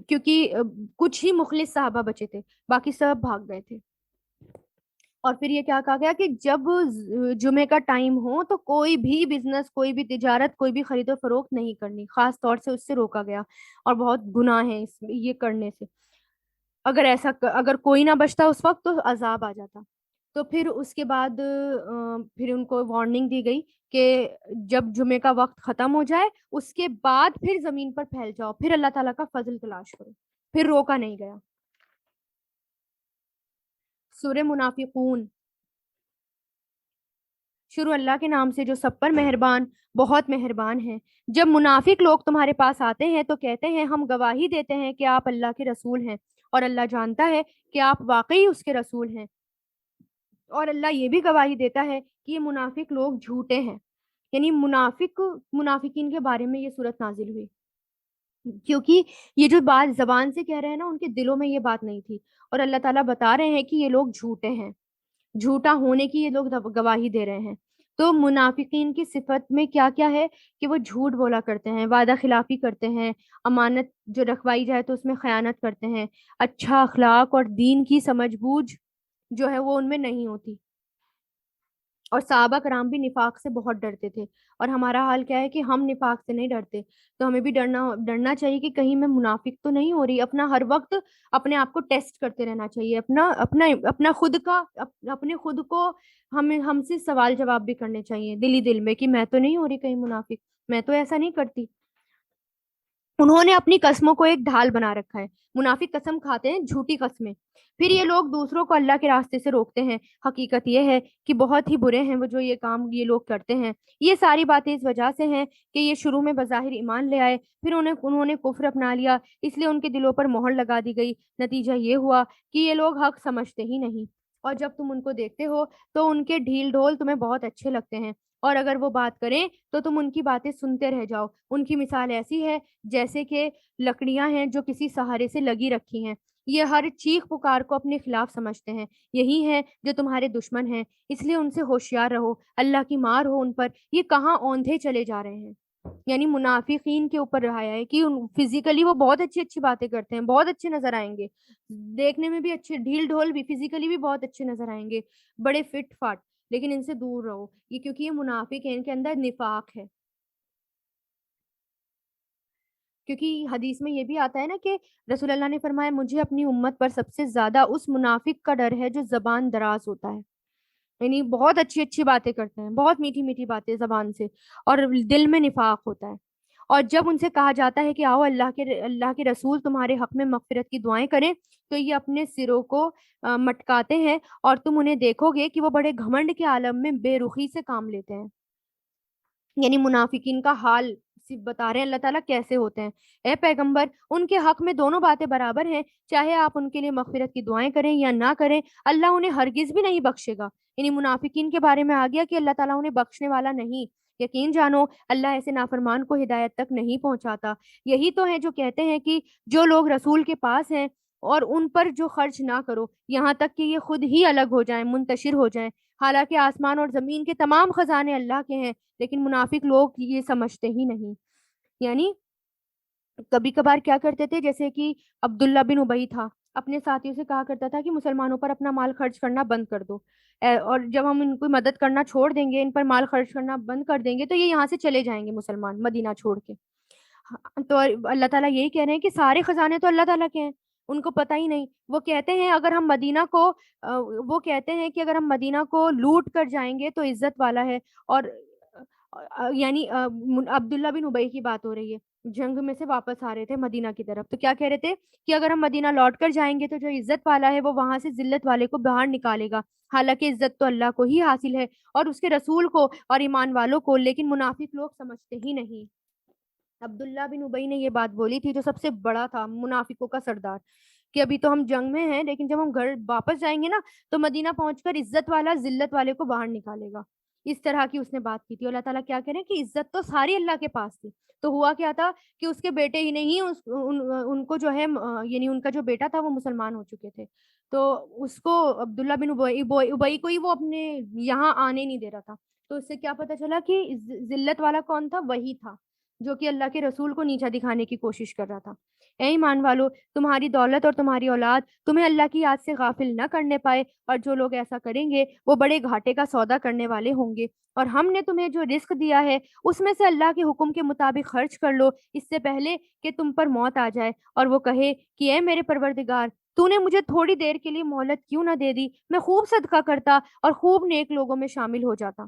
کیونکہ کچھ ہی مخلص صحابہ بچے تھے، باقی سب بھاگ گئے تھے. اور پھر یہ کیا کہا گیا کہ جب جمعے کا ٹائم ہو تو کوئی بھی بزنس، کوئی بھی تجارت، کوئی بھی خرید و فروخت نہیں کرنی، خاص طور سے اس سے روکا گیا. اور بہت گناہ ہے اس میں یہ کرنے سے. اگر کوئی نہ بچتا اس وقت تو عذاب آ جاتا. تو پھر اس کے بعد پھر ان کو وارننگ دی گئی کہ جب جمعے کا وقت ختم ہو جائے اس کے بعد پھر زمین پر پھیل جاؤ، پھر اللہ تعالیٰ کا فضل تلاش کرو. پھر روکا نہیں گیا. سورہ منافقون. شروع اللہ کے نام سے جو سب پر مہربان، بہت مہربان ہے. جب منافق لوگ تمہارے پاس آتے ہیں تو کہتے ہیں ہم گواہی دیتے ہیں کہ آپ اللہ کے رسول ہیں، اور اللہ جانتا ہے کہ آپ واقعی اس کے رسول ہیں. اور اللہ یہ بھی گواہی دیتا ہے کہ یہ منافق لوگ جھوٹے ہیں. یعنی منافقین کے بارے میں یہ صورت نازل ہوئی کیونکہ یہ جو بات زبان سے کہہ رہے ہیں نا، ان کے دلوں میں یہ بات نہیں تھی. اور اللہ تعالیٰ بتا رہے ہیں کہ یہ لوگ جھوٹے ہیں، جھوٹا ہونے کی یہ لوگ گواہی دے رہے ہیں. تو منافقین کی صفت میں کیا کیا ہے کہ وہ جھوٹ بولا کرتے ہیں، وعدہ خلافی کرتے ہیں، امانت جو رکھوائی جائے تو اس میں خیانت کرتے ہیں، اچھا اخلاق اور دین کی سمجھ بوجھ جو ہے وہ ان میں نہیں ہوتی. اور صحابہ کرام بھی نفاق سے بہت ڈرتے تھے. اور ہمارا حال کیا ہے کہ ہم نفاق سے نہیں ڈرتے. تو ہمیں بھی ڈرنا چاہیے کہ کہیں میں منافق تو نہیں ہو رہی. اپنا ہر وقت اپنے آپ کو ٹیسٹ کرتے رہنا چاہیے، اپنا اپنے خود کو ہم سے سوال جواب بھی کرنے چاہیے دل ہی دل میں کہ میں تو نہیں ہو رہی کہیں منافق، میں تو ایسا نہیں کرتی. انہوں نے اپنی قسموں کو ایک ڈھال بنا رکھا ہے. منافق قسم کھاتے ہیں جھوٹی قسمیں، پھر یہ لوگ دوسروں کو اللہ کے راستے سے روکتے ہیں. حقیقت یہ ہے کہ بہت ہی برے ہیں وہ جو یہ کام یہ لوگ کرتے ہیں. یہ ساری باتیں اس وجہ سے ہیں کہ یہ شروع میں بظاہر ایمان لے آئے، پھر انہوں نے کفر اپنا لیا، اس لیے ان کے دلوں پر مہر لگا دی گئی. نتیجہ یہ ہوا کہ یہ لوگ حق سمجھتے ہی نہیں. اور جب تم ان کو دیکھتے ہو تو ان کے ڈھیل ڈھول تمہیں بہت اچھے لگتے ہیں، اور اگر وہ بات کریں تو تم ان کی باتیں سنتے رہ جاؤ. ان کی مثال ایسی ہے جیسے کہ لکڑیاں ہیں جو کسی سہارے سے لگی رکھی ہیں. یہ ہر چیخ پکار کو اپنے خلاف سمجھتے ہیں. یہی ہے جو تمہارے دشمن ہیں، اس لیے ان سے ہوشیار رہو، اللہ کی مار ہو ان پر. یہ کہاں اوندھے چلے جا رہے ہیں. یعنی منافقین کے اوپر رہا ہے کہ فزیکلی وہ بہت اچھی اچھی باتیں کرتے ہیں، بہت اچھے نظر آئیں گے، دیکھنے میں بھی اچھے، ڈھیل ڈھول بھی، فزیکلی بھی بہت اچھے نظر آئیں گے، بڑے فٹ فاٹ. لیکن ان سے دور رہو، یہ کیونکہ یہ منافق ہیں، ان کے اندر نفاق ہے. کیونکہ حدیث میں یہ بھی آتا ہے نا کہ رسول اللہ نے فرمایا مجھے اپنی امت پر سب سے زیادہ اس منافق کا ڈر ہے جو زبان دراز ہوتا ہے، یعنی بہت اچھی اچھی باتیں کرتے ہیں، بہت میٹھی میٹھی باتیں زبان سے، اور دل میں نفاق ہوتا ہے. اور جب ان سے کہا جاتا ہے کہ آؤ اللہ کے رسول تمہارے حق میں مغفرت کی دعائیں کریں، تو یہ اپنے سروں کو مٹکاتے ہیں، اور تم انہیں دیکھو گے کہ وہ بڑے گھمنڈ کے عالم میں بے رخی سے کام لیتے ہیں. یعنی منافقین کا حال صرف بتا رہے ہیں اللہ تعالیٰ کیسے ہوتے ہیں. اے پیغمبر، ان کے حق میں دونوں باتیں برابر ہیں، چاہے آپ ان کے لیے مغفرت کی دعائیں کریں یا نہ کریں، اللہ انہیں ہرگز بھی نہیں بخشے گا. یعنی منافقین کے بارے میں آ گیا کہ اللہ تعالیٰ انہیں بخشنے والا نہیں. یقین جانو اللہ ایسے نافرمان کو ہدایت تک نہیں پہنچاتا. یہی تو ہیں جو کہتے ہیں کہ جو لوگ رسول کے پاس ہیں اور ان پر جو خرچ نہ کرو یہاں تک کہ یہ خود ہی الگ ہو جائیں، منتشر ہو جائیں، حالانکہ آسمان اور زمین کے تمام خزانے اللہ کے ہیں. لیکن منافق لوگ یہ سمجھتے ہی نہیں. یعنی کبھی کبھار کیا کرتے تھے، جیسے کہ عبداللہ بن ابی تھا، اپنے ساتھیوں سے کہا کرتا تھا کہ مسلمانوں پر اپنا مال خرچ کرنا بند کر دو، اور جب ہم ان کو مدد کرنا چھوڑ دیں گے، ان پر مال خرچ کرنا بند کر دیں گے، تو یہ یہاں سے چلے جائیں گے مسلمان مدینہ چھوڑ کے. تو اللہ تعالیٰ یہی کہہ رہے ہیں کہ سارے خزانے تو اللہ تعالیٰ کے ہیں، ان کو پتہ ہی نہیں. وہ کہتے ہیں اگر ہم مدینہ کو وہ کہتے ہیں کہ اگر ہم مدینہ کو لوٹ کر جائیں گے تو عزت والا ہے. اور یعنی عبداللہ بن ابی کی بات ہو رہی ہے، جنگ میں سے واپس آ رہے تھے مدینہ کی طرف، تو کیا کہہ رہے تھے کہ اگر ہم مدینہ لوٹ کر جائیں گے تو جو عزت والا ہے وہ وہاں سے ذلت والے کو باہر نکالے گا. حالانکہ عزت تو اللہ کو ہی حاصل ہے اور اس کے رسول کو اور ایمان والوں کو، لیکن منافق لوگ سمجھتے ہی نہیں. عبداللہ بن ابی نے یہ بات بولی تھی، جو سب سے بڑا تھا منافقوں کا سردار، کہ ابھی تو ہم جنگ میں ہیں لیکن جب ہم گھر واپس جائیں گے نا تو مدینہ پہنچ کر عزت والا ذلت والے کو باہر نکالے گا. اس طرح کی اس نے بات کی تھی. اللہ تعالیٰ کیا کہہ رہے ہیں کہ عزت تو ساری اللہ کے پاس تھی. تو ہوا کیا تھا کہ اس کے بیٹے ہی نہیں، ان کو جو ہے یعنی ان کا جو بیٹا تھا وہ مسلمان ہو چکے تھے، تو اس کو عبداللہ بن ابی کو ہی وہ اپنے یہاں آنے نہیں دے رہا تھا. تو اس سے کیا پتا چلا کہ ذلت والا کون تھا؟ وہی تھا جو کہ اللہ کے رسول کو نیچا دکھانے کی کوشش کر رہا تھا. اے ایمان والو، تمہاری دولت اور تمہاری اولاد تمہیں اللہ کی یاد سے غافل نہ کرنے پائے، اور جو لوگ ایسا کریں گے وہ بڑے گھاٹے کا سودا کرنے والے ہوں گے. اور ہم نے تمہیں جو رزق دیا ہے اس میں سے اللہ کے حکم کے مطابق خرچ کر لو، اس سے پہلے کہ تم پر موت آ جائے اور وہ کہے کہ اے میرے پروردگار، تو نے مجھے تھوڑی دیر کے لیے مہلت کیوں نہ دے دی، میں خوب صدقہ کرتا اور خوب نیک لوگوں میں شامل ہو جاتا.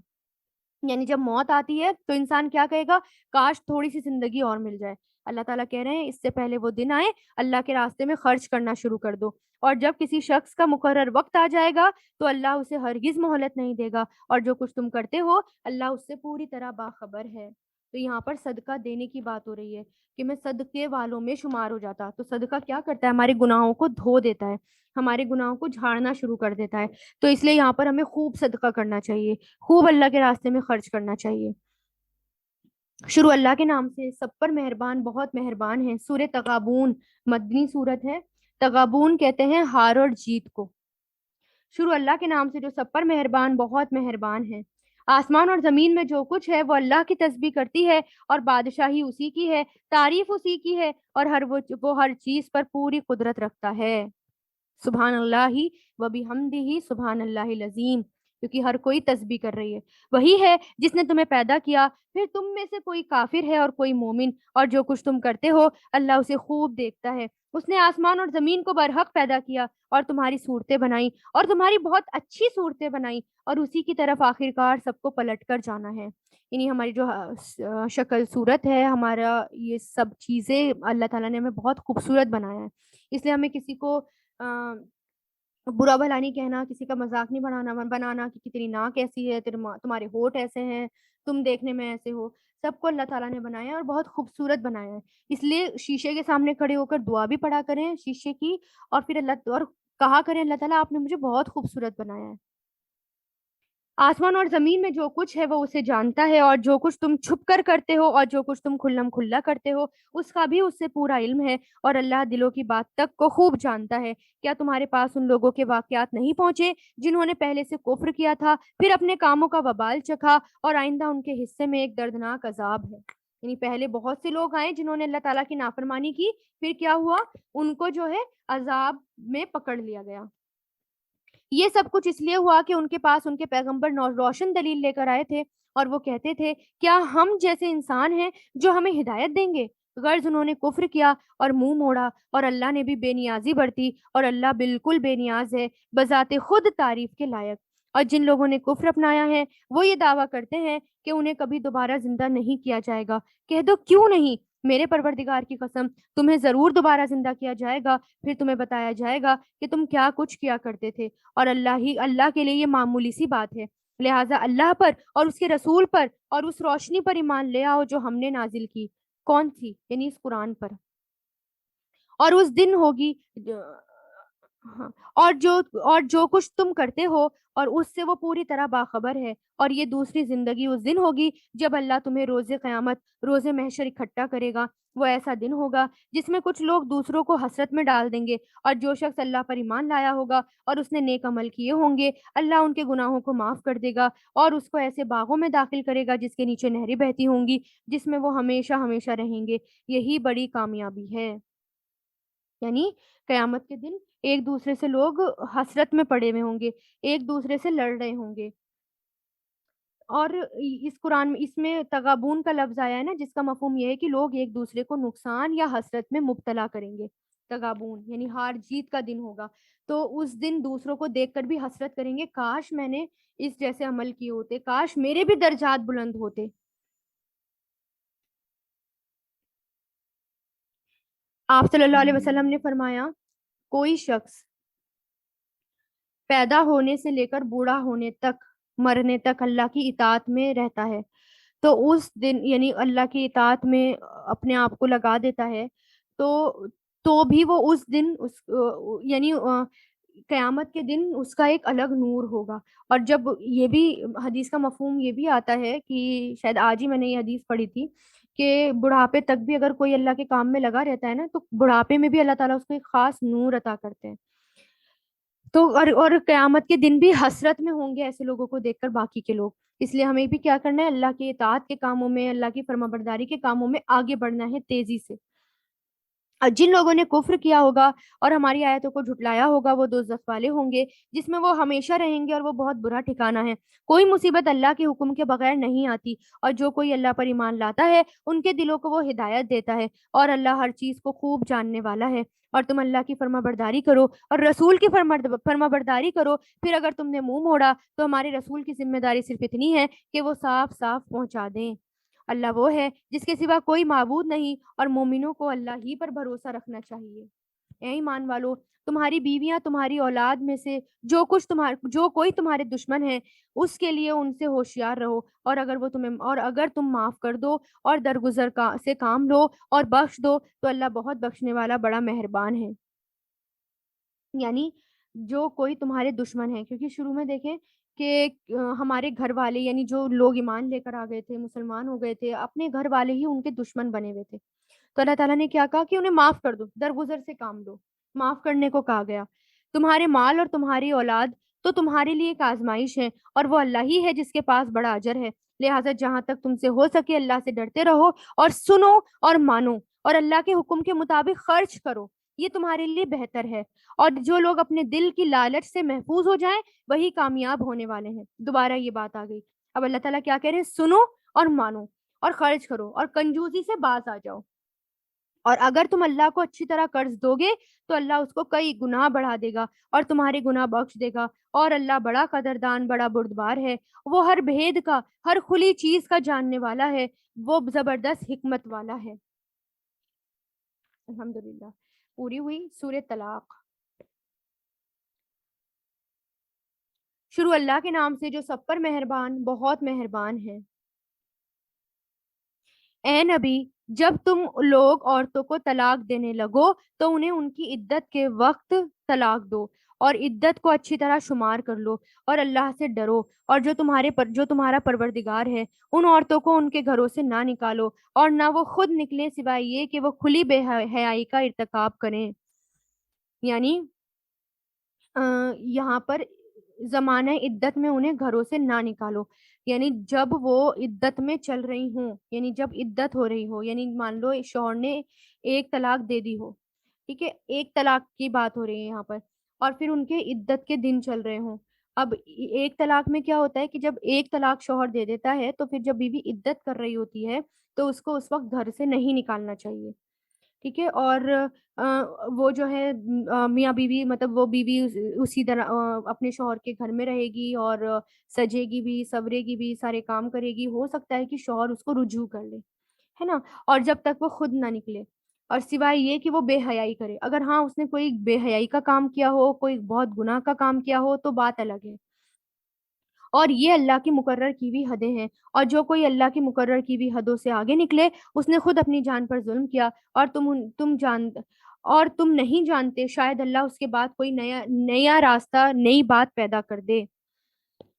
یعنی جب موت آتی ہے تو انسان کیا کہے گا؟ کاش تھوڑی سی زندگی اور مل جائے. اللہ تعالیٰ کہہ رہے ہیں اس سے پہلے وہ دن آئے، اللہ کے راستے میں خرچ کرنا شروع کر دو، اور جب کسی شخص کا مقرر وقت آ جائے گا تو اللہ اسے ہرگز مہلت نہیں دے گا، اور جو کچھ تم کرتے ہو اللہ اس سے پوری طرح باخبر ہے. تو یہاں پر صدقہ دینے کی بات ہو رہی ہے کہ میں صدقے والوں میں شمار ہو جاتا. تو صدقہ کیا کرتا ہے؟ ہمارے گناہوں کو دھو دیتا ہے، ہمارے گناہوں کو جھاڑنا شروع کر دیتا ہے. تو اس لیے یہاں پر ہمیں خوب صدقہ کرنا چاہیے، خوب اللہ کے راستے میں خرچ کرنا چاہیے. شروع اللہ کے نام سے، سب پر مہربان بہت مہربان ہے. سورہ تغابون مدنی سورت ہے. تغابون کہتے ہیں ہار اور جیت کو. شروع اللہ کے نام سے جو سب پر مہربان بہت مہربان ہے. آسمان اور زمین میں جو کچھ ہے وہ اللہ کی تسبیح کرتی ہے، اور بادشاہی اسی کی ہے، تعریف اسی کی ہے، اور وہ ہر چیز پر پوری قدرت رکھتا ہے. سبحان اللہ و بحمدہ سبحان اللہ العظیم. کیونکہ ہر کوئی تسبیح کر رہی ہے. وہی ہے جس نے تمہیں پیدا کیا، پھر تم میں سے کوئی کافر ہے اور کوئی مومن، اور جو کچھ تم کرتے ہو اللہ اسے خوب دیکھتا ہے. اس نے آسمان اور زمین کو برحق پیدا کیا اور تمہاری صورتیں بنائی، اور تمہاری بہت اچھی صورتیں بنائی، اور اسی کی طرف آخرکار سب کو پلٹ کر جانا ہے. یعنی ہماری جو شکل صورت ہے، ہمارا یہ سب چیزیں اللہ تعالیٰ نے ہمیں بہت خوبصورت بنایا ہے. اس لیے ہمیں کسی کو برا بھلا نہیں کہنا، کسی کا مذاق نہیں بنانا کہ تیری ناک ایسی ہے، تمہارے ہونٹ ایسے ہیں، تم دیکھنے میں ایسے ہو. سب کو اللہ تعالیٰ نے بنایا ہے اور بہت خوبصورت بنایا ہے. اس لیے شیشے کے سامنے کھڑے ہو کر دعا بھی پڑھا کریں شیشے کی، اور پھر کہا کریں اللہ تعالیٰ آپ نے مجھے بہت خوبصورت بنایا ہے. آسمان اور زمین میں جو کچھ ہے وہ اسے جانتا ہے، اور جو کچھ تم چھپ کر کرتے ہو اور جو کچھ تم کھلم کھلا کرتے ہو اس کا بھی اس سے پورا علم ہے. اور اللہ دلوں کی بات تک کو خوب جانتا ہے. کیا تمہارے پاس ان لوگوں کے واقعات نہیں پہنچے جنہوں نے پہلے سے کفر کیا تھا، پھر اپنے کاموں کا وبال چکھا، اور آئندہ ان کے حصے میں ایک دردناک عذاب ہے. یعنی پہلے بہت سے لوگ آئے جنہوں نے اللہ تعالیٰ کی نافرمانی کی، پھر کیا ہوا؟ ان کو جو ہے عذاب میں پکڑ لیا گیا. یہ سب کچھ اس لیے ہوا کہ ان کے پاس ان کے پیغمبر روشن دلیل لے کر آئے تھے، اور وہ کہتے تھے کیا ہم جیسے انسان ہیں جو ہمیں ہدایت دیں گے؟ غرض انہوں نے کفر کیا اور منہ موڑا، اور اللہ نے بھی بے نیازی برتی، اور اللہ بالکل بے نیاز ہے، بذات خود تعریف کے لائق۔ اور جن لوگوں نے کفر اپنایا ہے وہ یہ دعویٰ کرتے ہیں کہ انہیں کبھی دوبارہ زندہ نہیں کیا جائے گا۔ کہہ دو کیوں نہیں؟ میرے پروردگار کی قسم، تمہیں ضرور دوبارہ زندہ کیا جائے گا، پھر تمہیں بتایا جائے گا کہ تم کیا کچھ کیا کرتے تھے، اور اللہ کے لیے یہ معمولی سی بات ہے۔ لہٰذا اللہ پر اور اس کے رسول پر اور اس روشنی پر ایمان لے آؤ جو ہم نے نازل کی۔ کون سی؟ یعنی اس قرآن پر۔ اور اس دن ہوگی، ہاں، اور جو کچھ تم کرتے ہو اور اس سے وہ پوری طرح باخبر ہے۔ اور یہ دوسری زندگی اس دن ہوگی جب اللہ تمہیں روز قیامت، روز محشر اکٹھا کرے گا۔ وہ ایسا دن ہوگا جس میں کچھ لوگ دوسروں کو حسرت میں ڈال دیں گے، اور جو شخص اللہ پر ایمان لایا ہوگا اور اس نے نیک عمل کیے ہوں گے، اللہ ان کے گناہوں کو معاف کر دے گا اور اس کو ایسے باغوں میں داخل کرے گا جس کے نیچے نہریں بہتی ہوں گی، جس میں وہ ہمیشہ ہمیشہ رہیں گے۔ یہی بڑی کامیابی ہے۔ یعنی قیامت کے دن ایک دوسرے سے لوگ حسرت میں پڑے ہوئے ہوں گے، ایک دوسرے سے لڑ رہے ہوں گے۔ اور اس قرآن میں اس میں تغابون کا لفظ آیا ہے نا، جس کا مفہوم یہ ہے کہ لوگ ایک دوسرے کو نقصان یا حسرت میں مبتلا کریں گے۔ تغابون یعنی ہار جیت کا دن ہوگا، تو اس دن دوسروں کو دیکھ کر بھی حسرت کریں گے، کاش میں نے اس جیسے عمل کیے ہوتے، کاش میرے بھی درجات بلند ہوتے۔ آپ صلی اللہ علیہ وسلم نے فرمایا کوئی شخص پیدا ہونے سے لے کر بوڑھا ہونے تک، مرنے تک اللہ کی اطاعت میں رہتا ہے، تو اس دن یعنی اللہ کی اطاعت میں اپنے آپ کو لگا دیتا ہے، تو بھی وہ اس دن یعنی قیامت کے دن اس کا ایک الگ نور ہوگا۔ اور جب یہ بھی حدیث کا مفہوم یہ بھی آتا ہے کہ شاید آج ہی میں نے یہ حدیث پڑھی تھی کہ بڑھاپے تک بھی اگر کوئی اللہ کے کام میں لگا رہتا ہے نا، تو بڑھاپے میں بھی اللہ تعالیٰ اس کو ایک خاص نور عطا کرتے ہیں۔ تو اور قیامت کے دن بھی حسرت میں ہوں گے ایسے لوگوں کو دیکھ کر باقی کے لوگ۔ اس لیے ہمیں بھی کیا کرنا ہے؟ اللہ کی اطاعت کے کاموں میں، اللہ کی فرما برداری کے کاموں میں آگے بڑھنا ہے تیزی سے۔ اور جن لوگوں نے کفر کیا ہوگا اور ہماری آیتوں کو جھٹلایا ہوگا وہ دوزخ والے ہوں گے، جس میں وہ ہمیشہ رہیں گے، اور وہ بہت برا ٹھکانہ ہے۔ کوئی مصیبت اللہ کے حکم کے بغیر نہیں آتی، اور جو کوئی اللہ پر ایمان لاتا ہے ان کے دلوں کو وہ ہدایت دیتا ہے، اور اللہ ہر چیز کو خوب جاننے والا ہے۔ اور تم اللہ کی فرما برداری کرو اور رسول کی فرما برداری کرو، پھر اگر تم نے منہ موڑا تو ہمارے رسول کی ذمہ داری صرف اتنی ہے کہ وہ صاف صاف پہنچا دیں۔ اللہ وہ ہے جس کے سوا کوئی معبود نہیں، اور مومنوں کو اللہ ہی پر بھروسہ رکھنا چاہیے۔ اے ایمان والو، تمہاری بیویاں، تمہاری اولاد میں سے جو کوئی تمہارے دشمن ہے، اس کے لیے ان سے ہوشیار رہو، اور اگر تم معاف کر دو اور درگزر سے کام لو اور بخش دو تو اللہ بہت بخشنے والا بڑا مہربان ہے۔ یعنی جو کوئی تمہارے دشمن ہے، کیونکہ شروع میں دیکھیں کہ ہمارے گھر والے یعنی جو لوگ ایمان لے کر آ گئے تھے، مسلمان ہو گئے تھے، اپنے گھر والے ہی ان کے دشمن بنے ہوئے تھے، تو اللہ تعالیٰ نے کیا کہا کہ انہیں معاف کر دو، درگزر سے کام لو، معاف کرنے کو کہا گیا۔ تمہارے مال اور تمہاری اولاد تو تمہارے لیے ایک آزمائش ہے، اور وہ اللہ ہی ہے جس کے پاس بڑا اجر ہے۔ لہٰذا جہاں تک تم سے ہو سکے اللہ سے ڈرتے رہو اور سنو اور مانو، اور اللہ کے حکم کے مطابق خرچ کرو، یہ تمہارے لیے بہتر ہے۔ اور جو لوگ اپنے دل کی لالچ سے محفوظ ہو جائیں وہی کامیاب ہونے والے ہیں۔ دوبارہ یہ بات آ گئی۔ اب اللہ تعالیٰ کیا کہہ رہے ہیں؟ سنو اور مانو اور خرچ کرو اور کنجوسی سے باز آ جاؤ، اور اگر تم اللہ کو اچھی طرح قرض دو گے تو اللہ اس کو کئی گنا بڑھا دے گا اور تمہارے گناہ بخش دے گا، اور اللہ بڑا قدردان، بڑا بردبار ہے۔ وہ ہر بھید کا، ہر کھلی چیز کا جاننے والا ہے، وہ زبردست حکمت والا ہے۔ الحمدللہ پوری ہوئی سورہ طلاق۔ شروع اللہ کے نام سے جو سب پر مہربان، بہت مہربان ہے۔ اے نبی، جب تم لوگ عورتوں کو طلاق دینے لگو تو انہیں ان کی عدت کے وقت طلاق دو، اور عدت کو اچھی طرح شمار کر لو، اور اللہ سے ڈرو، اور جو تمہارا پروردگار ہے ان عورتوں کو ان کے گھروں سے نہ نکالو، اور نہ وہ خود نکلیں سوائے یہ کہ وہ کھلی بے حیائی کا ارتکاب کریں۔ یعنی یہاں پر زمانہ عدت میں انہیں گھروں سے نہ نکالو، یعنی جب وہ عدت میں چل رہی ہوں، یعنی جب عدت ہو رہی ہو، یعنی مان لو شوہر نے ایک طلاق دے دی ہو، ٹھیک ہے، ایک طلاق کی بات ہو رہی ہے یہاں پر، اور پھر ان کے عدت کے دن چل رہے ہوں. اب ایک طلاق میں کیا ہوتا ہے کہ جب ایک طلاق شوہر دے دیتا ہے تو پھر جب بیوی عدت کر رہی ہوتی ہے تو اس کو اس وقت گھر سے نہیں نکالنا چاہیے. ٹھیک ہے. اور وہ جو ہے میاں بیوی مطلب وہ بیوی اسی طرح اپنے شوہر کے گھر میں رہے گی اور سجے گی بھی سورے گی بھی سارے کام کرے گی. ہو سکتا ہے کہ شوہر اس کو رجوع کر لے، ہے نا، اور جب تک وہ خود نہ نکلے، اور سوائے یہ کہ وہ بے حیائی کرے. اگر ہاں اس نے کوئی بے حیائی کا کام کیا ہو، کوئی بہت گناہ کا کام کیا ہو تو بات الگ ہے. اور یہ اللہ کی مقرر کی ہوئی حدیں ہیں، اور جو کوئی اللہ کی مقرر کی ہوئی حدوں سے آگے نکلے اس نے خود اپنی جان پر ظلم کیا. اور تم نہیں جانتے شاید اللہ اس کے بعد کوئی نیا نیا راستہ نئی بات پیدا کر دے.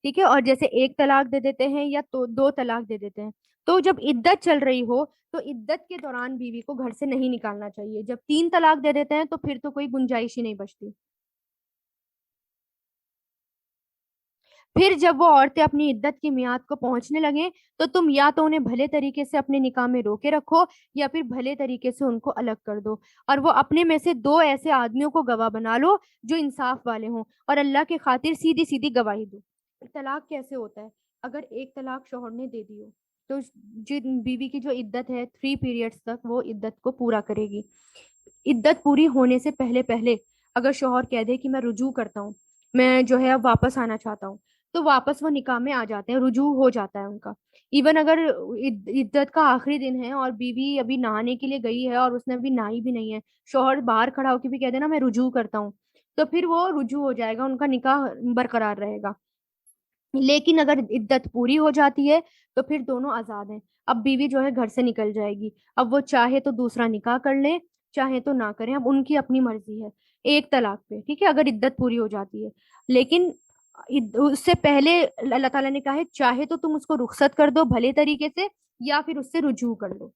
ٹھیک ہے. اور جیسے ایک طلاق دے دیتے ہیں یا تو دو طلاق دے دیتے ہیں، تو جب عدت چل رہی ہو تو عدت کے دوران بیوی کو گھر سے نہیں نکالنا چاہیے. جب تین طلاق دے دیتے ہیں تو پھر تو کوئی گنجائش ہی نہیں بچتی. پھر جب وہ عورتیں اپنی عدت کی میعاد کو پہنچنے لگیں تو تم یا تو انہیں بھلے طریقے سے اپنے نکاح میں روکے رکھو یا پھر بھلے طریقے سے ان کو الگ کر دو. اور وہ اپنے میں سے دو ایسے آدمیوں کو گواہ بنا لو جو انصاف والے ہوں اور اللہ کی خاطر سیدھی سیدھی گواہی دو. طلاق کیسے ہوتا ہے؟ اگر ایک طلاق شوہر نے دے دی ہو تو جن بیوی کی جو عدت ہے 3 پیریڈز تک وہ عدت کو پورا کرے گی. عدت پوری ہونے سے پہلے پہلے اگر شوہر کہہ دے کہ میں رجوع کرتا ہوں، میں جو ہے اب واپس آنا چاہتا ہوں، تو واپس وہ نکاح میں آ جاتے ہیں، رجوع ہو جاتا ہے ان کا. ایون اگر عدت کا آخری دن ہے اور بیوی ابھی نہانے کے لیے گئی ہے اور اس نے ابھی نہائی بھی نہیں ہے، شوہر باہر کھڑا ہو کے بھی کہہ دے نا میں رجوع کرتا ہوں، تو پھر وہ رجوع ہو جائے گا، ان کا نکاح برقرار رہے گا. لیکن اگر عدت پوری ہو جاتی ہے تو پھر دونوں آزاد ہیں. اب بیوی جو ہے گھر سے نکل جائے گی. اب وہ چاہے تو دوسرا نکاح کر لیں، چاہے تو نہ کریں، اب ان کی اپنی مرضی ہے ایک طلاق پہ. ٹھیک ہے. اگر عدت پوری ہو جاتی ہے، لیکن اس سے پہلے اللہ تعالیٰ نے کہا ہے چاہے تو تم اس کو رخصت کر دو بھلے طریقے سے یا پھر اس سے رجوع کر لو.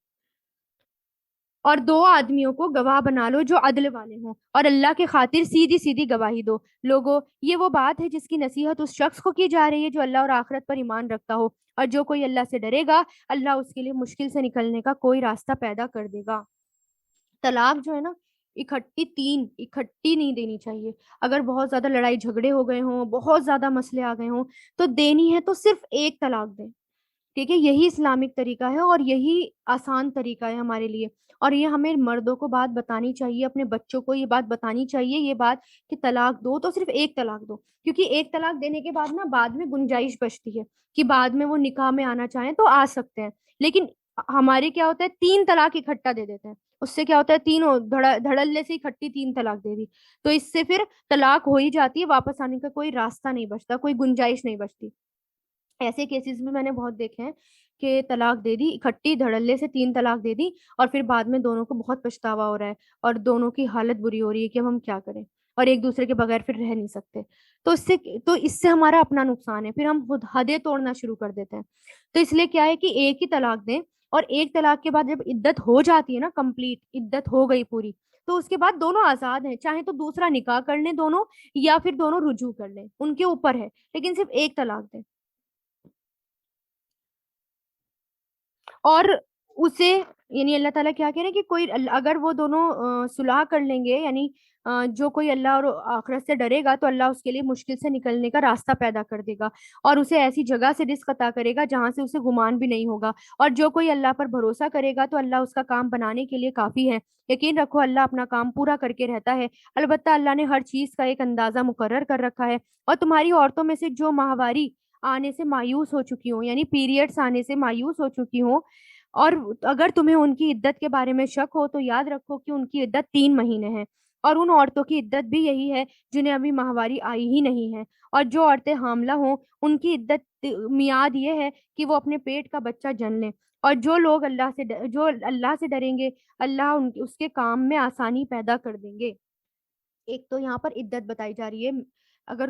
اور دو آدمیوں کو گواہ بنا لو جو عدل والے ہوں اور اللہ کے خاطر سیدھی سیدھی گواہی دو. لوگوں، یہ وہ بات ہے جس کی نصیحت اس شخص کو کی جا رہی ہے جو اللہ اور آخرت پر ایمان رکھتا ہو، اور جو کوئی اللہ سے ڈرے گا اللہ اس کے لیے مشکل سے نکلنے کا کوئی راستہ پیدا کر دے گا. طلاق جو ہے نا، اکٹھی نہیں دینی چاہیے. اگر بہت زیادہ لڑائی جھگڑے ہو گئے ہوں، بہت زیادہ مسئلے آ گئے ہوں تو دینی ہے تو صرف ایک طلاق دیں. ٹھیک ہے. یہی اسلامک طریقہ ہے اور یہی آسان طریقہ ہے ہمارے لیے. اور یہ ہمیں مردوں کو بات بتانی چاہیے، اپنے بچوں کو یہ بات بتانی چاہیے، یہ بات کہ طلاق دو تو صرف ایک طلاق دو. کیونکہ ایک طلاق دینے کے بعد نا بعد میں گنجائش بچتی ہے کہ بعد میں وہ نکاح میں آنا چاہیں تو آ سکتے ہیں. لیکن ہمارے کیا ہوتا ہے 3 طلاق اکٹھا دے دیتے ہیں. اس سے کیا ہوتا ہے تینوں دھڑلے سے اکٹھی 3 طلاق دے دی تو اس سے پھر طلاق ہو ہی جاتی ہے، واپس آنے کا کوئی راستہ نہیں بچتا، کوئی گنجائش نہیں بچتی. ایسے کیسز بھی میں نے بہت دیکھے ہیں کہ طلاق دے دی اکٹھی دھڑلے سے 3 طلاق دے دی اور پھر بعد میں دونوں کو بہت پچھتاوا ہو رہا ہے اور دونوں کی حالت بری ہو رہی ہے کہ اب ہم کیا کریں اور ایک دوسرے کے بغیر پھر رہ نہیں سکتے. تو اس سے ہمارا اپنا نقصان ہے، پھر ہم خود حدیں توڑنا شروع کر دیتے ہیں. تو اس لیے کیا ہے کہ ایک ہی طلاق دیں، اور ایک طلاق کے بعد جب عدت ہو جاتی ہے نا، کمپلیٹ عدت ہو گئی پوری، تو اس کے بعد دونوں آزاد ہیں، چاہے تو دوسرا نکاح کر لیں دونوں یا پھر دونوں رجوع کر لیں، ان کے اوپر ہے، لیکن صرف ایک طلاق دیں. اور اسے یعنی اللہ تعالیٰ کیا کہہ رہے ہیں کہ کوئی اگر وہ دونوں صلح کر لیں گے، یعنی جو کوئی اللہ اور آخرت سے ڈرے گا تو اللہ اس کے لیے مشکل سے نکلنے کا راستہ پیدا کر دے گا اور اسے ایسی جگہ سے رزق عطا کرے گا جہاں سے اسے گمان بھی نہیں ہوگا. اور جو کوئی اللہ پر بھروسہ کرے گا تو اللہ اس کا کام بنانے کے لیے کافی ہے. یقین رکھو اللہ اپنا کام پورا کر کے رہتا ہے. البتہ اللہ نے ہر چیز کا ایک اندازہ مقرر کر رکھا ہے. اور تمہاری عورتوں میں سے جو ماہواری آنے سے مایوس ہو چکی ہوں، یعنی پیریڈس آنے سے مایوس ہو چکی ہوں، اور اگر تمہیں ان کی عدت کے بارے میں شک ہو تو یاد رکھو کہ ان کی عدت 3 مہینے ہے. اور ان عورتوں کی عدت بھی یہی ہے جنہیں ابھی ماہواری آئی ہی نہیں ہے. اور جو عورتیں حاملہ ہوں ان کی عدت میعاد یہ ہے کہ وہ اپنے پیٹ کا بچہ جن لیں. اور جو اللہ سے ڈریں گے اللہ اس کے کام میں آسانی پیدا کر دیں گے. ایک تو یہاں پر عدت بتائی جا رہی ہے. اگر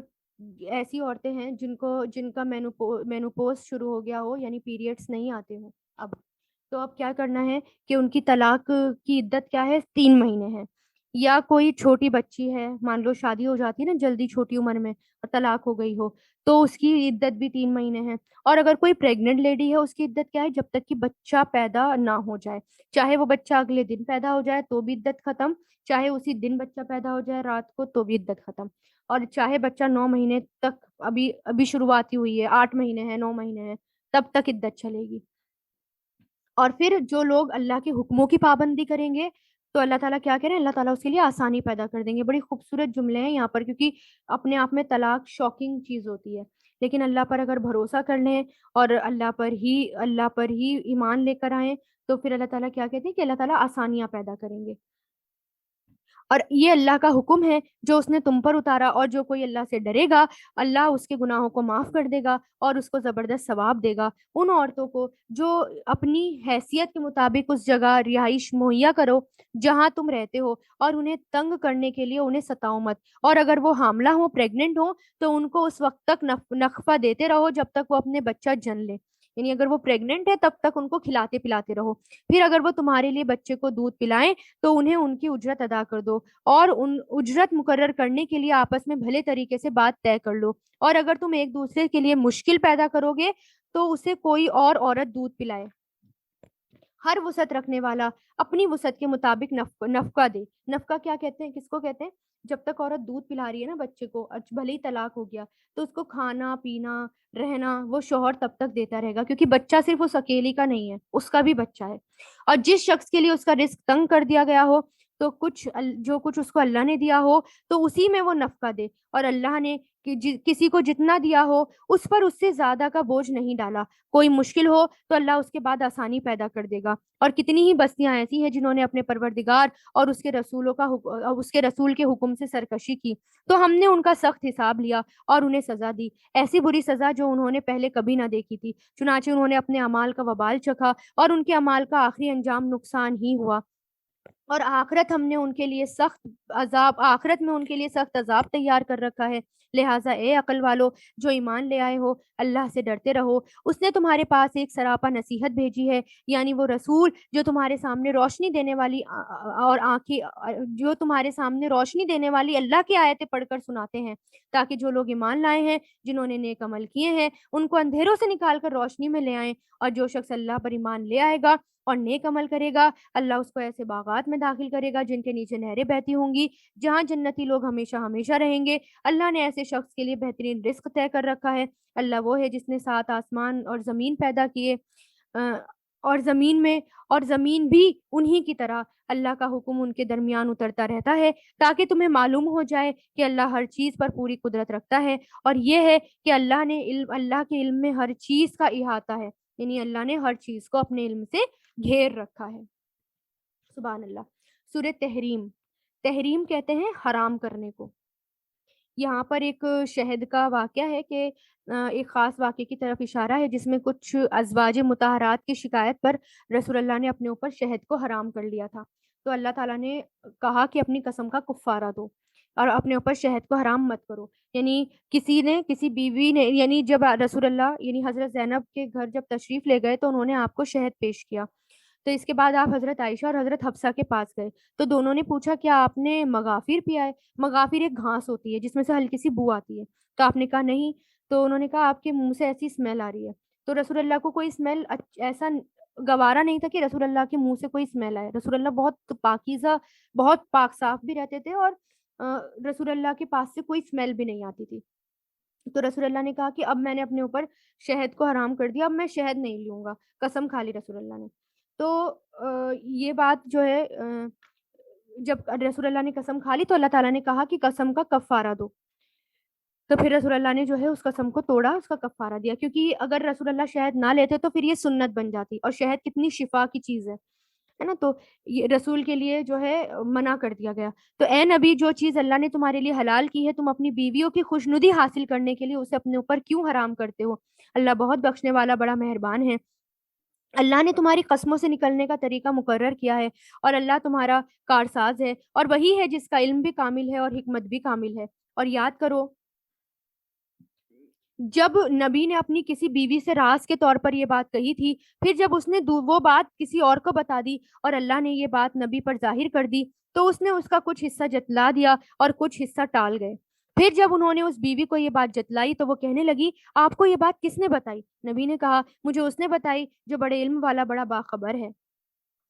ایسی عورتیں ہیں جن کا مینوپوز شروع ہو گیا ہو، یعنی پیریڈس نہیں آتے ہوں اب، تو اب کیا کرنا ہے کہ ان کی طلاق کی عدت کیا ہے 3 مہینے ہے. یا کوئی چھوٹی بچی ہے، مان لو شادی ہو جاتی ہے نا جلدی چھوٹی عمر میں اور طلاق ہو گئی ہو، تو اس کی عدت بھی 3 مہینے ہے۔ اور اگر کوئی پریگننٹ لیڈی ہے، اس کی عدت کیا ہے؟ جب تک کہ بچہ پیدا نہ ہو جائے، چاہے وہ بچہ اگلے دن پیدا ہو جائے تو بھی عدت ختم، چاہے اسی دن بچہ پیدا ہو جائے رات کو تو بھی عدت ختم، اور چاہے بچہ 9 مہینے تک ابھی ابھی شروعاتی ہوئی ہے، 8 مہینے ہے، 9 مہینے ہے، تب تک عدت چلے گی۔ اور پھر جو لوگ اللہ کے حکموں کی پابندی کریں گے تو اللہ تعالیٰ کیا کریں، اللہ تعالیٰ اس کے لیے آسانی پیدا کر دیں گے۔ بڑی خوبصورت جملے ہیں یہاں پر، کیونکہ اپنے آپ میں طلاق شاکنگ چیز ہوتی ہے، لیکن اللہ پر اگر بھروسہ کر لیں اور اللہ پر ہی ایمان لے کر آئیں تو پھر اللہ تعالیٰ کیا کہتے ہیں کہ اللہ تعالیٰ آسانیاں پیدا کریں گے۔ اور یہ اللہ کا حکم ہے جو اس نے تم پر اتارا، اور جو کوئی اللہ سے ڈرے گا اللہ اس کے گناہوں کو معاف کر دے گا اور اس کو زبردست ثواب دے گا۔ ان عورتوں کو جو اپنی حیثیت کے مطابق اس جگہ رہائش مہیا کرو جہاں تم رہتے ہو، اور انہیں تنگ کرنے کے لیے انہیں ستاؤ مت، اور اگر وہ حاملہ ہوں، پریگننٹ ہوں، تو ان کو اس وقت تک نفقہ دیتے رہو جب تک وہ اپنے بچہ جن لے، یعنی اگر وہ پریگننٹ ہے تب تک ان کو کھلاتے پلاتے رہو، پھر اگر وہ تمہارے لیے بچے کو دودھ پلائیں تو انہیں ان کی اجرت ادا کر دو، اور ان اجرت مقرر کرنے کے لیے آپس میں بھلے طریقے سے بات طے کر لو، اور اگر تم ایک دوسرے کے لیے مشکل پیدا کرو گے تو اسے کوئی اور عورت دودھ پلائے۔ ہر وسعت رکھنے والا اپنی وسعت کے مطابق نفقہ دے۔ نفقہ کیا کہتے ہیں، کس کو کہتے ہیں؟ جب تک عورت دودھ پلا رہی ہے نا بچے کو، بھلے ہی طلاق ہو گیا تو اس کو کھانا پینا رہنا وہ شوہر تب تک دیتا رہے گا، کیونکہ بچہ صرف اس اکیلی کا نہیں ہے، اس کا بھی بچہ ہے، اور جس شخص کے لیے اس کا رزق تنگ کر دیا گیا ہو تو جو کچھ اس کو اللہ نے دیا ہو تو اسی میں وہ نفقہ دے، اور اللہ نے کسی کو جتنا دیا ہو اس پر اس سے زیادہ کا بوجھ نہیں ڈالا۔ کوئی مشکل ہو تو اللہ اس کے بعد آسانی پیدا کر دے گا، اور کتنی ہی بستیاں ایسی ہیں جنہوں نے اپنے پروردگار اور اس کے رسول کے حکم سے سرکشی کی تو ہم نے ان کا سخت حساب لیا اور انہیں سزا دی، ایسی بری سزا جو انہوں نے پہلے کبھی نہ دیکھی تھی، چنانچہ انہوں نے اپنے اعمال کا وبال چکھا اور ان کے اعمال کا آخری انجام نقصان ہی ہوا، اور آخرت میں ان کے لیے سخت عذاب تیار کر رکھا ہے۔ لہٰذا اے عقل والو جو ایمان لے آئے ہو، اللہ سے ڈرتے رہو۔ اس نے تمہارے پاس ایک سراپا نصیحت بھیجی ہے، یعنی وہ رسول جو تمہارے سامنے روشنی دینے والی اور آنکھیں جو تمہارے سامنے روشنی دینے والی اللہ کی آیتیں پڑھ کر سناتے ہیں، تاکہ جو لوگ ایمان لائے ہیں، جنہوں نے نیک عمل کیے ہیں، ان کو اندھیروں سے نکال کر روشنی میں لے آئیں، اور جو شخص اللہ پر ایمان لے آئے گا اور نیک عمل کرے گا، اللہ اس کو ایسے باغات میں داخل کرے گا جن کے نیچے نہریں بہتی ہوں گی، جہاں جنتی لوگ ہمیشہ ہمیشہ رہیں گے۔ اللہ نے ایسے شخص کے لیے بہترین رزق طے کر رکھا ہے۔ اللہ وہ ہے جس نے 7 آسمان اور زمین پیدا کیے، اور زمین بھی انہی کی طرح اللہ کا حکم ان کے درمیان اترتا رہتا ہے، تاکہ تمہیں معلوم ہو جائے کہ اللہ ہر چیز پر پوری قدرت رکھتا ہے، اور یہ ہے کہ اللہ کے علم میں ہر چیز کا احاطہ ہے، یعنی اللہ نے ہر چیز کو اپنے علم سے گھیر رکھا ہے۔ سبحان اللہ۔ سورہ تحریم، تحریم کہتے ہیں حرام کرنے کو۔ یہاں پر ایک شہد کا واقعہ ہے کہ ایک خاص واقعے کی طرف اشارہ ہے جس میں کچھ ازواج مطہرات کی شکایت پر رسول اللہ نے اپنے اوپر شہد کو حرام کر لیا تھا، تو اللہ تعالیٰ نے کہا کہ اپنی قسم کا کفارہ دو اور اپنے اوپر شہد کو حرام مت کرو، یعنی کسی بیوی نے، یعنی جب رسول اللہ یعنی حضرت زینب کے گھر جب تشریف لے گئے تو انہوں نے آپ کو شہد پیش کیا، تو اس کے بعد آپ حضرت عائشہ اور حضرت حفصہ کے پاس گئے تو دونوں نے پوچھا کیا آپ نے مغافیر پیا ہے؟ مغافیر ایک گھاس ہوتی ہے جس میں سے ہلکی سی بو آتی ہے، تو آپ نے کہا نہیں، تو انہوں نے کہا آپ کے منہ سے ایسی اسمیل آ رہی ہے، تو رسول اللہ کو کوئی اسمیل ایسا گوارا نہیں تھا کہ رسول اللہ کے منہ سے کوئی اسمیل آئے، رسول اللہ بہت پاکیزہ، بہت پاک صاف بھی رہتے تھے، اور رسول اللہ کے پاس سے کوئی اسمیل بھی نہیں آتی تھی، تو رسول اللہ نے کہا کہ اب میں نے اپنے اوپر شہد کو حرام کر دیا، اب میں شہد نہیں لوں گا، قسم کھا لی رسول اللہ نے۔ تو یہ بات جو ہے جب رسول اللہ نے قسم کھا لی تو اللہ تعالیٰ نے کہا کہ قسم کا کفارہ دو، تو پھر رسول اللہ نے جو ہے اس قسم کو توڑا، اس کا کفارہ دیا، کیونکہ اگر رسول اللہ شہد نہ لیتے تو پھر یہ سنت بن جاتی، اور شہد کتنی شفا کی چیز ہے نا، تو یہ رسول کے لیے جو ہے منع کر دیا گیا۔ تو اے نبی، جو چیز اللہ نے تمہارے لیے حلال کی ہے تم اپنی بیویوں کی خوشنودی حاصل کرنے کے لیے اسے اپنے اوپر کیوں حرام کرتے ہو؟ اللہ بہت بخشنے والا بڑا مہربان ہے۔ اللہ نے تمہاری قسموں سے نکلنے کا طریقہ مقرر کیا ہے، اور اللہ تمہارا کارساز ہے، اور وہی ہے جس کا علم بھی کامل ہے اور حکمت بھی کامل ہے، اور یاد کرو جب نبی نے اپنی کسی بیوی سے راز کے طور پر یہ بات کہی تھی، پھر جب اس نے وہ بات کسی اور کو بتا دی اور اللہ نے یہ بات نبی پر ظاہر کر دی، تو اس نے اس کا کچھ حصہ جتلا دیا اور کچھ حصہ ٹال گئے۔ پھر جب انہوں نے اس بیوی کو یہ بات جتلائی تو وہ کہنے لگی، آپ کو یہ بات کس نے بتائی؟ نبی نے کہا، مجھے اس نے بتائی جو بڑے علم والا، بڑا باخبر ہے۔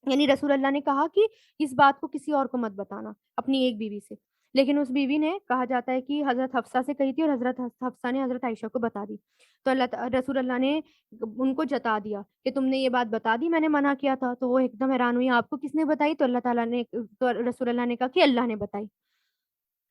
یعنی رسول اللہ نے کہا کہ اس بات کو کسی اور کو مت بتانا، اپنی ایک بیوی سے۔ لیکن اس بیوی نے، کہا جاتا ہے کہ حضرت حفصہ سے کہی تھی اور حضرت حفصہ نے حضرت عائشہ کو بتا دی، تو رسول اللہ نے ان کو جتا دیا کہ تم نے یہ بات بتا دی، میں نے منع کیا تھا۔ تو وہ ایک دم حیران ہوئی، آپ کو کس نے بتائی؟ تو اللہ تعالیٰ نے، تو رسول اللہ نے کہا کہ اللہ نے بتائی۔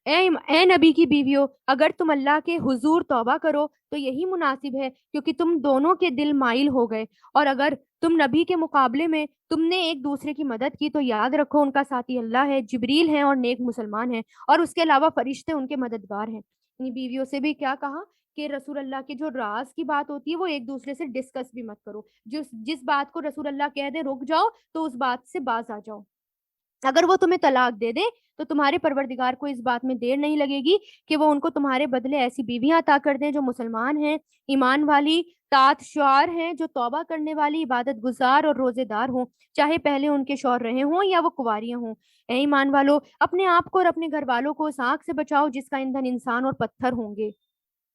اے نبی کی بیویوں، اگر تم اللہ کے حضور توبہ کرو تو یہی مناسب ہے، کیونکہ تم دونوں کے دل مائل ہو گئے، اور اگر تم نبی کے مقابلے میں تم نے ایک دوسرے کی مدد کی تو یاد رکھو ان کا ساتھی اللہ ہے، جبریل ہیں اور نیک مسلمان ہیں، اور اس کے علاوہ فرشتے ان کے مددگار ہیں۔ یعنی بیویوں سے بھی کیا کہا کہ رسول اللہ کے جو راز کی بات ہوتی ہے وہ ایک دوسرے سے ڈسکس بھی مت کرو، جس بات کو رسول اللہ کہہ دیں رک جاؤ تو اس بات سے باز آ جاؤ۔ اگر وہ تمہیں طلاق دے دے تو تمہارے پروردگار کو اس بات میں دیر نہیں لگے گی کہ وہ ان کو تمہارے بدلے ایسی بیویاں عطا کر دیں جو مسلمان ہیں، ایمان والی، طاعت شعار ہیں، جو توبہ کرنے والی، عبادت گزار اور روزے دار ہوں، چاہے پہلے ان کے شوہر رہے ہوں یا وہ کنواریاں ہوں۔ اے ایمان والو، اپنے آپ کو اور اپنے گھر والوں کو اس آگ سے بچاؤ جس کا ایندھن انسان اور پتھر ہوں گے۔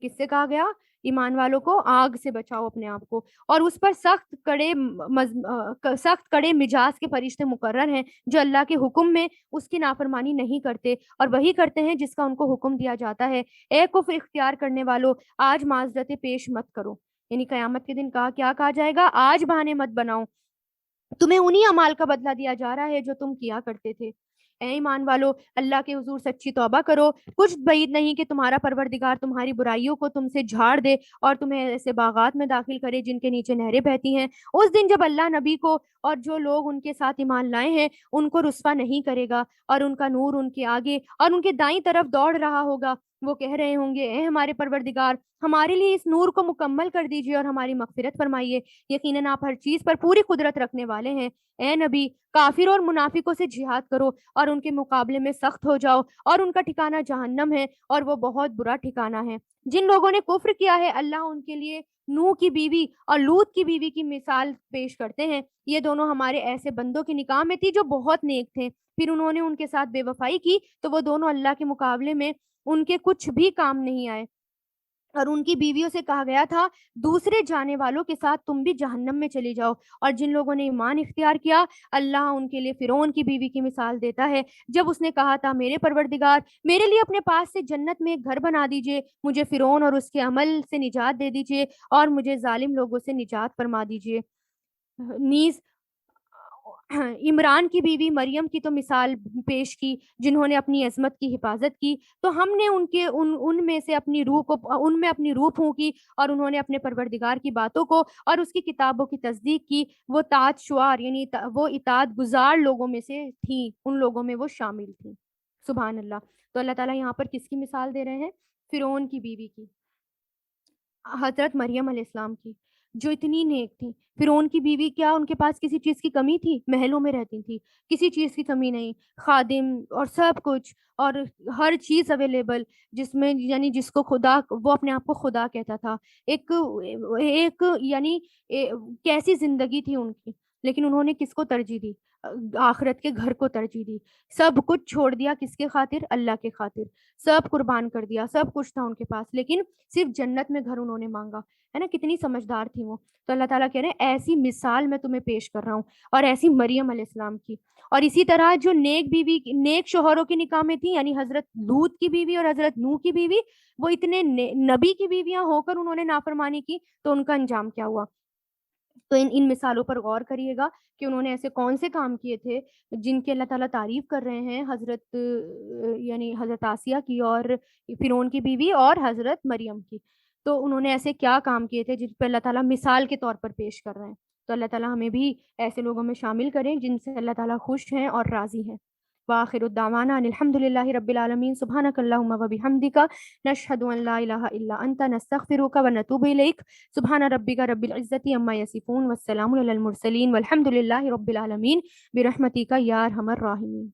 کس سے کہا گیا؟ ایمان والوں کو آگ سے بچاؤ اپنے آپ کو، اور اس پر سخت کڑے مجاز کے فرشتے مقرر ہیں جو اللہ کے حکم میں اس کی نافرمانی نہیں کرتے اور وہی کرتے ہیں جس کا ان کو حکم دیا جاتا ہے۔ اے کفر اختیار کرنے والو، آج معذرتیں پیش مت کرو۔ یعنی قیامت کے دن کیا کہا جائے گا؟ آج بہانے مت بناؤ، تمہیں انہی اعمال کا بدلہ دیا جا رہا ہے جو تم کیا کرتے تھے۔ اے ایمان والو، اللہ کے حضور سچی توبہ کرو، کچھ بعید نہیں کہ تمہارا پروردگار تمہاری برائیوں کو تم سے جھاڑ دے اور تمہیں ایسے باغات میں داخل کرے جن کے نیچے نہریں بہتی ہیں۔ اس دن جب اللہ نبی کو اور جو لوگ ان کے ساتھ ایمان لائے ہیں ان کو رسوا نہیں کرے گا، اور ان کا نور ان کے آگے اور ان کے دائیں طرف دوڑ رہا ہوگا۔ وہ کہہ رہے ہوں گے، اے ہمارے پروردگار، ہمارے لیے اس نور کو مکمل کر دیجیے اور ہماری مغفرت فرمائیے، یقیناً آپ ہر چیز پر پوری قدرت رکھنے والے ہیں۔ اے نبی، کافروں اور منافقوں سے جہاد کرو اور ان کے مقابلے میں سخت ہو جاؤ، اور ان کا ٹھکانہ جہنم ہے اور وہ بہت برا ٹھکانہ ہے۔ جن لوگوں نے کفر کیا ہے اللہ ان کے لیے نوح کی بیوی اور لوط کی بیوی کی مثال پیش کرتے ہیں، یہ دونوں ہمارے ایسے بندوں کی نکاح میں تھی جو بہت نیک تھے، پھر انہوں نے ان کے ساتھ بے وفائی کی تو وہ دونوں اللہ کے مقابلے میں ان کے کچھ بھی کام نہیں آئے، اور ان کی بیویوں سے کہا گیا تھا دوسرے جانے والوں کے ساتھ تم بھی جہنم میں چلی جاؤ۔ اور جن لوگوں نے ایمان اختیار کیا اللہ ان کے لیے فرعون کی بیوی کی مثال دیتا ہے، جب اس نے کہا تھا میرے پروردگار میرے لیے اپنے پاس سے جنت میں ایک گھر بنا دیجئے، مجھے فرعون اور اس کے عمل سے نجات دے دیجئے اور مجھے ظالم لوگوں سے نجات فرما دیجئے۔ نیز عمران کی بیوی مریم کی تو مثال پیش کی جنہوں نے اپنی عصمت کی حفاظت کی، تو ہم نے ان میں سے اپنی روح کو ان میں اپنی روح پھونکی اور انہوں نے اپنے پروردگار کی باتوں کو اور اس کی کتابوں کی تصدیق کی، وہ طاعت شعار یعنی وہ اطاعت گزار لوگوں میں سے تھیں، ان لوگوں میں وہ شامل تھیں۔ سبحان اللہ۔ تو اللہ تعالیٰ یہاں پر کس کی مثال دے رہے ہیں؟ فرعون کی بیوی کی، حضرت مریم علیہ السلام کی، جو اتنی نیک تھی۔ فرعون کی بیوی، کیا ان کے پاس کسی چیز کی کمی تھی؟ محلوں میں رہتی تھی، کسی چیز کی کمی نہیں، خادم اور سب کچھ اور ہر چیز اویلیبل، جس میں یعنی جس کو خدا، وہ اپنے آپ کو خدا کہتا تھا، ایک ایک یعنی کیسی زندگی تھی ان کی، لیکن انہوں نے کس کو ترجیح دی؟ آخرت کے گھر کو ترجیح دی، سب کچھ چھوڑ دیا، کس کے خاطر؟ اللہ کے خاطر، سب قربان کر دیا، سب کچھ تھا ان کے پاس، لیکن صرف جنت میں گھر انہوں نے مانگا، ہے نا؟ کتنی سمجھدار تھی وہ۔ تو اللہ تعالیٰ کہہ رہے ہیں ایسی مثال میں تمہیں پیش کر رہا ہوں، اور ایسی مریم علیہ السلام کی، اور اسی طرح جو نیک بیوی نیک شوہروں کی نکاح میں تھی، یعنی حضرت لوط کی بیوی اور حضرت نوح کی بیوی، وہ اتنے نبی کی بیویاں ہو کر انہوں نے نافرمانی کی تو ان کا انجام کیا ہوا۔ تو ان مثالوں پر غور کریے گا کہ انہوں نے ایسے کون سے کام کیے تھے جن کی اللہ تعالیٰ تعریف کر رہے ہیں، یعنی حضرت آسیہ کی اور فرعون کی بیوی اور حضرت مریم کی، تو انہوں نے ایسے کیا کام کیے تھے جن پہ اللہ تعالیٰ مثال کے طور پر پیش کر رہے ہیں۔ تو اللہ تعالیٰ ہمیں بھی ایسے لوگوں میں شامل کریں جن سے اللہ تعالیٰ خوش ہیں اور راضی ہیں۔ وآخر الدعوانا ان الحمد للہ رب العالمین، سبحانک اللہم وبحمدک، نشہد ان لا الہ الا انت، نستغفرک ونتوب الیک، سبحان ربک رب العزت عما یصفون والسلام علی المرسلین والحمد للہ رب العالمین، برحمتک یا ارحم الراحمین۔